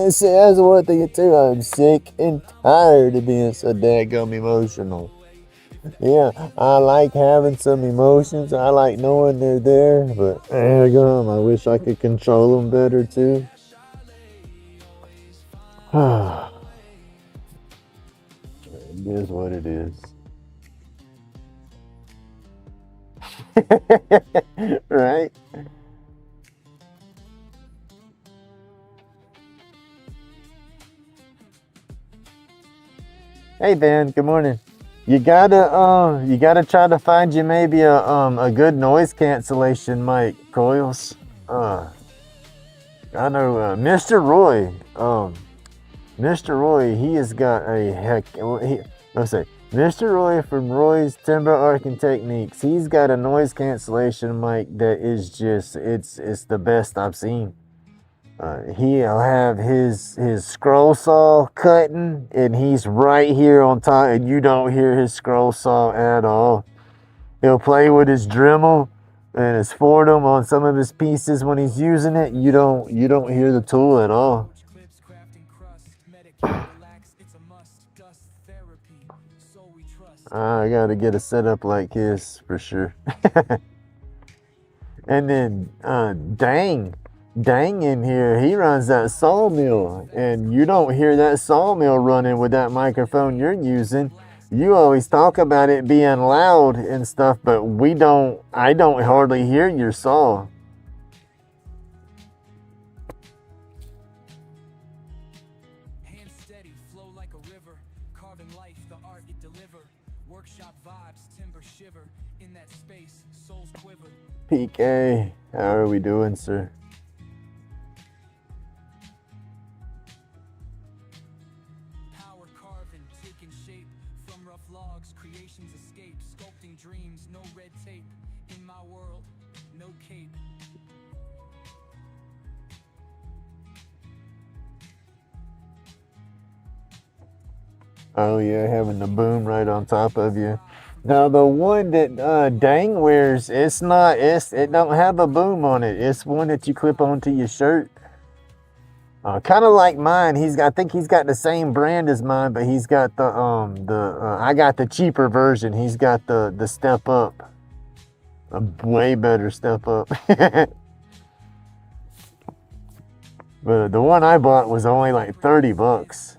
See, that's one thing too. I'm sick and tired of being so daggum emotional. Yeah, I like having some emotions. I like knowing they're there, but daggum, I wish I could control them better too. It is what it is. Right? Hey Ben, good morning. You gotta try to find you maybe a good noise cancellation mic, Coils. I know Mr. Roy. Mr. Roy, he has got a let's say Mr. Roy from Roy's Timber Art and Techniques. He's got a noise cancellation mic that is just it's the best I've seen. He'll have his scroll saw cutting, and he's right here on top, and you don't hear his scroll saw at all. He'll play with his Dremel and his Fordham on some of his pieces when he's using it. You don't hear the tool at all. I gotta get a setup like his for sure. And then Dang in here, he runs that sawmill, and you don't hear that sawmill running with that microphone you're using. You always talk about it being loud and stuff, but I don't hardly hear your saw. Hands steady, flow like a river, carving life, the art it deliver. Workshop vibes, timber shiver, in that space, souls quiver. PK, how are we doing, sir? Oh yeah, having the boom right on top of you. Now the one that Dang wears, it don't have a boom on it. It's one that you clip onto your shirt. Kind of like mine. I think he's got the same brand as mine, but he's got I got the cheaper version. He's got the step up, a way better step up. But the one I bought was only like $30.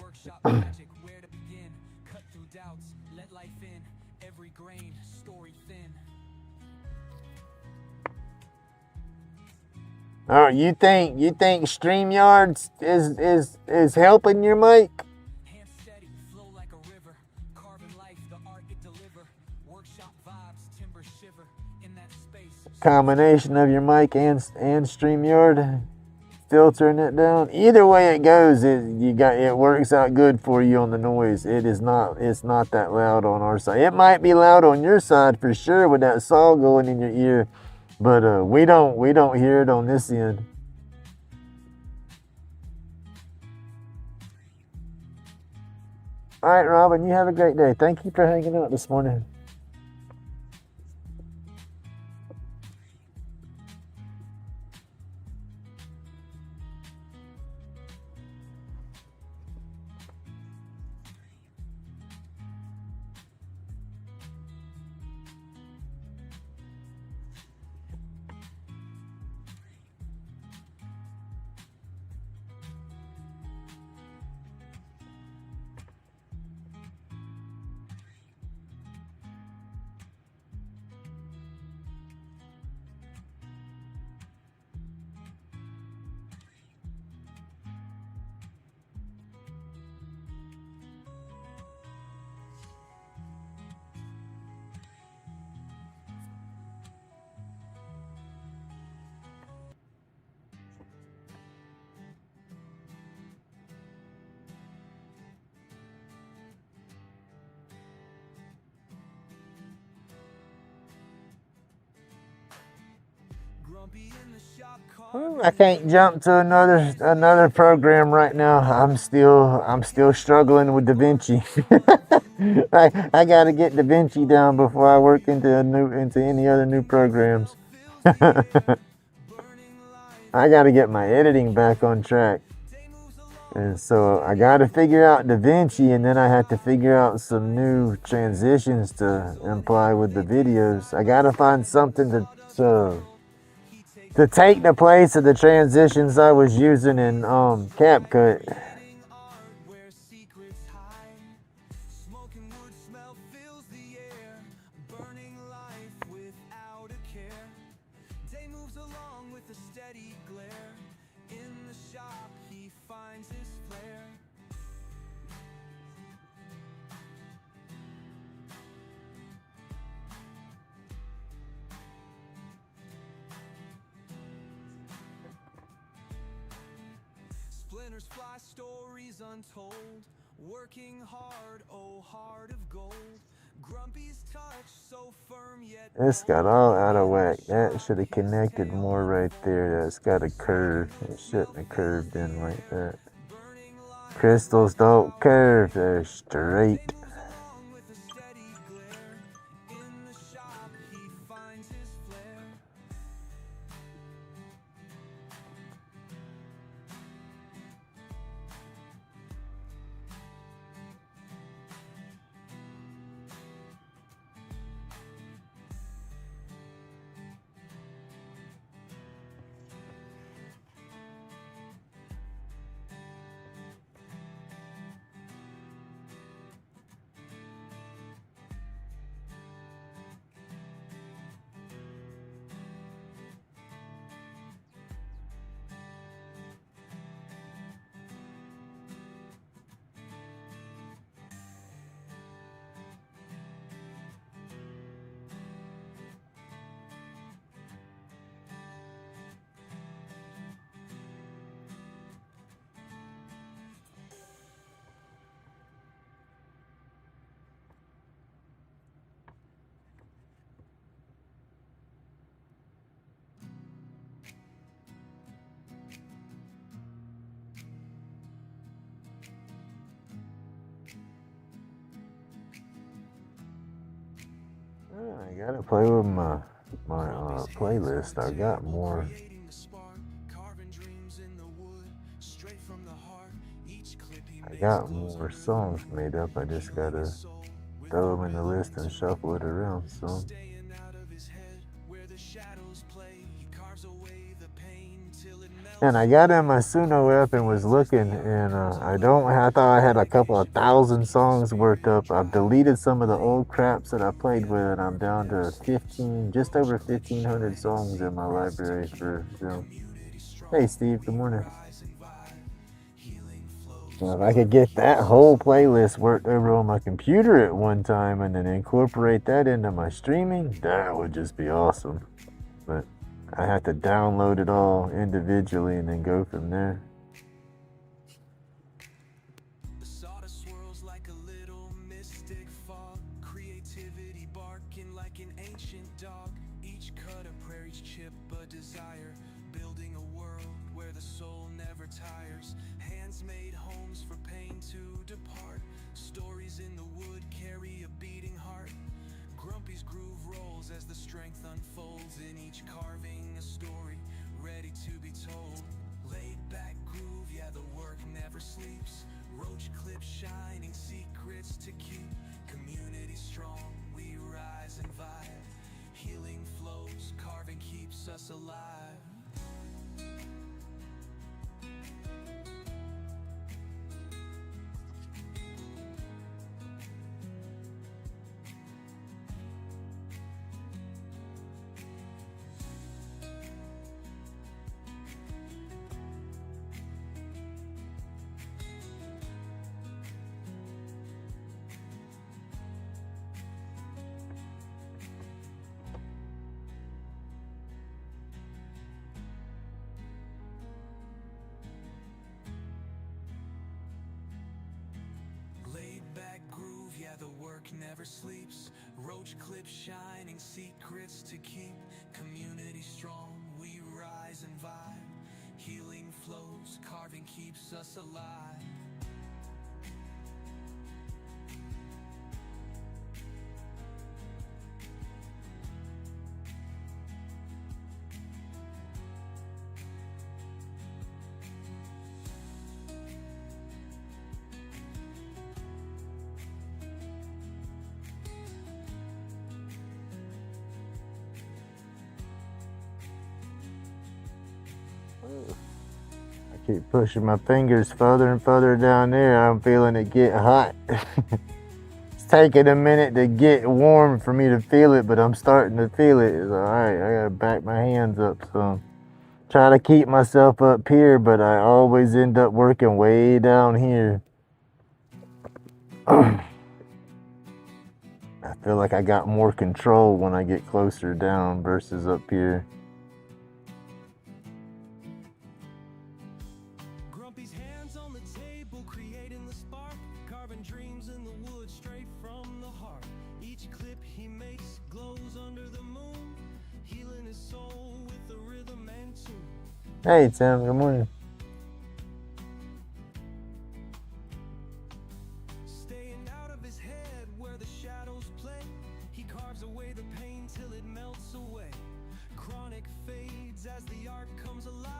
Oh, you think StreamYard is helping your mic? Hand steady, flow like a river. Carving life, the art it deliver. Workshop vibes, timber shiver in that space. Combination of your mic and StreamYard filtering it down. Either way it goes, it works out good for you on the noise. It's not that loud on our side. It might be loud on your side for sure with that saw going in your ear, but we don't hear it on this end. All right, Robin, you have a great day. Thank you for hanging out this morning. I can't jump to another program right now. I'm still struggling with DaVinci. I gotta get DaVinci down before I work into any other new programs. I gotta get my editing back on track. And so I gotta figure out DaVinci, and then I have to figure out some new transitions to imply with the videos. I gotta find something to take the place of the transitions I was using in CapCut. Splinters fly, stories untold. Working hard, oh heart of gold. Grumpy's touch so firm yet. This got all out of whack. That should have connected more right there. That's got a curve. It shouldn't have curved in like that. Crystals don't curve, they're straight. I gotta play with my playlist. I got more. I got more songs made up. I just gotta throw them in the list and shuffle it around. So. And I got in my Suno app and was looking, and I thought I had a couple of 1,000 songs worked up. I've deleted some of the old craps that I played with, and I'm down to just over 1,500 songs in my library for them. Hey Steve, good morning. Well, if I could get that whole playlist worked over on my computer at one time and then incorporate that into my streaming, that would just be awesome. But I have to download it all individually and then go from there. The sawdust swirls like a little mystic fog. Creativity barking like an ancient dog. Each cut a prairie's chip a desire. Building a world where the soul never tires. Hands made homes for pain to depart. Stories in the wood carry a beating heart. Grumpy's groove rolls as the strength unfolds. In each carving a story ready to be told. Laid back groove, yeah, the work never sleeps. Roach clips shining, secrets to keep. Community strong, we rise and vibe. Healing flows, carving keeps us alive. The work never sleeps. Roach clips shining, secrets to keep. Community strong, we rise and vibe. Healing flows, carving keeps us alive. I keep pushing my fingers further and further down there. I'm feeling it get hot. It's taking a minute to get warm for me to feel it, but I'm starting to feel it. It's alright, I gotta back my hands up some. Try to keep myself up here, but I always end up working way down here. I feel like I got more control when I get closer down versus up here. Grumpy's hands on the table, creating the spark. Carving dreams in the wood straight from the heart. Each clip he makes glows under the moon. Healing his soul with the rhythm and tune. Hey Tim, good morning. Staying out of his head where the shadows play. He carves away the pain till it melts away. Chronic fades as the art comes alive.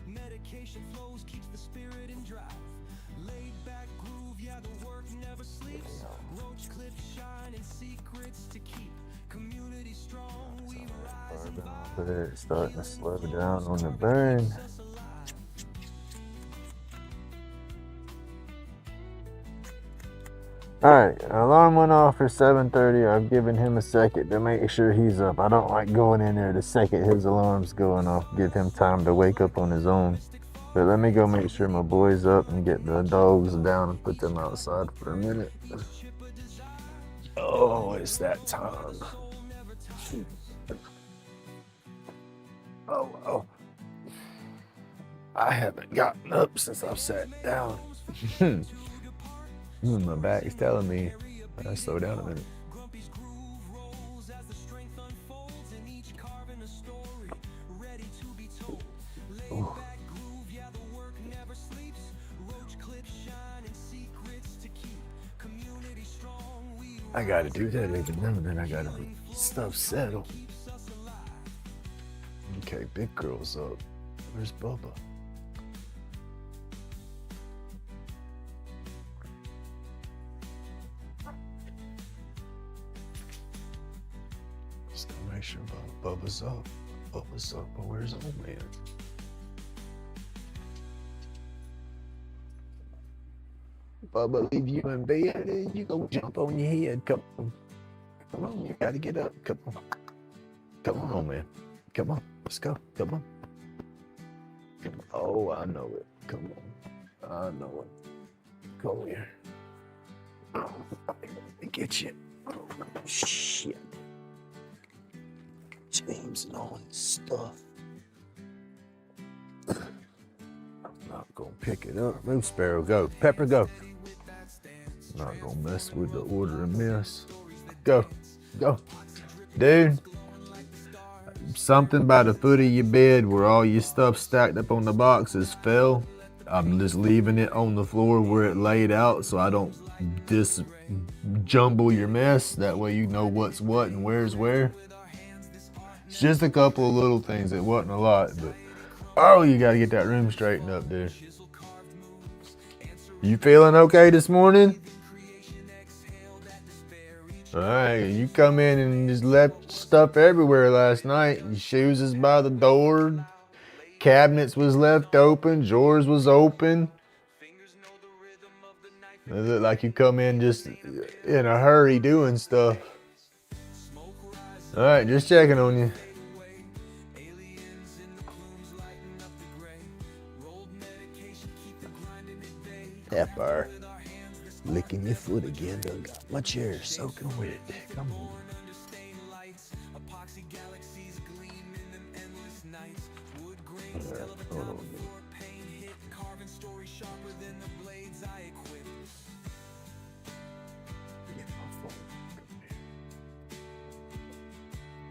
Medication flows, keeps the spirit in drive. Laid back groove, yeah, the work never sleeps. Roach clips shine and secrets to keep. Community strong, we rise and vibe. It's starting to slow down on the burn. Alright, alarm went off for 7:30. I've given him a second to make sure he's up. I don't like going in there the second his alarm's going off. Give him time to wake up on his own. But let me go make sure my boy's up and get the dogs down and put them outside for a minute. Oh, it's that time. Oh. I haven't gotten up since I've sat down. My back's telling me I gotta slow down a minute. Grumpy's groove rolls as the strength unfolds. In each carving a story ready to be told. Laid back groove, yeah, the work never sleeps. Roach clips shine and secrets to keep. Community strong, we I gotta do that even now and then. I gotta stuff settle. Okay, big girl's up. Where's Bubba? Just gotta make sure Bubba's up. Bubba's up, but where's old man? Bubba, leave you in bed. You go jump on your head. Come on, you gotta get up. Come on, man. Come on, let's go. Come on. Oh, I know it. Come on. I know it. Come here. Let me get you. Oh, shit. James and all his stuff. I'm not gonna pick it up. Move, Sparrow, go. Pepper, go. I'm not gonna mess with the order and mess. Go. Go. Dude. Something by the foot of your bed where all your stuff stacked up on the boxes fell. I'm just leaving it on the floor where it laid out so I don't jumble your mess. That way you know what's what and where's where. It's just a couple of little things. It wasn't a lot, but oh, you gotta get that room straightened up, dude. You feeling okay this morning? Alright, you come in and just left stuff everywhere last night. Your shoes is by the door. Cabinets was left open. Drawers was open. It looked like you come in just in a hurry doing stuff. Alright, just checking on you. Pepper. Licking your foot again. Done got my chair soaking wet. Come on. Alright, hold on. Get my phone.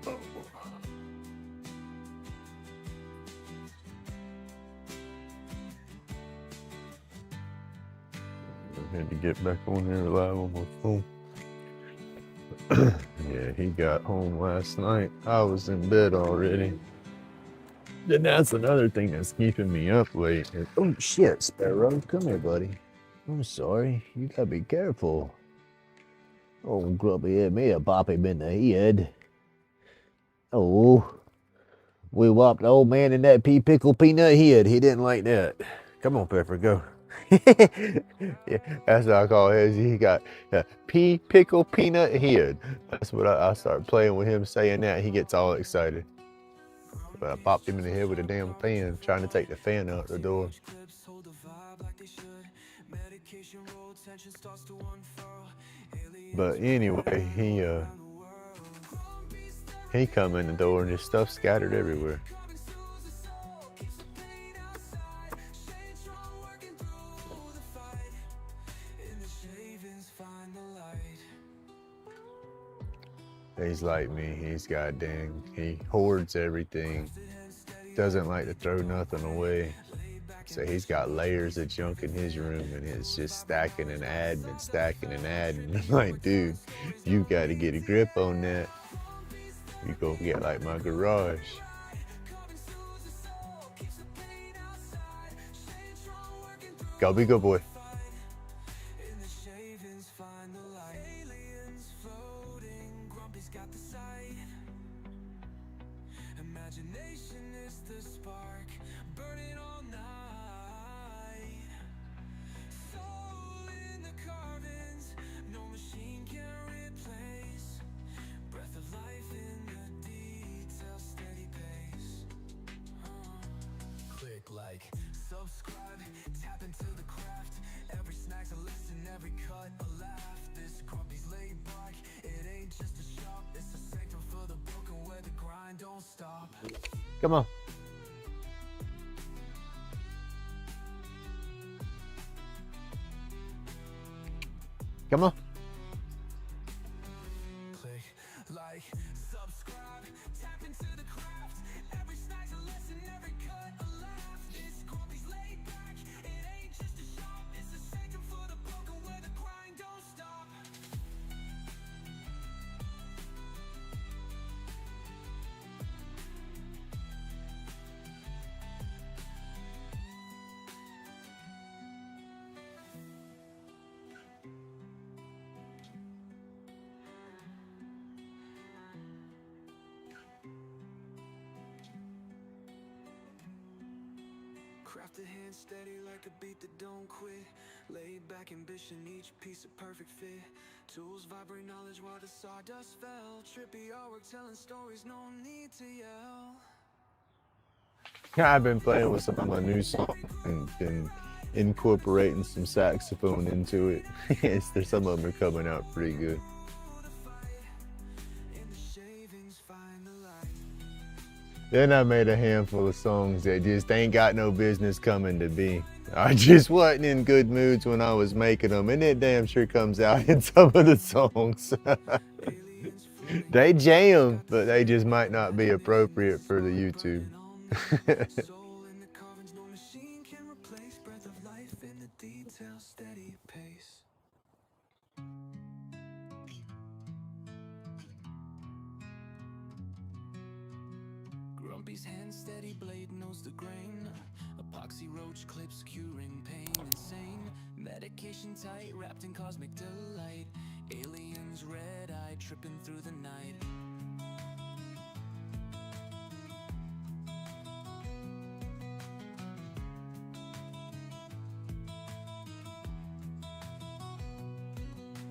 Oh. I had to get back on there live on my phone. Yeah, he got home last night. I was in bed already. And that's another thing that's keeping me up late. Oh shit, Sparrow, come here, buddy. I'm sorry, you gotta be careful. Oh, Grubby hit me a bop him in the head. Oh, we whopped the old man in that pea pickle peanut head. He didn't like that. Come on, Pepper, go. Yeah, that's what I call his. He got a pea pickle peanut head. That's what I start playing with him saying that. He gets all excited. But I popped him in the head with a damn fan, trying to take the fan out the door. But anyway, he come in the door and his stuff scattered everywhere. He's like me. He hoards everything. Doesn't like to throw nothing away. So he's got layers of junk in his room and it's just stacking and adding and stacking and adding. I'm like, dude, you got to get a grip on that. You go get like my garage. Go be good boy. Like, subscribe, tap into the craft. Every snack's a lesson, every cut a laugh. This grumpy's laid back. It ain't just a shop, it's a sanctum for the broken where the grind don't stop. Come on. Come on. Click, like, subscribe, tap into the craft. Every snack's a lesson, every cut a laugh. This grumpy's laid back. It ain't just a shop, it's a sanctum for the broken where the grind don't stop. Craft a hand steady like a beat that don't quit. Laid back ambition, each piece a perfect fit. Tools vibrate knowledge while the sawdust fell. Trippy artwork telling stories, no need to yell. I've been playing with some of my new songs and been incorporating some saxophone into it. There's some of them are coming out pretty good. Then I made a handful of songs that just ain't got no business coming to be. I just wasn't in good moods when I was making them, and it damn sure comes out in some of the songs. They jam, but they just might not be appropriate for the YouTube. Grumpy's hand steady blade knows the grain. Epoxy roach clips curing pain. Insane medication tight wrapped in cosmic delight. Aliens red eye tripping through the night.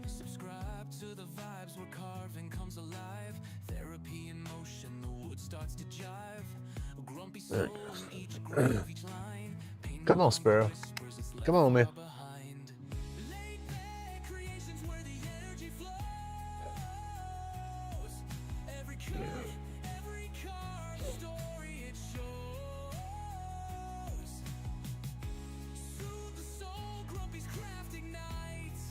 Subscribe to the vibes where carving comes alive. Therapy in motion, the wood starts to jive. A grumpy soul in each groove, each line. Come on, Sparrow. Come on, man. LaidBak creations where the energy flows. Every cut, every card, story it shows. Soothe the soul, Grumpy's craft ignites.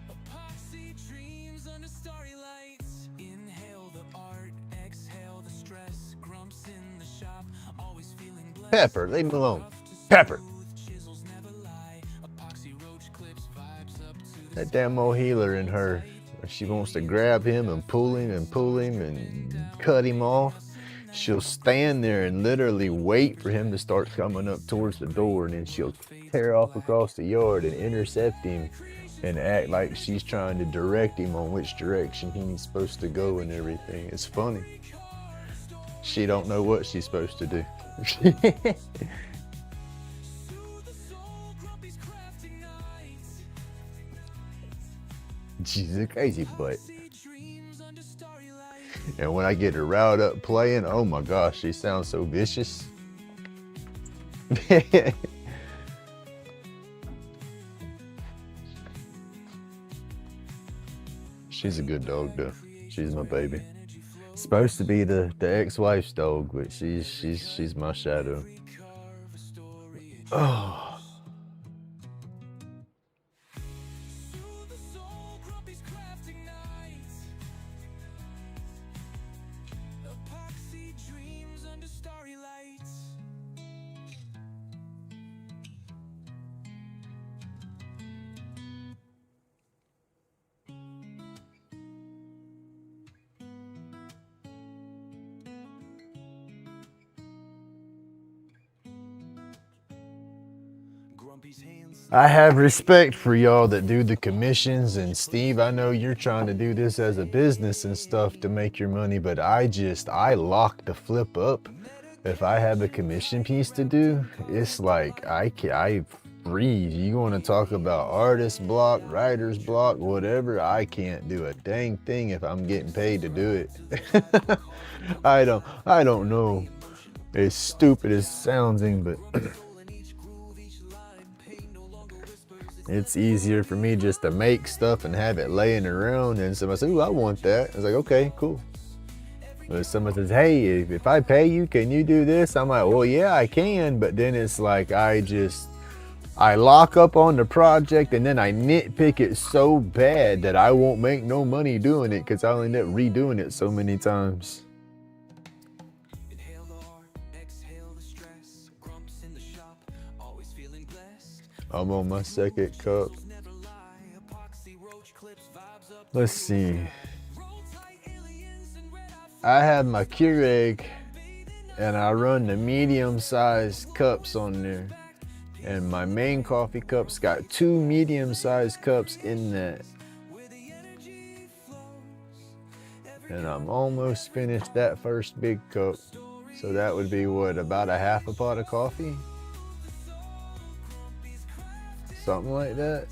Epoxy dreams under starry lights. Inhale the art, exhale the stress. Grumps in the shop, always feeling blessed. Pepper, leave him alone. Pepper. Chisels never lie. Epoxy roach clips vibes up to the That damn old healer in her, she wants to grab him and pull him and cut him off. She'll stand there and literally wait for him to start coming up towards the door, and then she'll tear off across the yard and intercept him and act like she's trying to direct him on which direction he's supposed to go and everything. It's funny. She don't know what she's supposed to do. She's a crazy butt. And when I get her riled up playing, oh my gosh, she sounds so vicious. She's a good dog though. She's my baby. Supposed to be the ex-wife's dog, but she's my shadow. Oh. I have respect for y'all that do the commissions, and Steve, I know you're trying to do this as a business and stuff to make your money, but I lock the flip up. If I have a commission piece to do, it's like I freeze. You want to talk about artist block, writer's block, whatever, I can't do a dang thing if I'm getting paid to do it. I don't know. As stupid as sounding, but it's easier for me just to make stuff and have it laying around, and somebody says, ooh, I want that. I was like, okay, cool. But if someone says, hey, if I pay you, can you do this? I'm like, well, yeah, I can. But then it's like, I lock up on the project, and then I nitpick it so bad that I won't make no money doing it because I'll end up redoing it so many times. I'm on my second cup. Let's see. I have my Keurig, and I run the medium-sized cups on there. And my main coffee cup's got 2 medium-sized cups in that. And I'm almost finished that first big cup. So that would be what, about a half a pot of coffee? Something like that.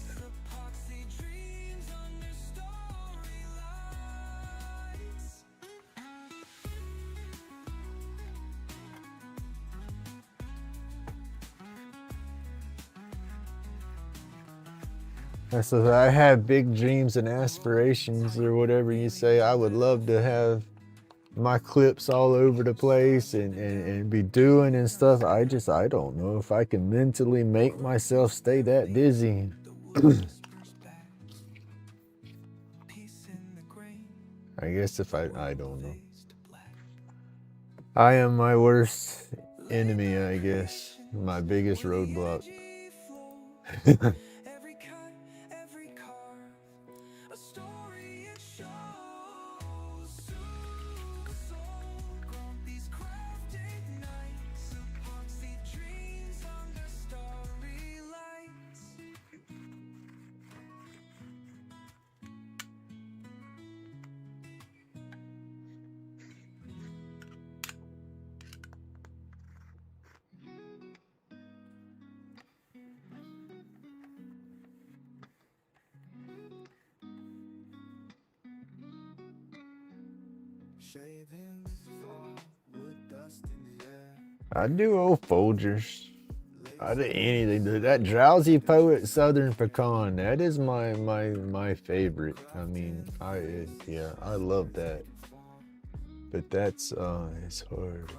So I have big dreams and aspirations, or whatever you say. I would love to have my clips all over the place and be doing and stuff. I don't know if I can mentally make myself stay that busy. I guess if I don't know. I am my worst enemy, I guess. My biggest roadblock. I do old Folgers. I do anything. That Drowsy Poet Southern Pecan. That is my favorite. I mean, yeah, I love that. But that's it's hard.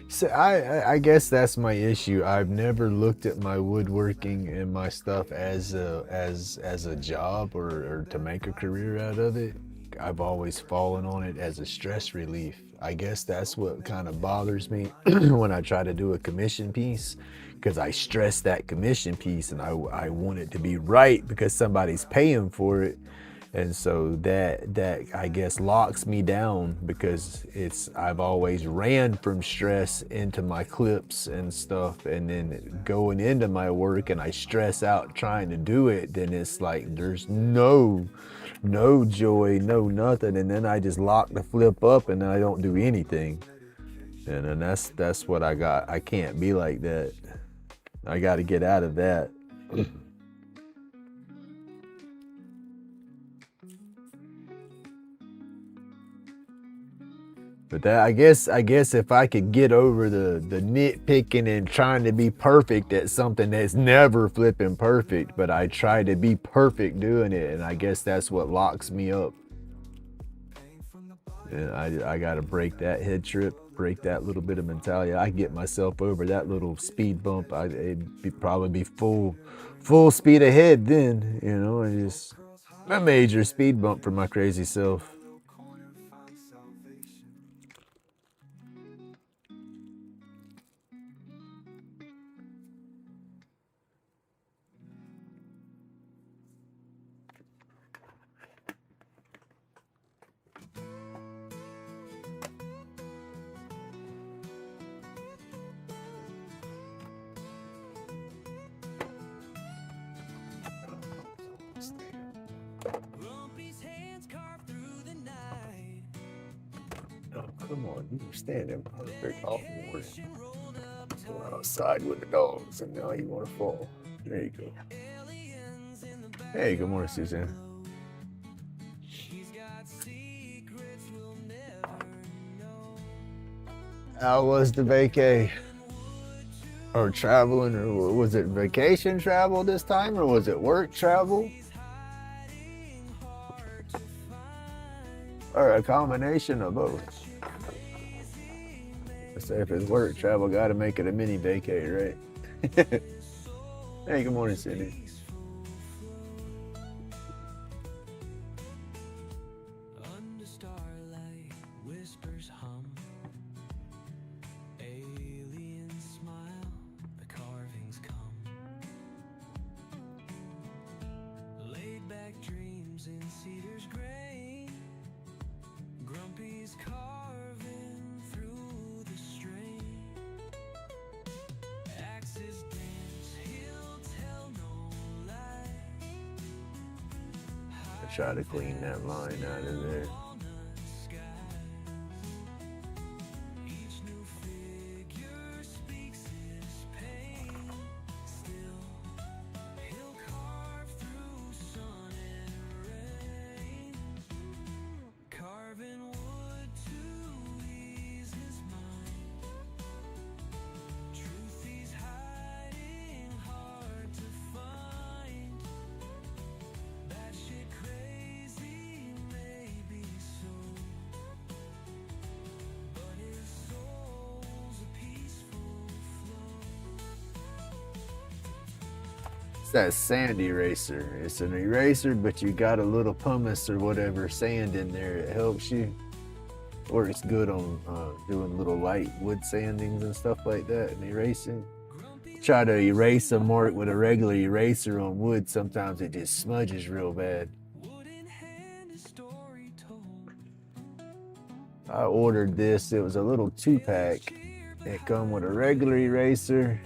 So I guess that's my issue. I've never looked at my woodworking and my stuff as a job or to make a career out of it. I've always fallen on it as a stress relief. I guess that's what kind of bothers me when I try to do a commission piece, because I stress that commission piece and I want it to be right because somebody's paying for it. And so that I guess locks me down, because I've always ran from stress into my clips and stuff, and then going into my work and I stress out trying to do it, then it's like there's no joy, no nothing, and then I just lock the flip up and I don't do anything. And then that's what I got. I can't be like that. I got to get out of that. But that, I guess if I could get over the nitpicking and trying to be perfect at something that's never flipping perfect, but I try to be perfect doing it, and I guess that's what locks me up. And I got to break that head trip, break that little bit of mentality. I get myself over that little speed bump. It'd probably be full speed ahead then, and just a major speed bump for my crazy self. Oh, come on, you were standing perfect all morning. Going outside with the dogs, and now you want to fall. There you go. Hey, good morning, Suzanne. How was the vacay? Or traveling, or was it vacation travel this time, or was it work travel? Or a combination of both? Let's say if it's work travel, gotta make it a mini vacay, right? Hey, good morning, Cindy. Try to clean that line out of there. that sand eraser. It's an eraser, but you got a little pumice or whatever sand in there. It helps you. Works good on doing little light wood sandings and stuff like that and erasing. Try to erase a mark with a regular eraser on wood. Sometimes it just smudges real bad. I ordered this. It was a little 2-pack. It come with a regular eraser.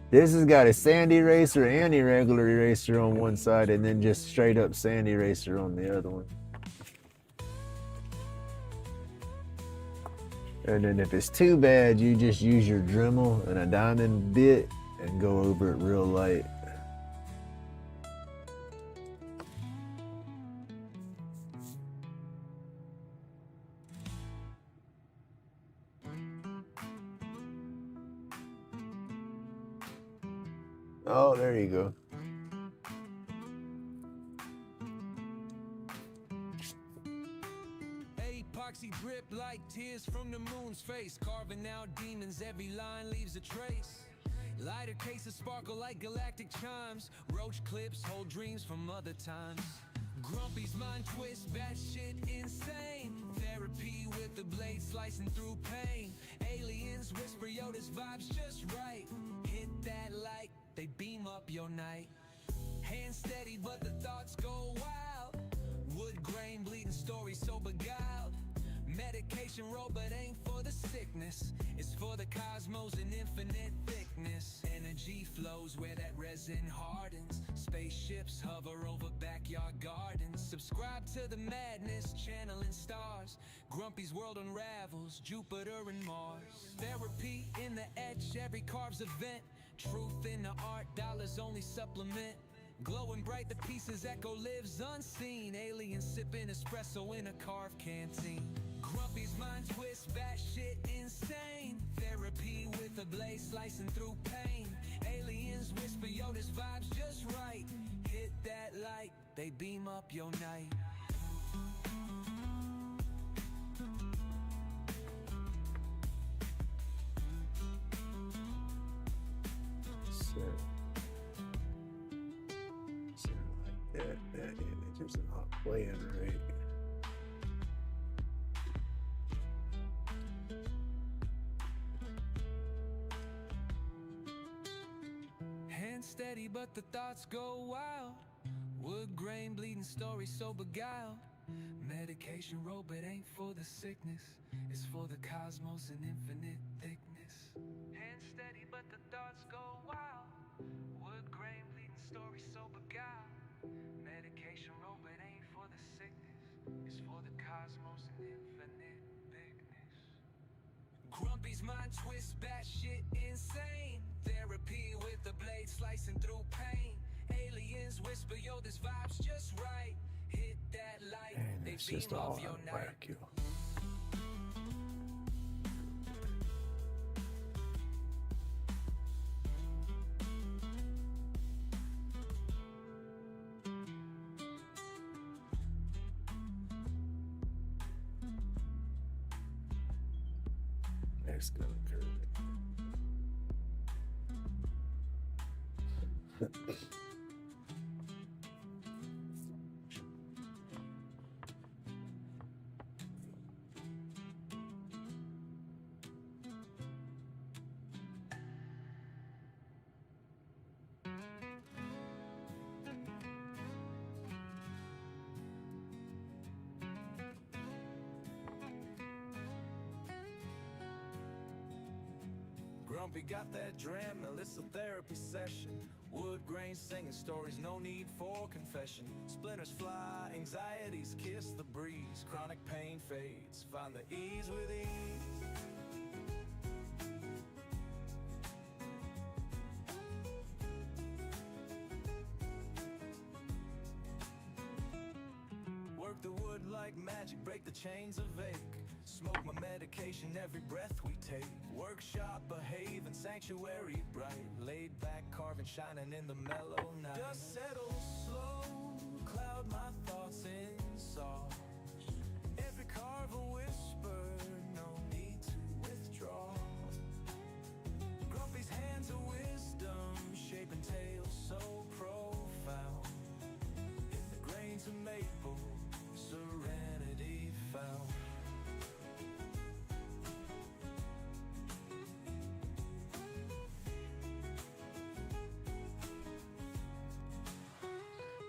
This has got a sand eraser and a regular eraser on one side, and then just straight up sand eraser on the other one. And then if it's too bad, you just use your Dremel and a diamond bit and go over it real light. Oh, there you go. Epoxy drip like tears from the moon's face, carving out demons, every line leaves a trace. Lighter cases sparkle like galactic chimes, roach clips hold dreams from other times. Grumpy's mind twist, batshit insane, therapy with the blade slicing through pain. Aliens whisper, yo, this vibe's just right. Hit that light, they beam up your night. Hand steady, but the thoughts go wild. Wood grain, bleeding stories so beguiled. Medication roll, but ain't for the sickness. It's for the cosmos and infinite thickness. Energy flows where that resin hardens. Spaceships hover over backyard gardens. Subscribe to the madness, channeling stars. Grumpy's world unravels, Jupiter and Mars. Therapy in the etch, every carve's event. Truth in the art, dollars only supplement. Glowing bright, the pieces echo lives unseen. Aliens sipping espresso in a carved canteen. Grumpy's mind twist, batshit insane. Therapy with a blade slicing through pain. Aliens whisper, yo, this vibe's just right. Hit that light, they beam up your night. That image is not playing right. Hand steady, but the thoughts go wild. Wood grain, bleeding stories so beguiled. Medication roll, but ain't for the sickness. It's for the cosmos and infinite thickness. Hand steady, but the thoughts go wild. Wood grain, bleeding stories so beguiled. Medication roll, but ain't for the sickness. It's for the cosmos and infinite thickness. Grumpy's mind twist, batshit insane. Therapy with the blade slicing through pain. Aliens whisper, yo, this vibe's just right. Hit that light, And they it's beam just all off your night. whack, yo. That's gonna curve it. Grumpy got that dram, now it's a therapy session. Wood grain singing stories, no need for confession. Splinters fly, anxieties kiss the breeze. Chronic pain fades, find the ease with ease. Work the wood like magic, break the chains of ache. Smoke my medication every breath we take. Workshop, behave, and sanctuary bright. Laid back, carving, shining in the mellow night. Dust settles slow, cloud my thoughts in song. Every carve a whisper, no need to withdraw. Grumpy's hands of wisdom, shaping tales so profound.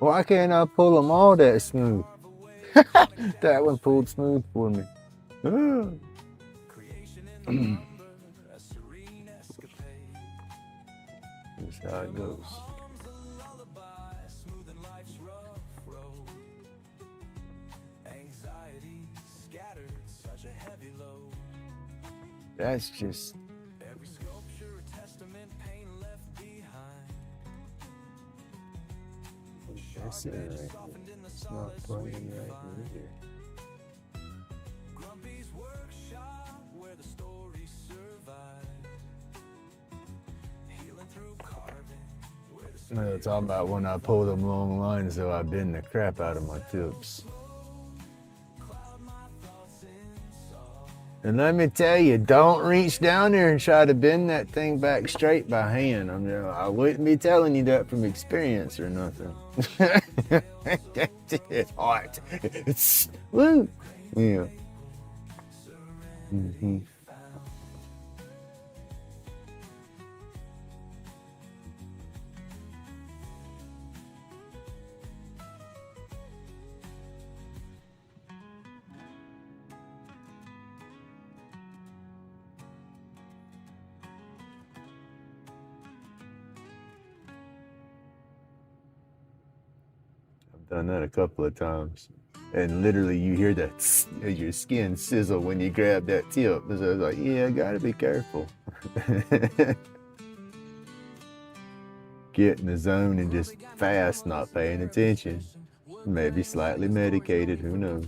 Why can't I pull them all that smooth? That one pulled smooth for me. That's how it goes. That's just that's it right there. It's not playing right here. No, it's all about when I pull them long lines, so I bend the crap out of my tips. And let me tell you, don't reach down there and try to bend that thing back straight by hand. I wouldn't be telling you that from experience or nothing. It's hot. It's woo. Yeah. Mm-hmm. Done that a couple of times, and literally you hear that your skin sizzle when you grab that tip. So I was like, yeah, I gotta be careful. Get in the zone and just fast, not paying attention. Maybe slightly medicated, who knows.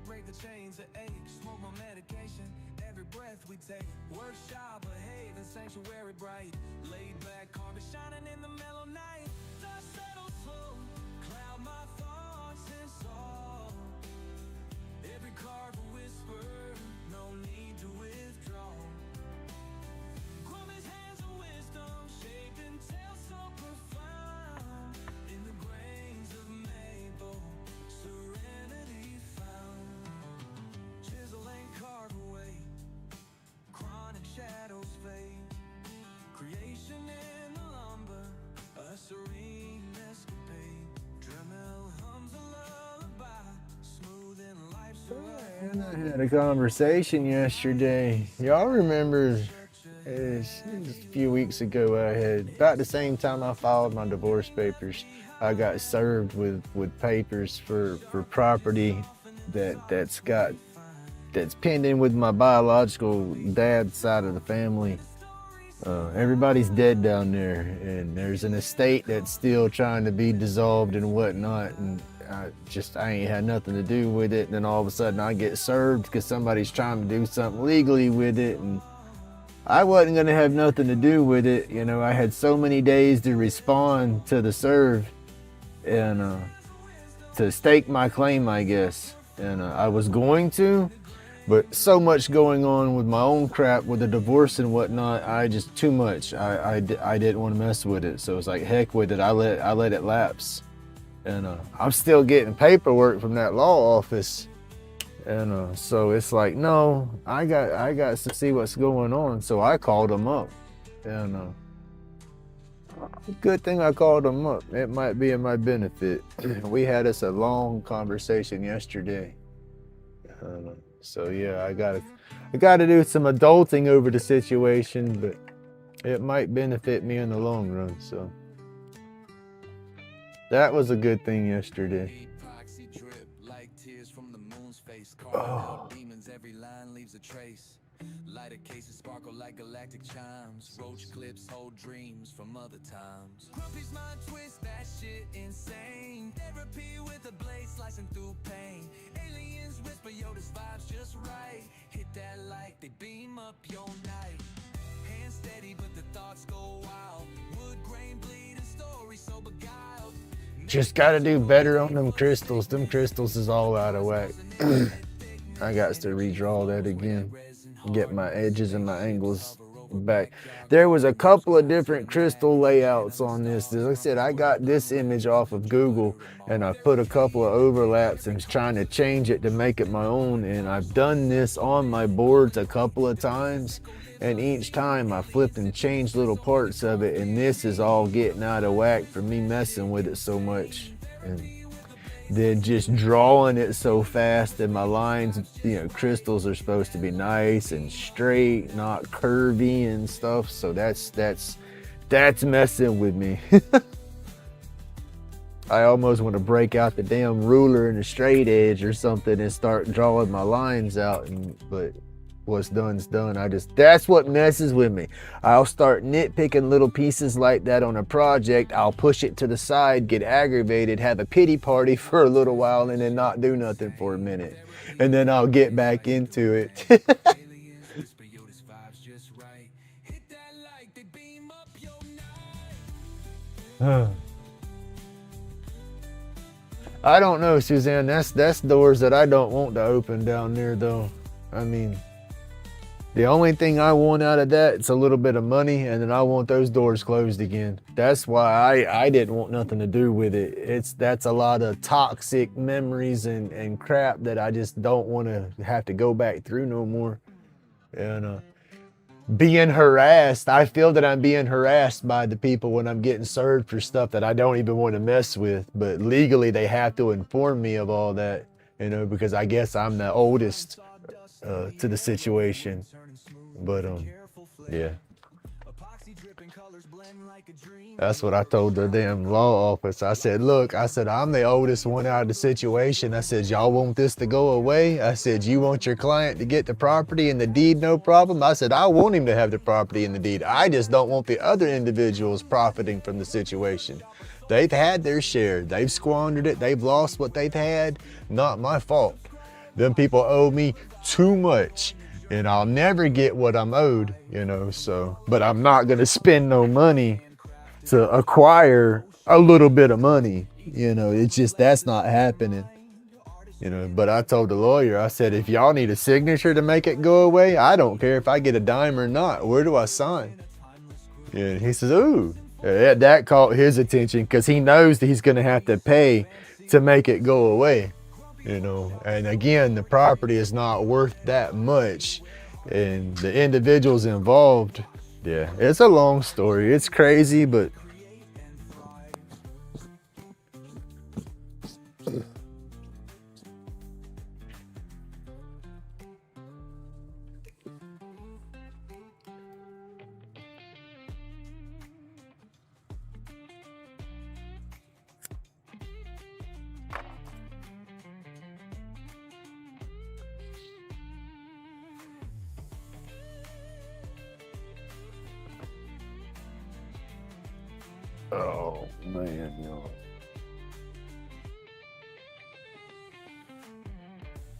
Break the chains of ache, smoke my medication, every breath we take. Workshop, behave, and sanctuary bright. Laid back, carbon shining in the mellow night. Dust settles slow, cloud my thoughts and soul. Every card a whisper, no need to withdraw. Grumpy's hands of wisdom, shaped and tale so profound. In the grains of maple, serenity found. Chisel and carve away, chronic shadows fade. Creation in the lumber, a serene escapade. Dremel hums a lullaby, smoothing life's ride. And I had a conversation yesterday. Y'all remember it's a few weeks ago, I had, about the same time I filed my divorce papers, I got served with papers for property that's pending with my biological dad's side of the family. Everybody's dead down there, and there's an estate that's still trying to be dissolved and whatnot, and I ain't had nothing to do with it. And then all of a sudden I get served because somebody's trying to do something legally with it, and I wasn't gonna have nothing to do with it. You know, I had so many days to respond to the serve and to stake my claim, I guess. And I was going to, but so much going on with my own crap with the divorce and whatnot, I just too much. I didn't want to mess with it, so it's like heck with it. I let it lapse, and I'm still getting paperwork from that law office, and so it's like, no, I got to see what's going on. So I called them up, and good thing I called them up. It might be in my benefit. We had us a long conversation yesterday. So yeah, I gotta do some adulting over the situation, but it might benefit me in the long run. So that was a good thing yesterday. Oh. Every line leaves a trace. Lighter cases sparkle like galactic chimes. Roach clips hold dreams from other times. Grumpy's mind twist that shit insane. Therapy with a blade slicing through pain. Aliens whisper, yo, this vibe's just right. Hit that light, they beam up your night. Hand steady, but the thoughts go wild. Wood grain bleeding stories so beguiled. Just gotta do better on them crystals. Them crystals is all out of whack. I got to redraw that again. Get my edges and my angles back. There was a couple of different crystal layouts on this. As I said, I got this image off of Google and I put a couple of overlaps and was trying to change it to make it my own. And I've done this on my boards a couple of times. And each time I flipped and changed little parts of it. And this is all getting out of whack for me messing with it so much. And then just drawing it so fast, and my lines, you know, crystals are supposed to be nice and straight, not curvy and stuff. So that's messing with me. I almost want to break out the damn ruler and a straight edge or something and start drawing my lines out. But what's done's done. That's what messes with me. I'll start nitpicking little pieces like that on a project. I'll push it to the side, get aggravated, have a pity party for a little while, and then not do nothing for a minute. And then I'll get back into it. I don't know, Suzanne. That's doors that I don't want to open down there, though. I mean, the only thing I want out of that, it's a little bit of money, and then I want those doors closed again. That's why I didn't want nothing to do with it. That's a lot of toxic memories and crap that I just don't want to have to go back through no more. And being harassed, I feel that I'm being harassed by the people when I'm getting served for stuff that I don't even want to mess with. But legally, they have to inform me of all that, you know, because I guess I'm the oldest to the situation. But yeah, that's what I told the damn law office. I said, look, I said, I'm the oldest one out of the situation. I said, y'all want this to go away? I said, you want your client to get the property and the deed, no problem. I said, I want him to have the property and the deed. I just don't want the other individuals profiting from the situation. They've had their share. They've squandered it. They've lost what they've had. Not my fault. Them people owe me too much, and I'll never get what I'm owed, you know, so, but I'm not going to spend no money to acquire a little bit of money, you know. It's just, that's not happening, you know. But I told the lawyer, I said, if y'all need a signature to make it go away, I don't care if I get a dime or not. Where do I sign? And he says, ooh, that caught his attention, because he knows that he's going to have to pay to make it go away. You know, and again, the property is not worth that much, and the individuals involved, yeah, it's a long story. It's crazy, but oh man, yo.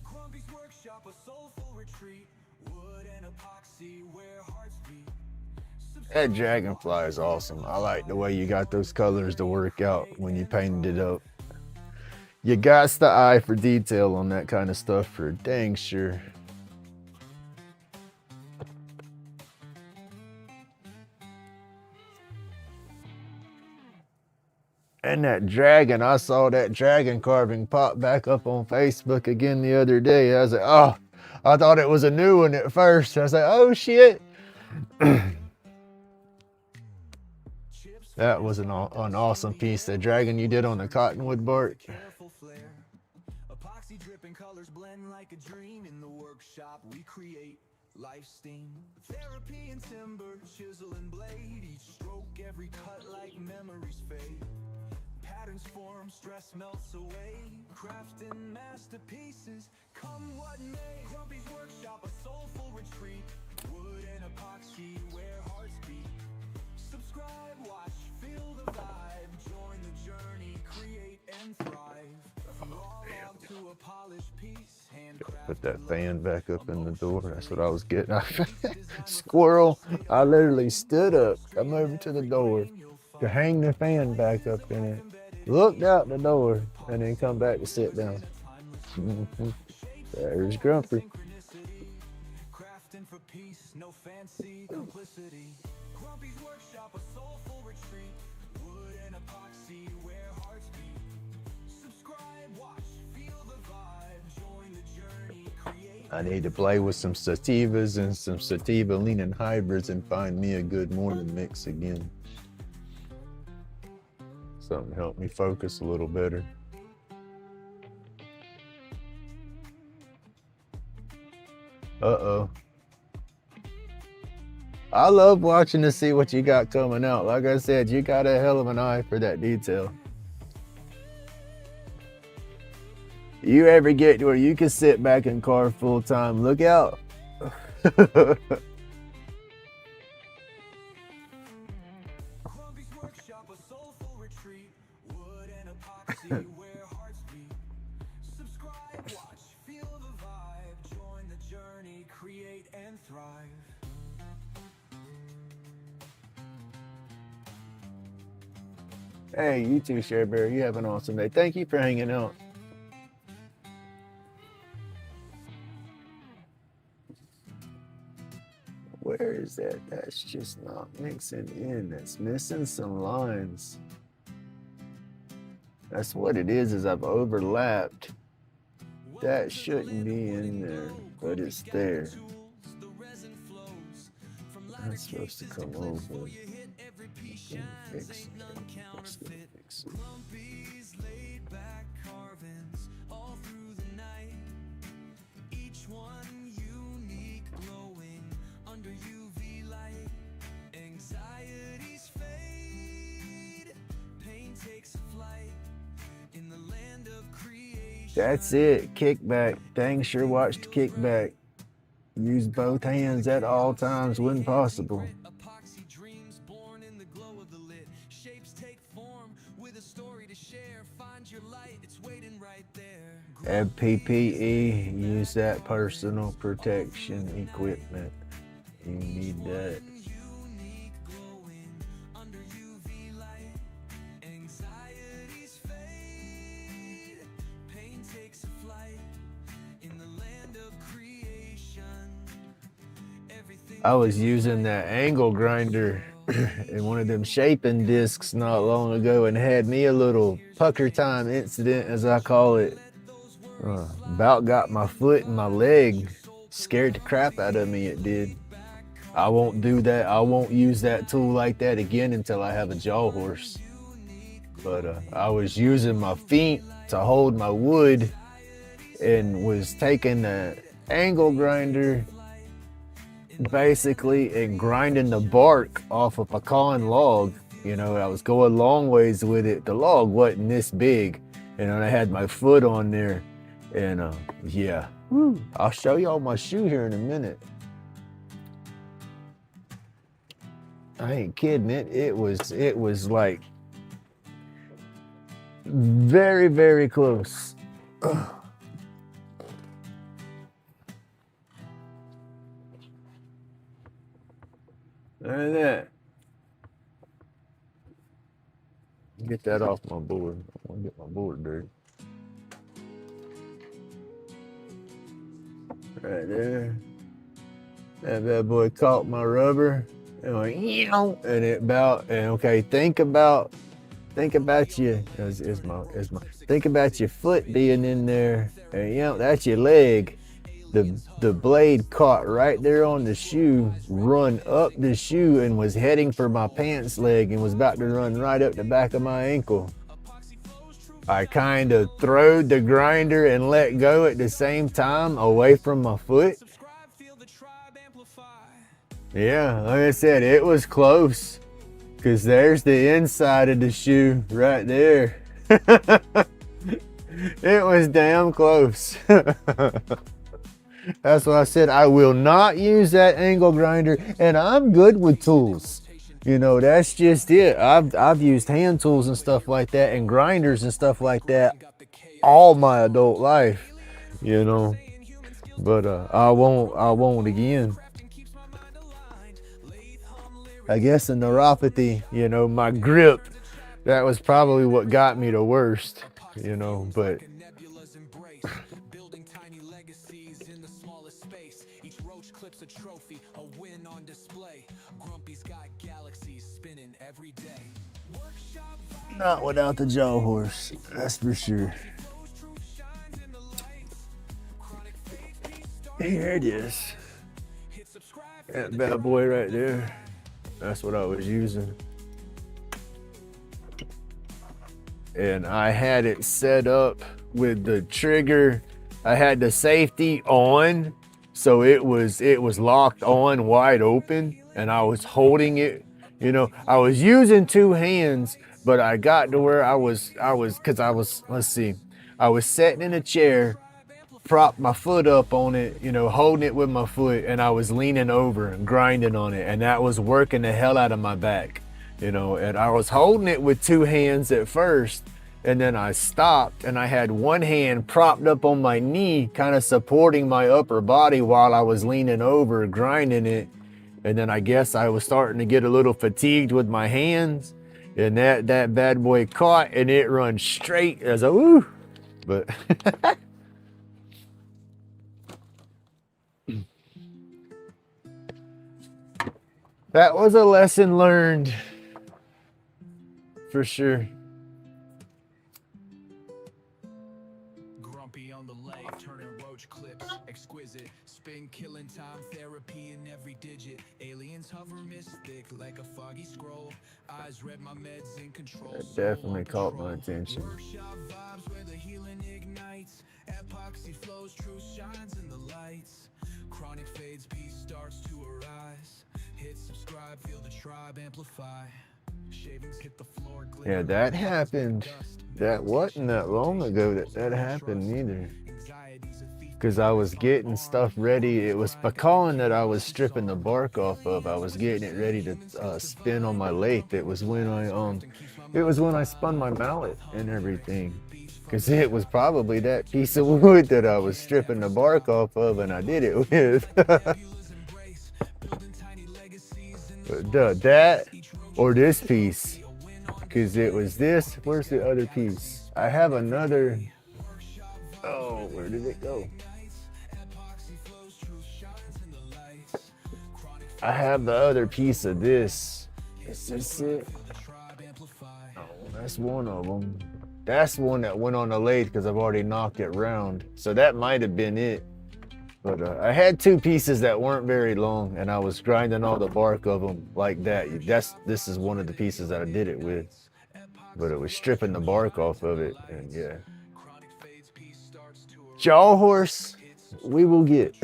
Grumpy's workshop, a soulful retreat, wood and epoxy where hearts beat. That dragonfly is awesome. I like the way you got those colors to work out when you painted it up. You got the eye for detail on that kind of stuff for dang sure. And that dragon, I saw that dragon carving pop back up on Facebook again the other day. I was like, oh, I thought it was a new one at first. I was like, oh shit. That was an awesome piece. The dragon you did on the cottonwood bark. Epoxy dripping colors blend like a dream. In the workshop we create life steam. Therapy and timber, chisel and blade. Each stroke, every cut like memories fade. Patterns form, stress melts away. Crafting masterpieces, come what may. Grumpy's workshop, a soulful retreat. Wood and epoxy where hearts beat. Subscribe, watch, feel the vibe. Join the journey, create and thrive. Raw log to a polished piece. Put that fan back up in the door. That's what I was getting. Squirrel. I literally stood up, come over to the door to hang the fan back up in it, looked out the door, and then come back to sit down. There's Grumpy. Crafting for peace. no fancy complicity. Grumpy's workshop, a soulful retreat. Wood and epoxy, where hearts beat. Subscribe, watch, feel the vibe. Join the journey, create. I need to play with some sativas and some sativa leaning hybrids and find me a good morning mix again. Something to help me focus a little better. Uh-oh. I love watching to see what you got coming out. Like I said, you got a hell of an eye for that detail. You ever get to where you can sit back and carve full time, look out. Grumpy's workshop, a soulful retreat. Wood and epoxy, where hearts beat. Subscribe, watch, feel the vibe. Join the journey, create and thrive. Hey, you too, Sharebear. You have an awesome day. Thank you for hanging out. Where is that? That's just not mixing in. That's missing some lines. That's what it is I've overlapped. That shouldn't be in there, but it's there. That's supposed to come over. Fix it. Grumpy's laid back carvings all through the night. Each one unique, glowing under UV light. Anxieties fade, pain takes flight in the land of creation. That's it. Kickback. Dang sure watched Kickback. Use both hands at all times when possible. Epoxy dreams born in the glow of the lit. Shapes take form with a story to share. Find your light, it's waiting right there. Have PPE. Use that personal protection equipment. You need that. Unique, glowing under UV light. Anxieties fade, pain takes flight in the land of creation. Everything I was using that angle grinder in one of them shaping discs not long ago and had me a little pucker time incident, as I call it. About got my foot and my leg. Scared the crap out of me, it did. I won't do that. I won't use that tool like that again until I have a jaw horse. But I was using my feet to hold my wood and was taking the angle grinder basically and grinding the bark off a pecan log. You know, I was going long ways with it. The log wasn't this big, and I had my foot on there, and yeah. I'll show y'all my shoe here in a minute. I ain't kidding it. It was like very, very close. Look at that. Get that off my board. I want to get my board dirty. Right there. That bad boy caught my rubber and went, and it about, and okay, think about you. Think about your foot being in there, and that's your leg. The blade caught right there on the shoe, run up the shoe, and was heading for my pants leg and was about to run right up the back of my ankle. I kind of throwed the grinder and let go at the same time away from my foot. Yeah, like I said, it was close, because there's the inside of the shoe right there. It was damn close. That's why I said I will not use that angle grinder, and I'm good with tools. You know, that's just it. I've used hand tools and stuff like that, and grinders and stuff like that all my adult life, you know. But I won't again. I guess the neuropathy, you know, my grip, that was probably what got me the worst, you know, but building tiny legacies in the smallest space. Each roach clips a trophy, a win every day. Workshop vibes, Not without the jaw horse, that's for sure. flows, truth shines in the lights. Chronic fades, peace starts. Here it is. Hit subscribe, feel That the bad tribe boy right amplify. there. That's what I was using. And I had it set up with the trigger. I had the safety on, so it was locked on wide open, and I was holding it. You know, I was using two hands, but I got to where I was let's see, I was sitting in a chair, propped my foot up on it, you know, holding it with my foot, and I was leaning over and grinding on it, and that was working the hell out of my back, you know. And I was holding it with two hands at first, and then I stopped, and I had one hand propped up on my knee, kind of supporting my upper body while I was leaning over grinding it. And then I guess I was starting to get a little fatigued with my hands, and that bad boy caught, and it run straight as a woo. But that was a lesson learned for sure. Grumpy on the lake, turning roach clips, exquisite. Spin killing time, therapy in every digit. Aliens hover mystic like a foggy scroll. Eyes read my meds in control. That soul on definitely caught my patrol. attention. Workshop vibes where the healing ignites. Epoxy flows, truth shines in the lights. Chronic fades, peace starts to arise. Hit subscribe, feel the tribe amplify. Shavings hit the floor, glitter. Yeah, that happened. That wasn't that long ago that happened either. Because I was getting stuff ready. It was pecan that I was stripping the bark off of. I was getting it ready to spin on my lathe. It was when I spun my mallet and everything. Because it was probably that piece of wood that I was stripping the bark off of, and I did it with. But that or this piece, because it was this. Where's the other piece? I have another. Oh, where did it go? I have the other piece of this. Is this it? Oh, that's one of them. That's one that went on the lathe because I've already knocked it round. So that might have been it. But I had two pieces that weren't very long, and I was grinding all the bark of them like that. This is one of the pieces that I did it with. But it was stripping the bark off of it, and yeah. Jaw horse, we will get.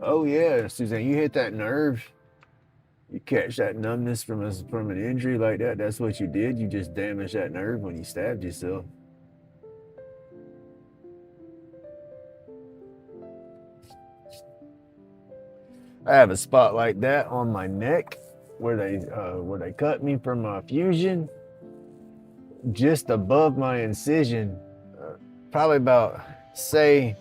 Oh yeah, Suzanne, you hit that nerve. You catch that numbness from an injury like that. That's what you did. You just damaged that nerve when you stabbed yourself. I have a spot like that on my neck where they cut me from my fusion, just above my incision, probably about say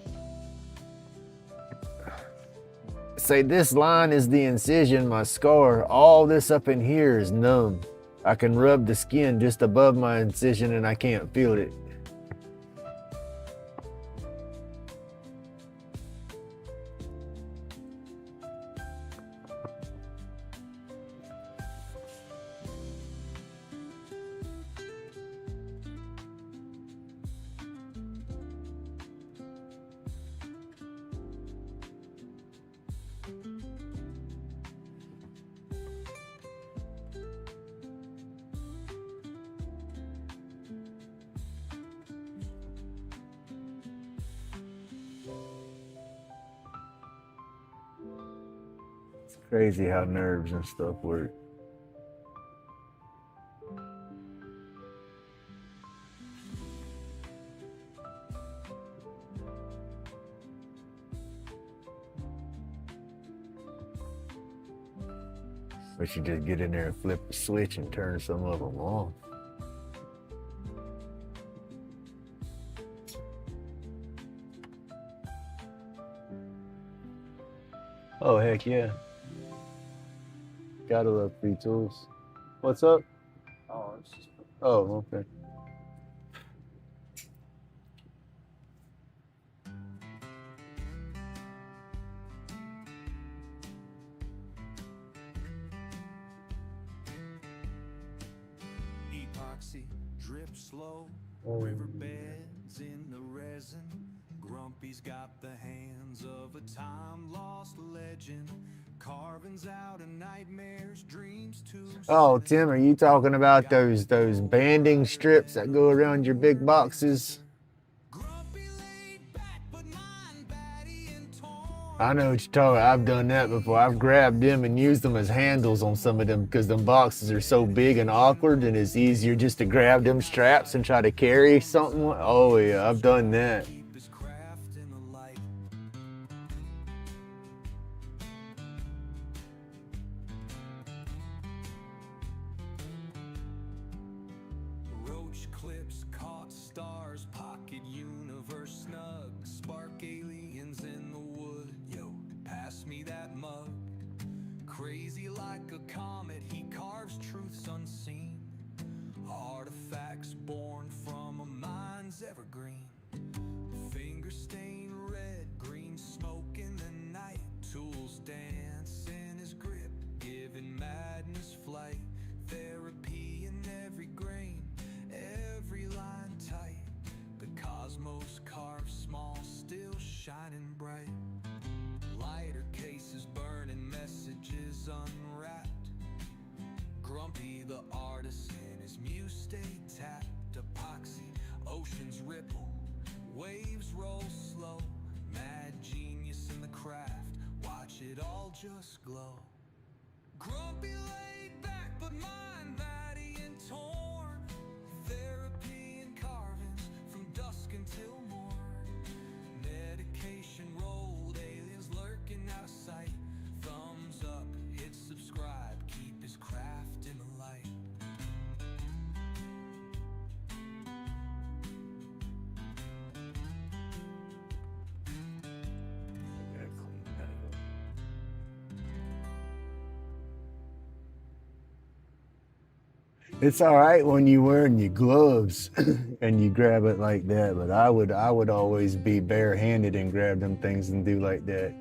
this line is the incision, my scar. All this up in here is numb. I can rub the skin just above my incision and I can't feel it. Crazy how nerves and stuff work. But you just get in there and flip the switch and turn some of them off. Oh, heck yeah. Gotta love free tools. What's up? Oh, it's just Oh, okay. Epoxy drip slow, riverbeds in the resin. Grumpy's got the hands of a time lost legend, carvings out of nightmares, dreams too. Oh, Tim, are you talking about those banding strips that go around your big boxes? Grumpy laid back, but mind batty and torn. I know what you're talking about. I've done that before. I've grabbed them and used them as handles on some of them because them boxes are so big and awkward, and it's easier just to grab them straps and try to carry something. Oh yeah, I've done that. Keep his craft in the light. Roach clips caught stars, pocket universe snug. Spark aliens in the wood, yo, pass me that mug. Crazy like a comet, he carves truths unseen. Artifacts born from a mind's evergreen. Finger stain red, green smoke in the night. Tools dance in his grip, giving madness flight. Therapy in every grain, every line tight. The cosmos carved small, still shining bright. Lighter cases burning, messages unwrapped. Grumpy the artist in his muse stay tapped. Epoxy, oceans ripple, waves roll slow. Mad genius in the craft, watch it all just glow. Grumpy laid back, but mind batty and torn. Therapy and carvings from dusk until morn. Medication rolled, aliens lurking out of sight. Thumbs up, hit subscribe, keep his craft in the light. It's all right when you're wearing your gloves and you grab it like that, but I would always be barehanded and grab them things and do like that.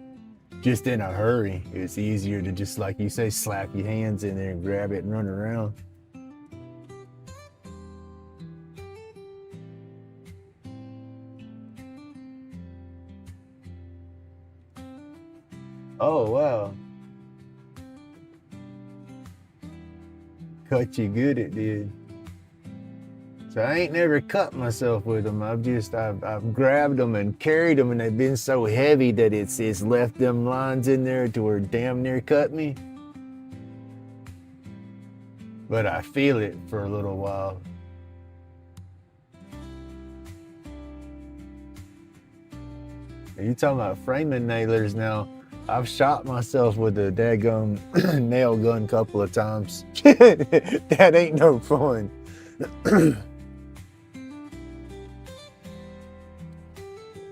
Just in a hurry. It's easier to just, like you say, slap your hands in there and grab it and run around. Oh, wow. Cut you good, it did. So I ain't never cut myself with them. I've grabbed them and carried them, and they've been so heavy that it's left them lines in there to where damn near cut me. But I feel it for a little while. You talking about framing nailers now? I've shot myself with a daggum nail gun a couple of times. That ain't no fun.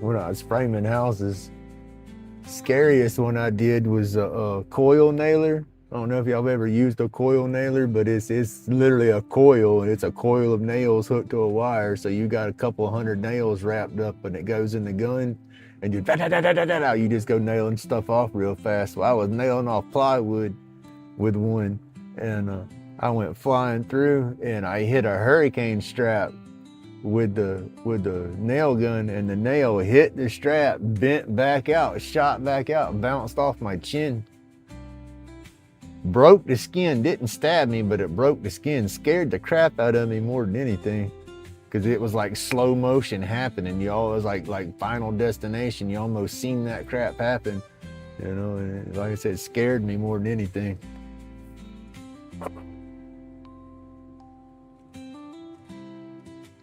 When I was framing houses, scariest one I did was a coil nailer. I don't know if y'all have ever used a coil nailer, but it's literally a coil, and it's a coil of nails hooked to a wire. So you got a couple hundred nails wrapped up, and it goes in the gun, and you just go nailing stuff off real fast. Well, I was nailing off plywood with one, and I went flying through, and I hit a hurricane strap with the nail gun, and the nail hit the strap, bent back out, shot back out, bounced off my chin. Broke the skin, didn't stab me, but it broke the skin. Scared the crap out of me more than anything, because it was like slow motion happening. You always like Final Destination. You almost seen that crap happen, you know. And like I said, it scared me more than anything.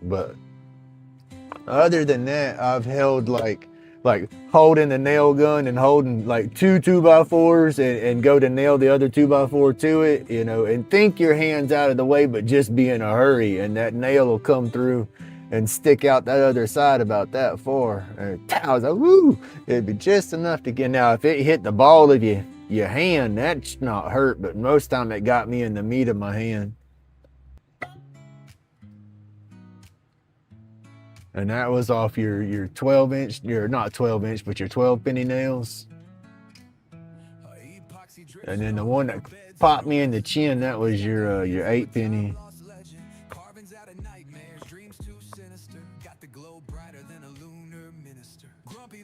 But other than that, I've held like holding the nail gun and holding like 2 2x4s and go to nail the other 2x4 to it, you know, and think your hand's out of the way, but just be in a hurry, and that nail will come through and stick out that other side about that far. And I was like, woo! It'd be just enough to get. Now, if it hit the ball of your hand, that's not hurt, but most time it got me in the meat of my hand. And that was off your 12-inch, your not 12-inch, but your 12 penny nails. And then the one that popped me in the chin, that was your 8 penny.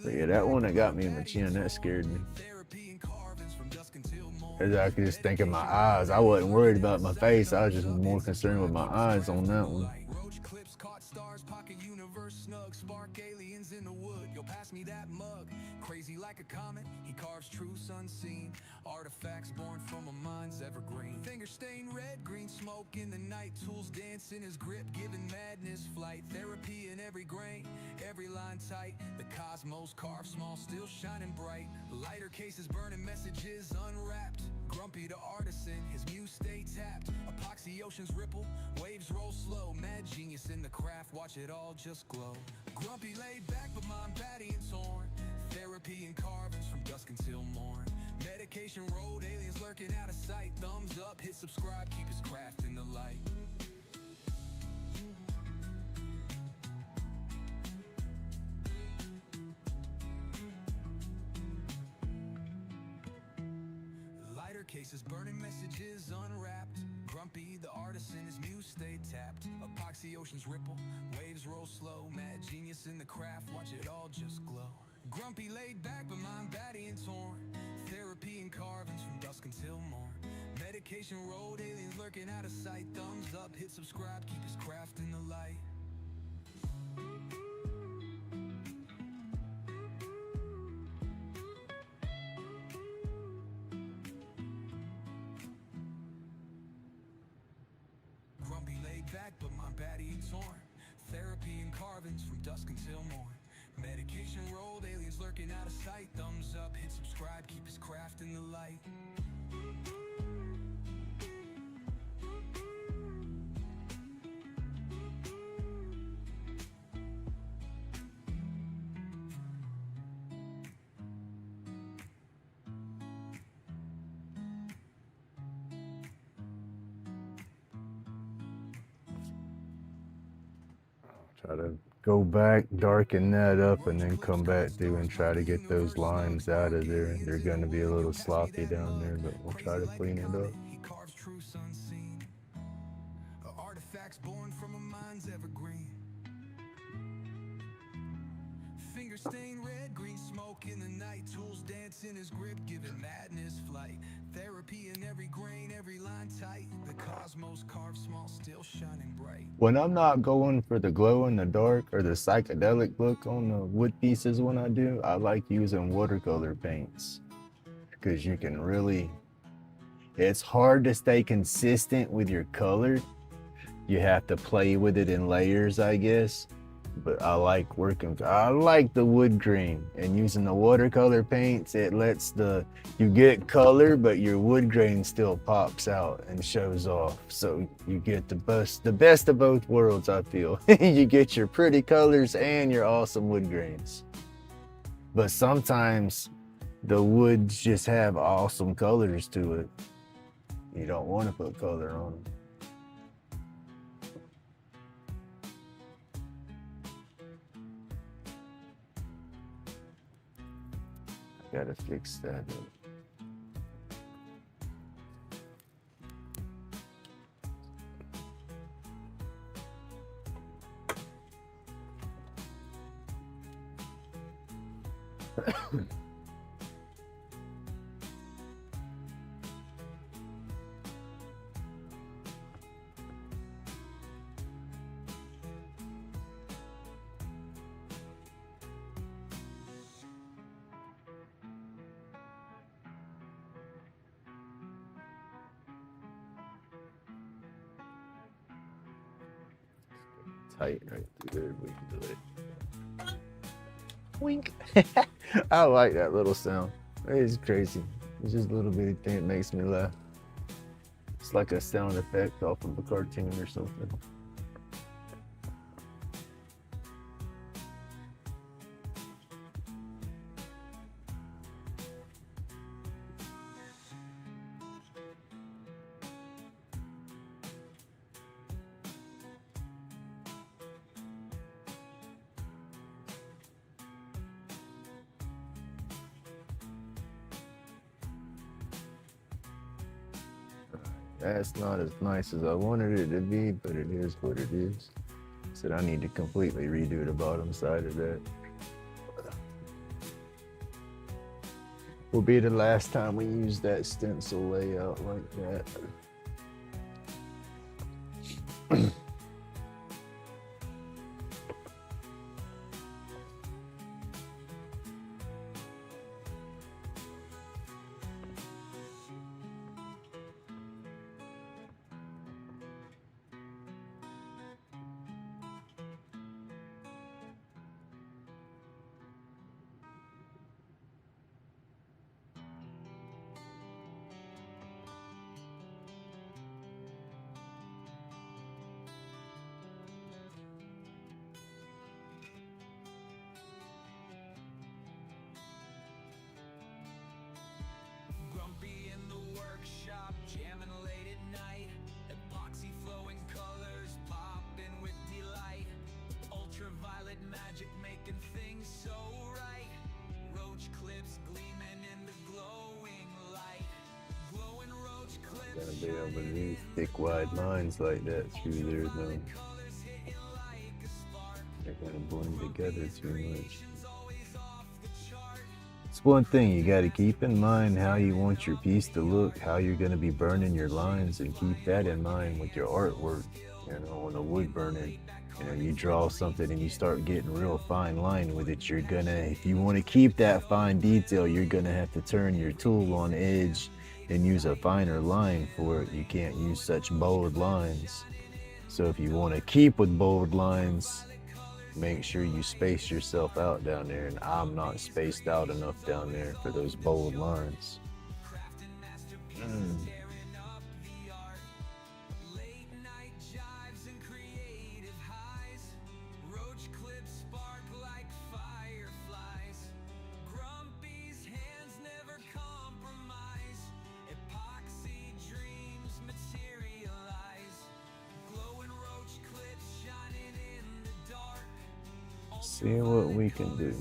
But yeah, that one that got me in the chin, that scared me. As I could just think of my eyes. I wasn't worried about my face. I was just more concerned with my eyes on that one. Spark aliens in the wood, you'll pass me that mug. Crazy like a comet, he carves truths unseen. Artifacts born from a mind's evergreen. Fingers stained red, green smoke in the night. Tools dance in his grip, giving madness flight. Therapy in every grain, every line tight. The cosmos carved small, still shining bright. Lighter cases burning messages unwrapped. Grumpy the artisan, his muse stay tapped. Epoxy oceans ripple, waves roll slow. Mad genius in the craft, watch it all just glow. Grumpy laid back, but mind batty and torn. Therapy and carvings from dusk until morn. Medication road, aliens lurking out of sight. Thumbs up, hit subscribe, keep his craft in the light. Lighter cases burning messages unwrapped. Grumpy the artisan, his muse stay tapped. Epoxy oceans ripple, waves roll slow. Mad genius in the craft, watch it all just glow. Grumpy laid back, but mind batty and torn. Therapy and carvings from dusk until morn. Medication road, aliens lurking out of sight. Thumbs up, hit subscribe, keep his craft in the light. Grumpy laid back, but mind batty and torn. Therapy and carvings from dusk until morn. Medication rolled, aliens lurking out of sight. Thumbs up, hit subscribe, keep his craft in the light. Try to go back, darken that up, and then come back through and try to get those lines out of there. They're going to be a little sloppy down there, but we'll try to clean it up. He carves truths unseen, artifacts born from a mind's evergreen. Finger stained red, green smoke in the night. Tools dance in his grip, giving madness flight. Therapy in every grain, every line tight. The cosmos carved small, still shining bright. When I'm not going for the glow in the dark or the psychedelic look on the wood pieces when I do, I like using watercolor paints. Because you can really, it's hard to stay consistent with your color. You have to play with it in layers, I guess. But I like the wood grain, and using the watercolor paints, it lets you get color, but your wood grain still pops out and shows off. So you get the best of both worlds, I feel. You get your pretty colors and your awesome wood grains. But sometimes the woods just have awesome colors to it. You don't want to put color on them. Gotta fix that up. Tight right through there, we can do it. Wink. I like that little sound. It's crazy. It's just a little bitty thing that makes me laugh. It's like a sound effect off of a cartoon or something. That's not as nice as I wanted it to be, but it is what it is. Said I need to completely redo the bottom side of that. Will be the last time we use that stencil layout like that. Grumpy in the workshop, jamming late at night. Epoxy flowing colors, popping with delight. Ultraviolet magic making things so right. Roach clips gleaming in the glowing light. Glowing roach clips. Gonna be able to use thick, wide lines like that through there, though. They're gonna blend together too much. It's one thing you got to keep in mind how you want your piece to look, how you're going to be burning your lines, and keep that in mind with your artwork. You know, on the wood burning, you know, you draw something and you start getting real fine line with it. You're gonna, if you want to keep that fine detail, you're gonna have to turn your tool on edge and use a finer line for it. You can't use such bold lines. So if you want to keep with bold lines, make sure you space yourself out down there, and I'm not spaced out enough down there for those bold lines. See what we can do.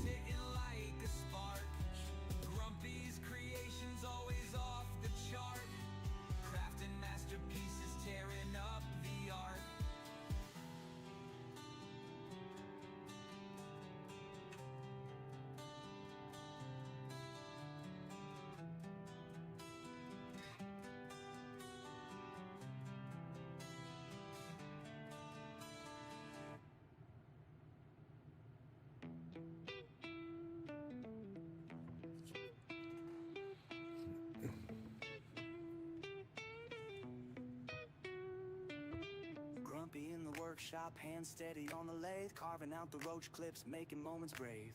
Grumpy in the workshop, hands steady on the lathe, carving out the roach clips, making moments brave.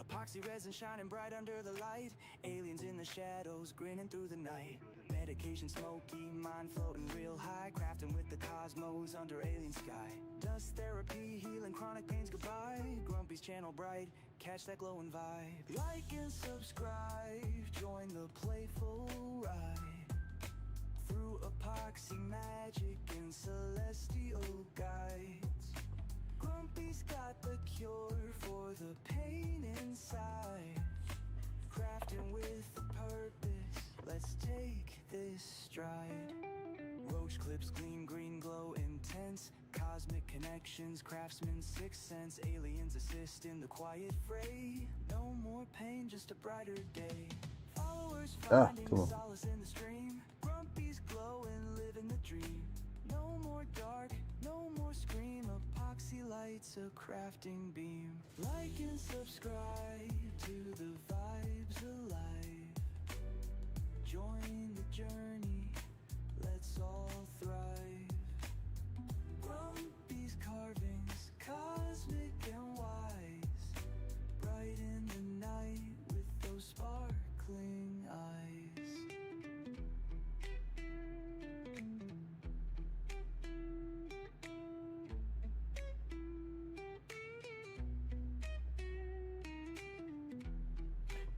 Epoxy resin shining bright under the light, aliens in the shadows, grinning through the night. Medication smoky, mind floating real high, crafting with the cosmos under alien sky. Dust therapy, healing chronic pains goodbye. Grumpy's channel bright, catch that glowing vibe. Like and subscribe, join the playful ride. Through epoxy magic and celestial guides. Grumpy's got the cure for the pain inside. Crafting with a purpose, let's take this stride. Roach clips gleam, green glow intense. Cosmic connections, craftsman's sixth sense. Aliens assist in the quiet fray. No more pain, just a brighter day. Followers finding solace in the stream. Grumpy's glowing, living the dream. No more dark, no more scream. Epoxy lights a crafting beam. Like and subscribe to the vibes alive. Join the journey, let's all thrive. Grumpy's carvings, cosmic and wise. Bright in the night with those sparkling eyes.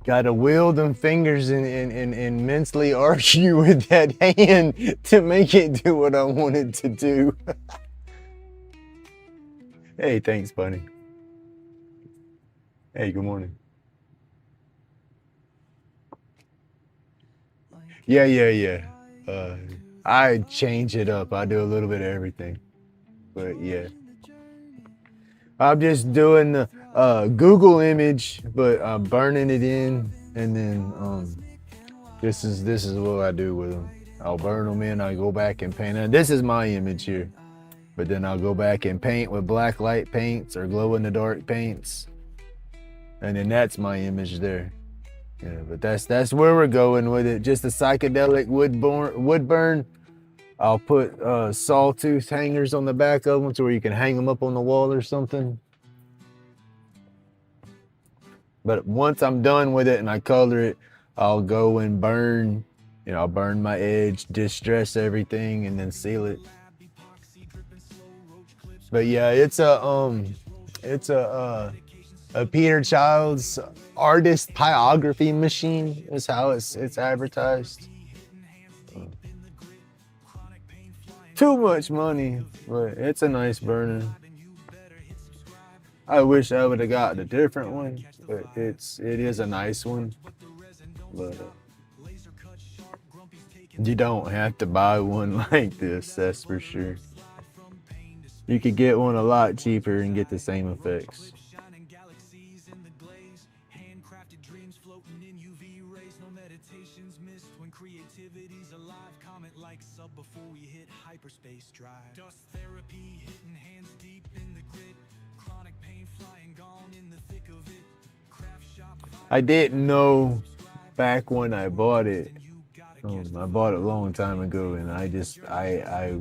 Gotta wield them fingers and mentally argue with that hand to make it do what I want it to do. Hey, thanks, Bunny. Hey, good morning. Yeah. I change it up. I do a little bit of everything. But yeah. I'm just doing the Google image, but I'm burning it in, and then this is what I do with them. I'll burn them in. I go back and paint. And this is my image here, but then I'll go back and paint with black light paints or glow in the dark paints, and then that's my image there. Yeah, but that's where we're going with it. Just a psychedelic wood burn. I'll put sawtooth hangers on the back of them, so where you can hang them up on the wall or something. But once I'm done with it and I color it, I'll go and burn, I'll burn my edge, distress everything, and then seal it. But yeah, it's a Peter Child's artist pyrography machine is how it's advertised. Too much money, but it's a nice burner. I wish I would have got a different one, but it is a nice one. But you don't have to buy one like this, that's for sure. You could get one a lot cheaper and get the same effects. Before we hit hyperspace drive. Dust therapy hitting hands deep in the grit. Chronic pain flying gone in the thick of it. Craft shop. I didn't know back when I bought it. I bought it a long time ago, and I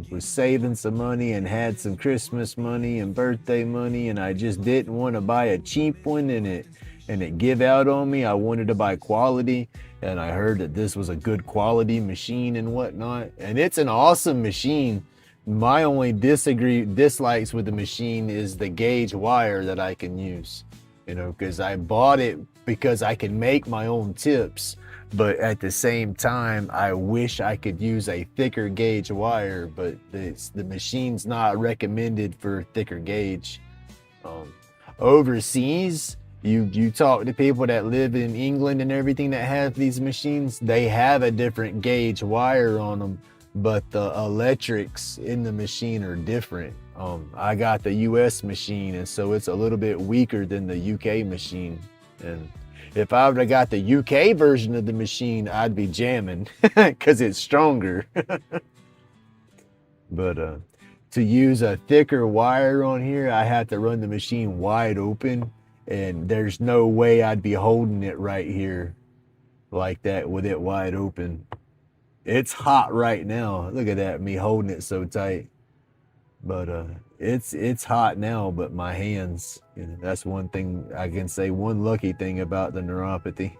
was saving some money and had some Christmas money and birthday money, and I just didn't want to buy a cheap one and it give out on me. I wanted to buy quality, and I heard that this was a good quality machine and whatnot, and it's an awesome machine. My only dislikes with the machine is the gauge wire that I can use, because I bought it because I can make my own tips, but at the same time, I wish I could use a thicker gauge wire, but the machine's not recommended for thicker gauge. Overseas, you talk to people that live in England and everything that have these machines, they have a different gauge wire on them, but the electrics in the machine are different. I got the US machine, and so it's a little bit weaker than the UK machine. And if I would have got the UK version of the machine, I'd be jamming because it's stronger. But to use a thicker wire on here, I have to run the machine wide open, and there's no way I'd be holding it right here like that with it wide open. It's hot right now. Look at that, me holding it so tight. But it's hot now, but my hands, that's one thing I can say, one lucky thing about the neuropathy.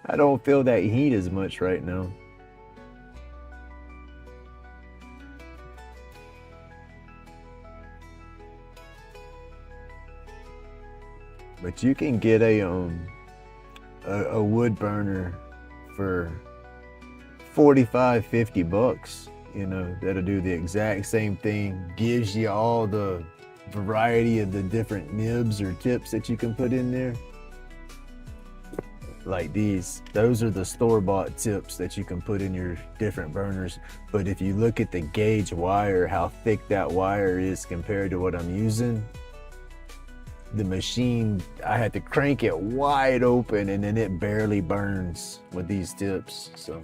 I don't feel that heat as much right now. But you can get a wood burner for $45-50, that'll do the exact same thing, gives you all the variety of the different nibs or tips that you can put in there. Like those are the store-bought tips that you can put in your different burners. But if you look at the gauge wire, how thick that wire is compared to what I'm using, the machine, I had to crank it wide open, and then it barely burns with these tips. So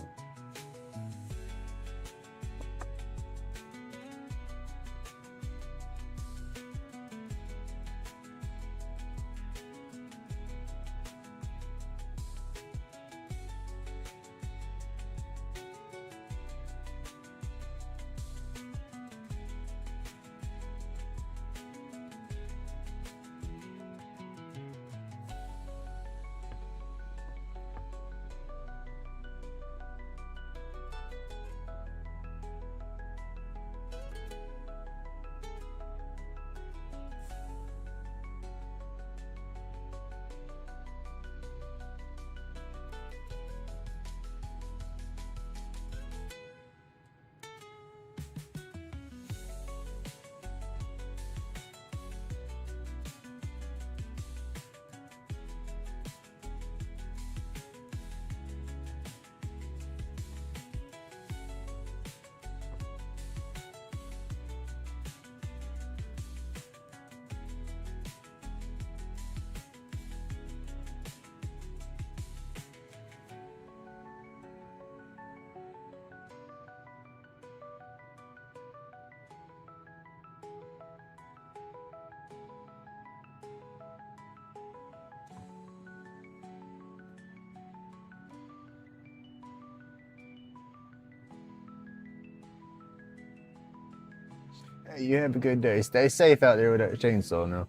Hey, you have a good day. Stay safe out there with that chainsaw now.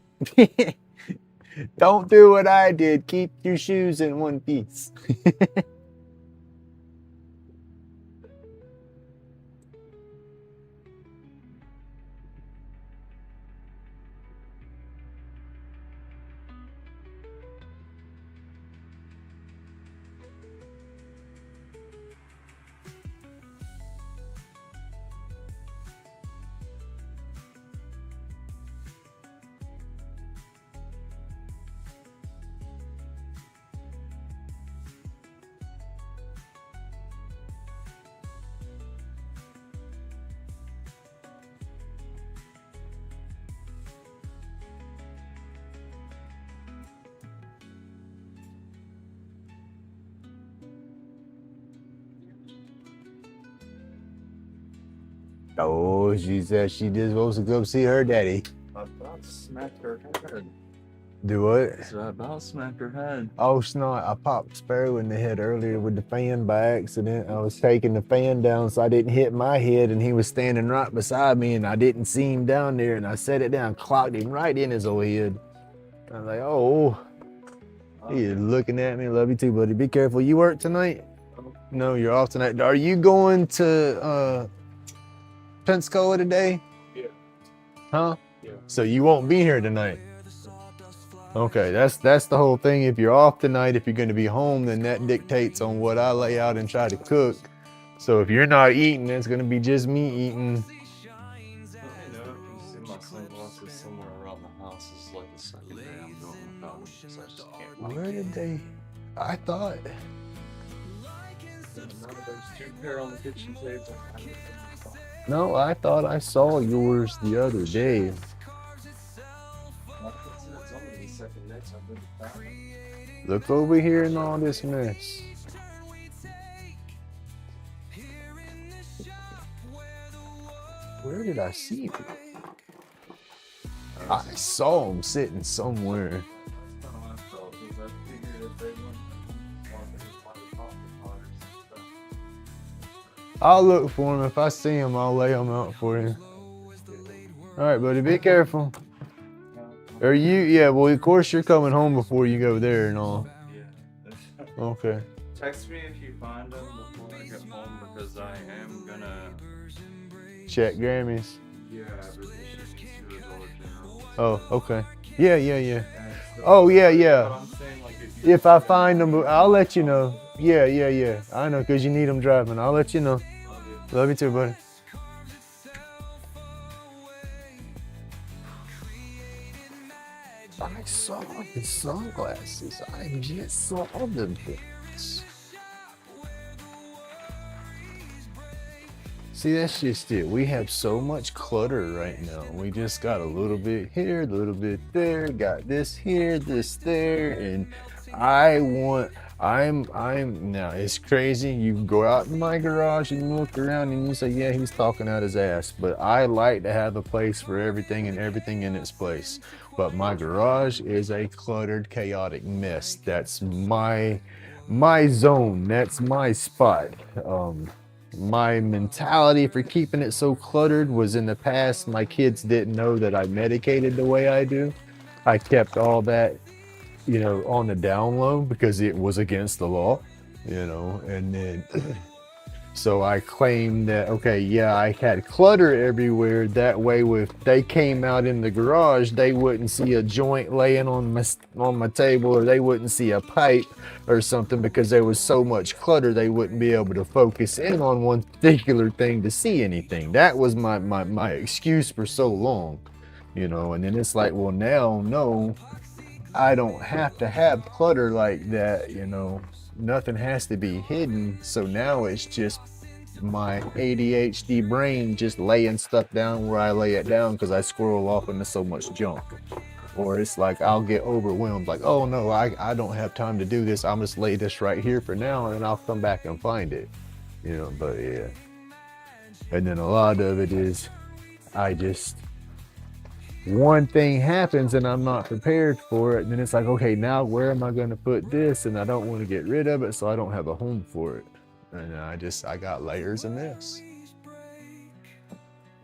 Don't do what I did. Keep your shoes in one piece. Oh, she said she just wants to go see her daddy. I about smacked her head. Do what? So I about smacked her head. Oh, snot. I popped Sparrow in the head earlier with the fan by accident. I was taking the fan down so I didn't hit my head, and he was standing right beside me, and I didn't see him down there, and I set it down, clocked him right in his old head. I was like, oh. He is looking at me. Love you too, buddy. Be careful. You work tonight? No, you're off tonight. Are you going to Pensacola today? Yeah. Huh? Yeah. So you won't be here tonight? Okay, that's the whole thing. If you're off tonight, if you're going to be home, then that dictates on what I lay out and try to cook. So if you're not eating, it's going to be just me eating. Let me know if you see my sunglasses somewhere around the house. It's like the second day I'm going without them, so I just can't find Where them. did they? I thought. There's none of those two pair on the kitchen table. No, I thought I saw yours the other day. Look over here in all this mess. Where did I see him? I saw him sitting somewhere. I'll look for him. If I see him, I'll lay him out for you. All right, buddy, be careful. Are you? Yeah, well, of course you're coming home before you go there and all. Yeah. Okay. Text me if you find them before I get home because I am gonna Check Grammys. Yeah, everything to a Dollar General. Oh, okay. Yeah. Oh, yeah. But I'm saying, like, If I find them, I'll let you know. Yeah. I know, because you need them driving. I'll let you know. Love you too, buddy. I saw the sunglasses. I just saw them things. See, that's just it. We have so much clutter right now. We just got a little bit here, a little bit there, got this here, this there, and now it's crazy. You go out in my garage and you look around and you say, yeah, he's talking out his ass. But I like to have a place for everything and everything in its place. But my garage is a cluttered, chaotic mess. That's my zone. That's my spot. My mentality for keeping it so cluttered was in the past, my kids didn't know that I medicated the way I do. I kept all that, on the down low because it was against the law, and then so I claimed that, okay, yeah, I had clutter everywhere. That way, if they came out in the garage, they wouldn't see a joint laying on my table, or they wouldn't see a pipe or something, because there was so much clutter, they wouldn't be able to focus in on one particular thing to see anything. That was my excuse for so long, and then it's like, well, now, no, I don't have to have clutter like that, nothing has to be hidden. So now it's just my ADHD brain just laying stuff down where I lay it down because I squirrel off into so much junk. Or it's like I'll get overwhelmed, like, oh no, I don't have time to do this. I'll just lay this right here for now and I'll come back and find it. But yeah. And then a lot of it is one thing happens and I'm not prepared for it, and then it's like, okay, now where am I going to put this? And I don't want to get rid of it, so I don't have a home for it. And I got layers in this.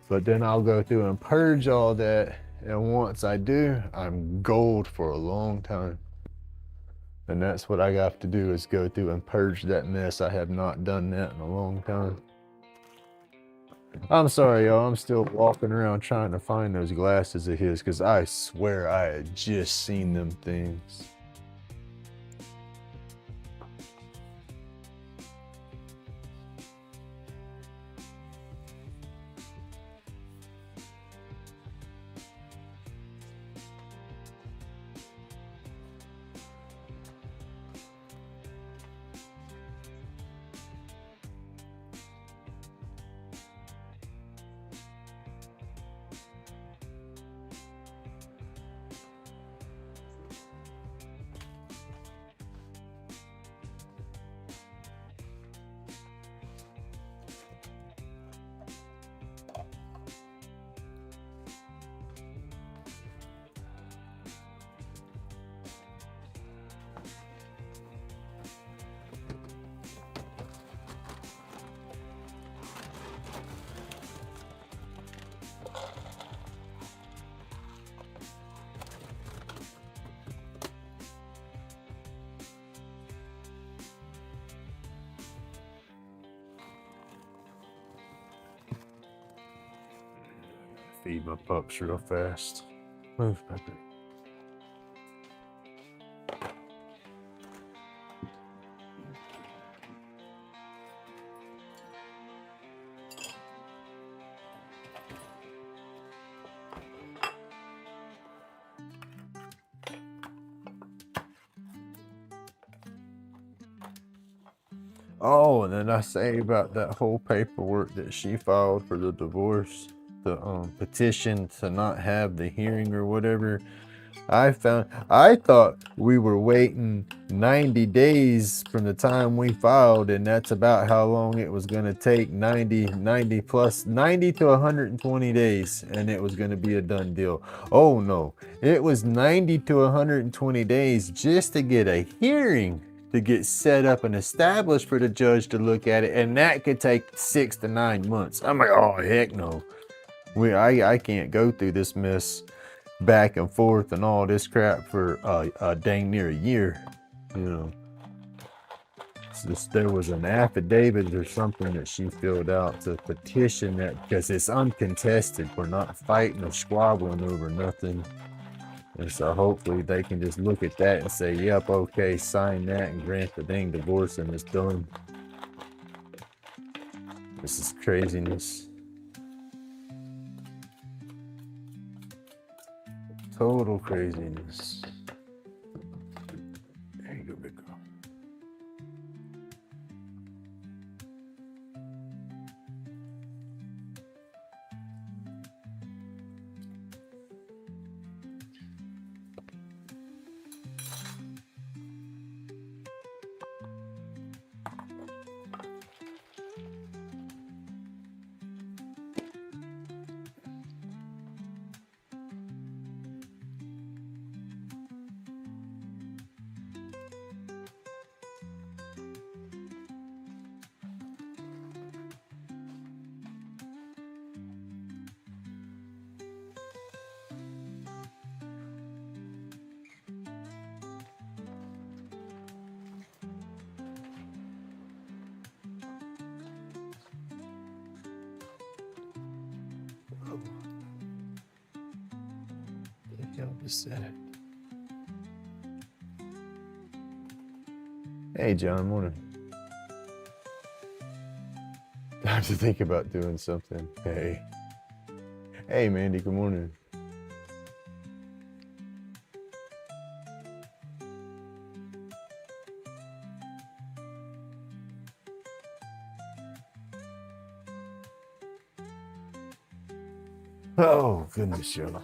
But then I'll go through and purge all that. And once I do, I'm gold for a long time. And that's what I have to do, is go through and purge that mess. I have not done that in a long time. I'm sorry, y'all. I'm still walking around trying to find those glasses of his, because I swear I had just seen them things. Feed my pups real fast. Move, Pepper. Oh, and then I say about that whole paperwork that she filed for the divorce, the petition to not have the hearing or whatever. I thought we were waiting 90 days from the time we filed, and that's about how long it was going to take, 90 to 120 days, and it was going to be a done deal. Oh no, it was 90 to 120 days just to get a hearing, to get set up and established for the judge to look at it, and that could take 6 to 9 months. I'm like, oh heck no. I can't go through this mess back and forth and all this crap for dang near a year, you know. There was an affidavit or something that she filled out to petition that, because it's uncontested. We're not fighting or squabbling over nothing. And so hopefully they can just look at that and say, yep, okay, sign that and grant the dang divorce, and it's done. This is craziness. Total craziness. There you go, big girl. Just said it. Hey, John, morning. I have to think about doing something. Hey. Hey, Mandy, good morning. Oh, goodness, y'all.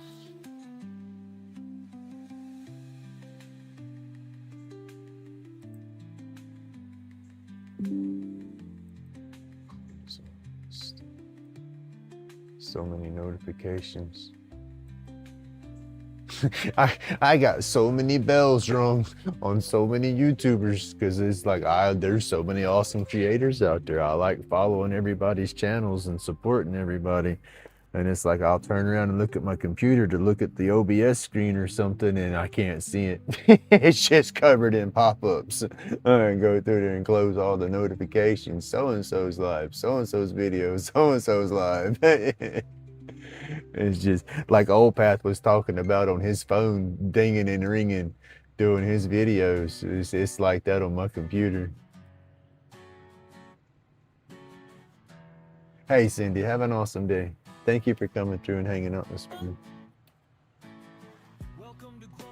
So many notifications. I got so many bells rung on so many YouTubers, because it's like there's so many awesome creators out there. I like following everybody's channels and supporting everybody. And it's like I'll turn around and look at my computer to look at the OBS screen or something, and I can't see it. It's just covered in pop-ups. I go through there and close all the notifications. So-and-so's live, so-and-so's video, so-and-so's live. It's just like Old Path was talking about on his phone, dinging and ringing, doing his videos. It's like that on my computer. Hey, Cindy, have an awesome day. Thank you for coming through and hanging out this morning.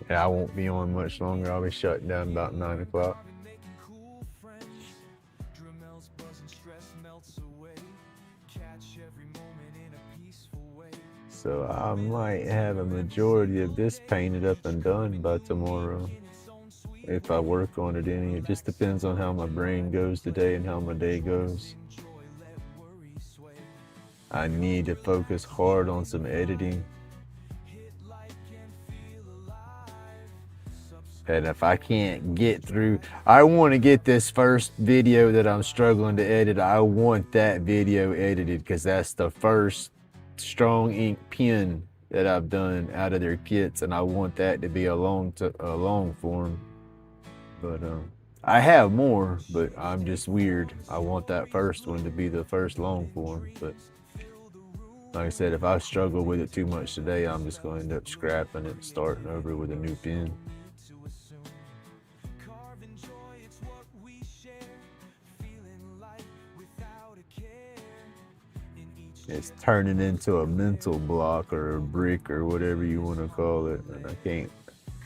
Yeah, I won't be on much longer. I'll be shutting down about 9 o'clock. So I might have a majority of this painted up and done by tomorrow. If I work on it any, it just depends on how my brain goes today and how my day goes. I need to focus hard on some editing. And if I can't get through, I want to get this first video that I'm struggling to edit. I want that video edited because that's the first strong ink pen that I've done out of their kits, and I want that to be a long form. But I have more, but I'm just weird. I want that first one to be the first long form. But like I said, if I struggle with it too much today, I'm just going to end up scrapping it and starting over with a new pen. It's turning into a mental block or a brick or whatever you want to call it, and I can't.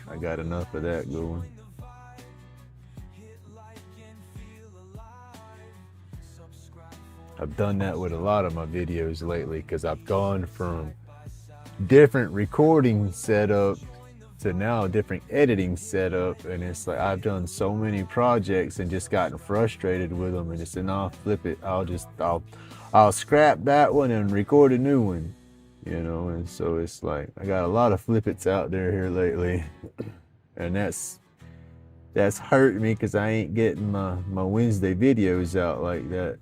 I got enough of that going. I've done that with a lot of my videos lately because I've gone from different recording setup to now a different editing setup, and it's like I've done so many projects and just gotten frustrated with them, and just said, no, flip it. I'll scrap that one and record a new one, you know. And so it's like I got a lot of flippets out there here lately, and that's hurting me because I ain't getting my Wednesday videos out like that.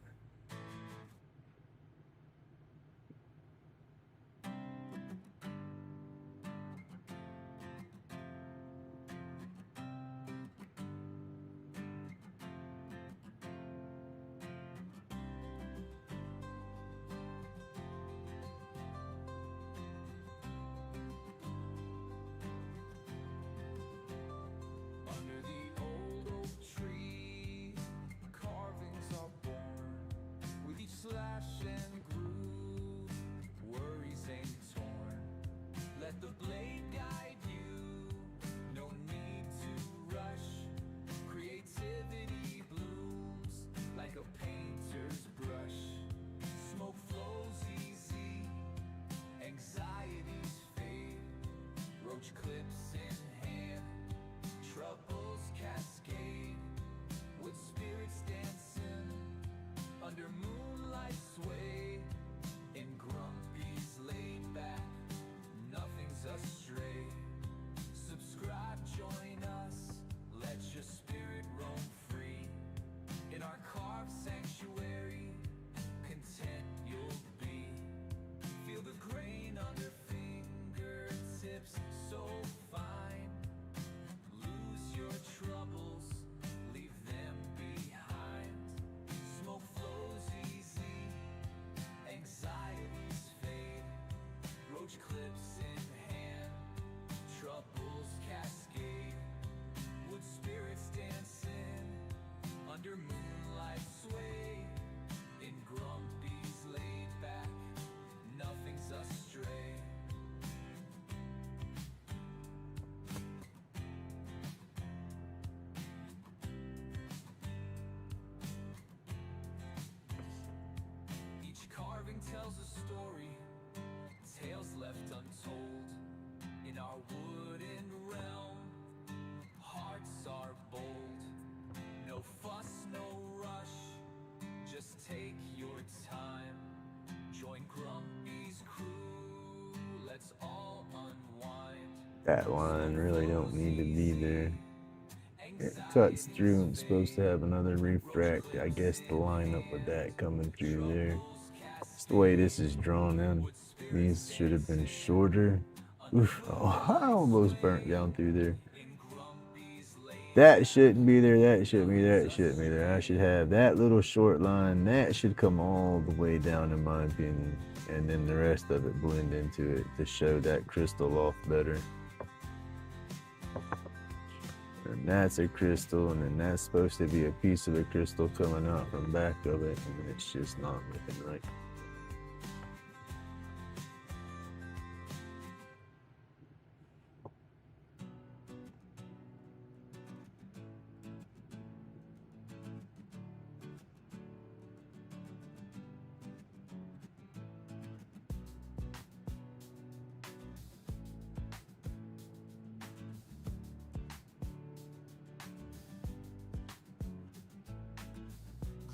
Tells a story, tales left untold. In our wooden realm, hearts are bold. No fuss, no rush, just take your time. Join Grumpy's crew, let's all unwind. That line really don't need to be there. It cuts through and it's supposed to have another refract. I guess to line up with that coming through there. It's the way this is drawn in. These should have been shorter. Oof, oh, I almost burnt down through there. That shouldn't be there, that shouldn't be there, that shouldn't be there. I should have that little short line. That should come all the way down in my opinion. And then the rest of it blend into it to show that crystal off better. And that's a crystal, and then that's supposed to be a piece of a crystal coming out from back of it, and it's just not looking right.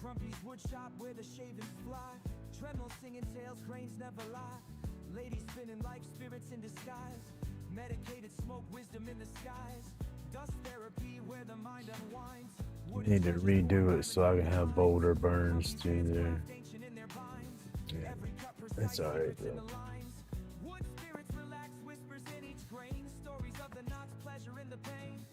Grumpy's woodshop where the shavings fly. Tremolo singing tales, grains never lie. Ladies spinning life, spirits in disguise. Medicated smoke, wisdom in the skies. Dust therapy where the mind unwinds. Need to redo it so I can have bolder burns through there. Yeah, that's alright though. Wood spirits relax, whispers in each grain. Stories of the knots, pleasure in the pain.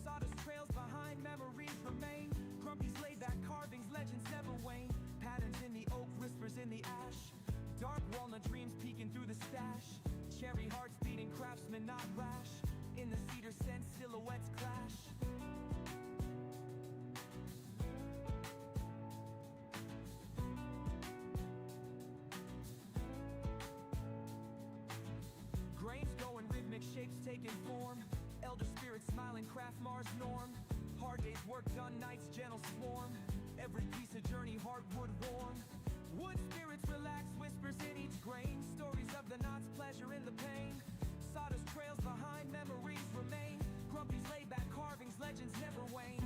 Sawdust trails behind, memories remain. Grumpy's laid back carvings, legends never wane. Patterns in the oak, whispers in the ash. Dark walnut dreams peeking through the stash. Cherry hearts beating, craftsmen not rash. In the cedar scent, silhouettes clash. Grains going rhythmic, shapes taking form. Elder spirits smiling, craft Mars norm. Hard days work done, nights gentle swarm. Every piece of journey, hardwood warm. Wood spirits relax, whispers in each grain. Stories of the knots, pleasure in the pain. Sawdust trails behind, memories remain. Grumpy's laid back carvings, legends never wane.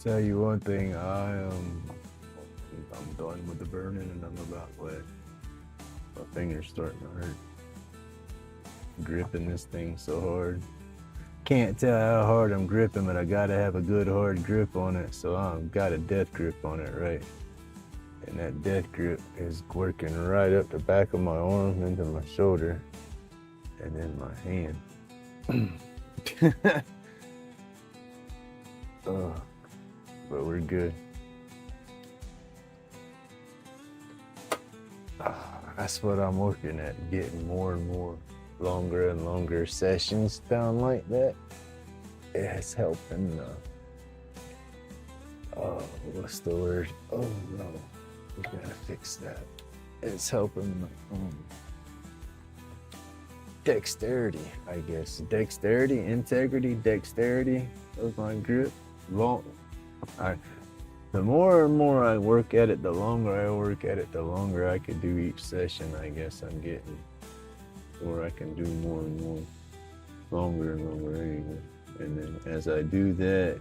Tell you one thing, I'm done with the burning and I'm about to let my fingers starting to hurt. Gripping this thing so hard. Can't tell how hard I'm gripping, but I gotta have a good hard grip on it, so I've got a death grip on it, right? And that death grip is working right up the back of my arm into my shoulder and then my hand. But we're good. That's what I'm working at, getting more and more longer and longer sessions down like that. It's helping. What's the word? Oh no, we gotta fix that. it's helping dexterity, I guess. Dexterity, integrity, dexterity of my grip. The more and more I work at it, the longer I work at it, the longer I can do each session. I guess I'm getting, or I can do more and more, longer and longer anyway. And then as I do that,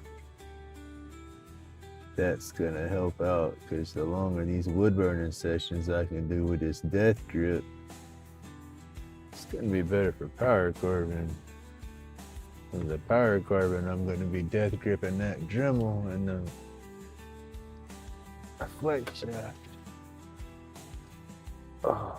that's gonna help out, because the longer these wood burning sessions I can do with this death grip, it's gonna be better for power carving. With the power carving, I'm gonna be death gripping that Dremel and the flex shaft. Oh.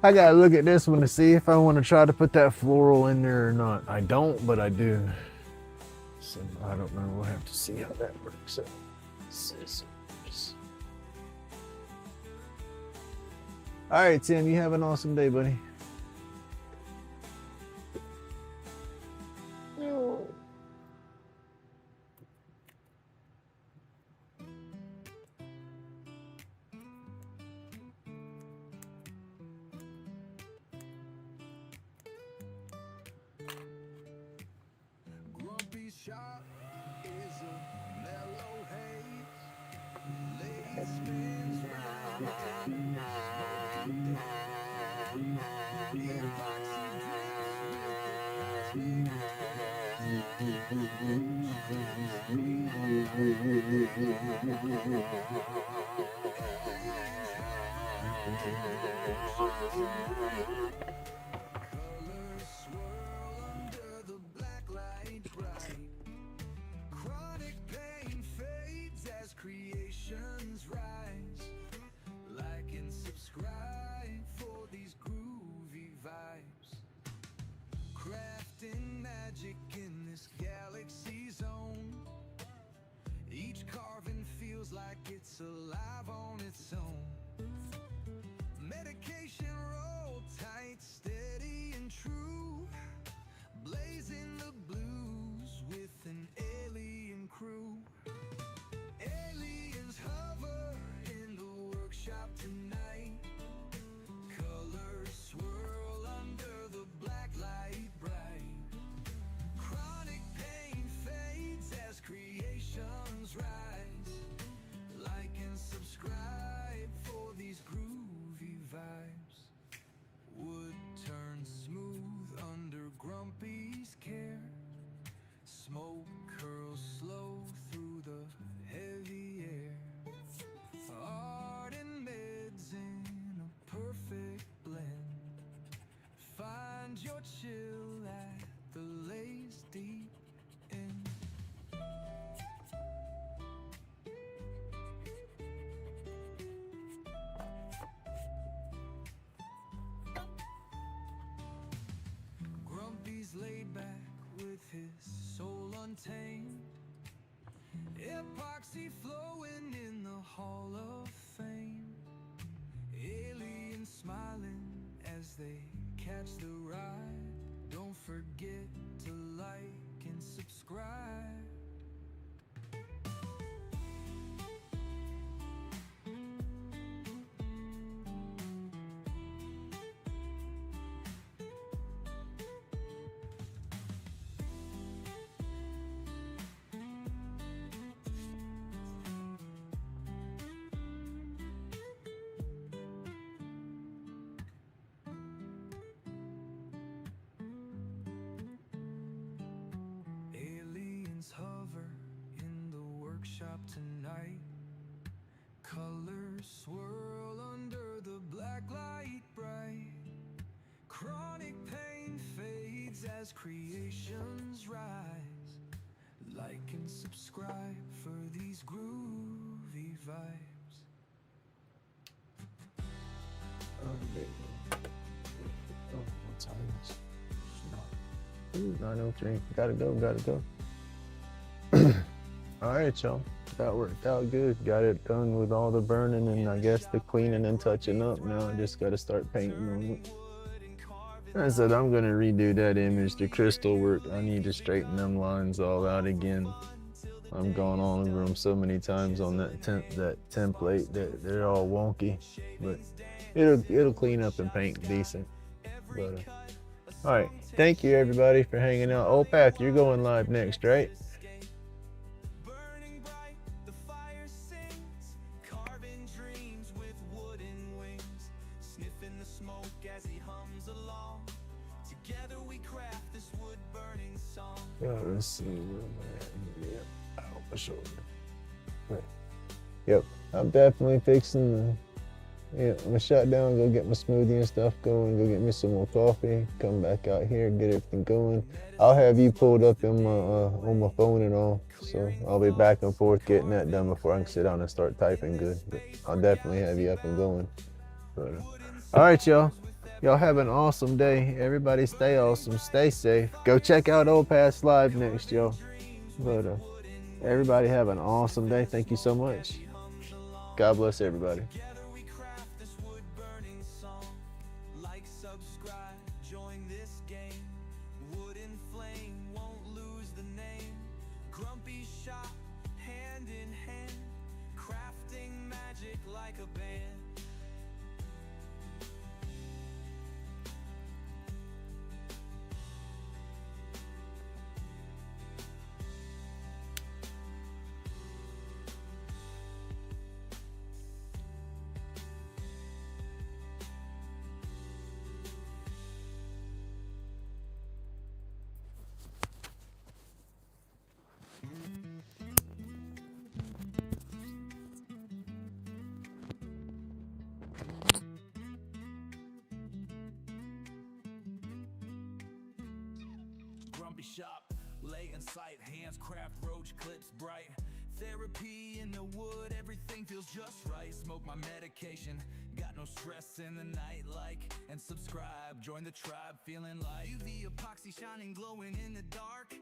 I gotta look at this one to see if I want to try to put that floral in there or not. I don't, but I do. So I don't know. We'll have to see how that works out. Scissors. All right, Tim, you have an awesome day, buddy. Grumpy's shop is a mellow haze. Lady spins round and smoking down. Epoxy colors swirl under the black light bright. Chronic pain fades as creations rise. Like and subscribe for these groovy vibes. Crafting magic in this galaxy zone. Each carving feels like it's alive on its own. Medication roll tight, steady and true. Blazing the blues with an alien crew. Aliens hover in the workshop tonight. Colors swirl under the black light bright. Chronic pain fades as creations rise. Like and subscribe for these groovy vibes. Wood turns smooth under Grumpy's care. Smoke curls slow through the heavy air. Art and meds in a perfect blend. Find your chill at the Lays Deep End. Grumpy's laid back with his soul untamed. Epoxy flowing in the Hall of Fame. Aliens smiling as they catch the ride. Don't forget to like and subscribe. Aliens hover in the workshop tonight. Colors swirl under the black light bright. Chronic pain fades as creations rise. Like and subscribe for these groovy vibes. What time is it? Ooh, 9:03. Gotta go. All right, y'all. That worked out good. Got it done with all the burning and I guess the cleaning and touching up. Now I just gotta start painting on it. I said I'm gonna redo that image, the crystal work. I need to straighten them lines all out again. I've gone on over them so many times on that template that they're all wonky, but it'll clean up and paint decent. But all right, thank you everybody for hanging out. Old Path, you're going live next, right? Burning bright, the fire sings, carving dreams with wooden wings, sniffing the smoke as he hums along. Together we craft this wood burning song. Let's see. Yep. Ow, my shoulder. Right. Yep. I'm definitely fixing the. Yeah, I'm gonna shut down, go get my smoothie and stuff going, go get me some more coffee, come back out here, get everything going. I'll have you pulled up on my phone and all, so I'll be back and forth getting that done before I can sit down and start typing good. But I'll definitely have you up and going. But, all right, y'all. Y'all have an awesome day. Everybody stay awesome, stay safe. Go check out Old Pass Live next, y'all. But everybody have an awesome day. Thank you so much. God bless everybody. Like, subscribe, join this game. Wooden flame won't lose the name. Grumpy shop, hand in hand, crafting magic like a band. Grumpy shop, lay in sight, hands craft, roach clips bright. Therapy in the wood, everything feels just right. Smoke my medication, got no stress in the night. Like and subscribe, join the tribe, feeling like UV epoxy shining, glowing in the dark.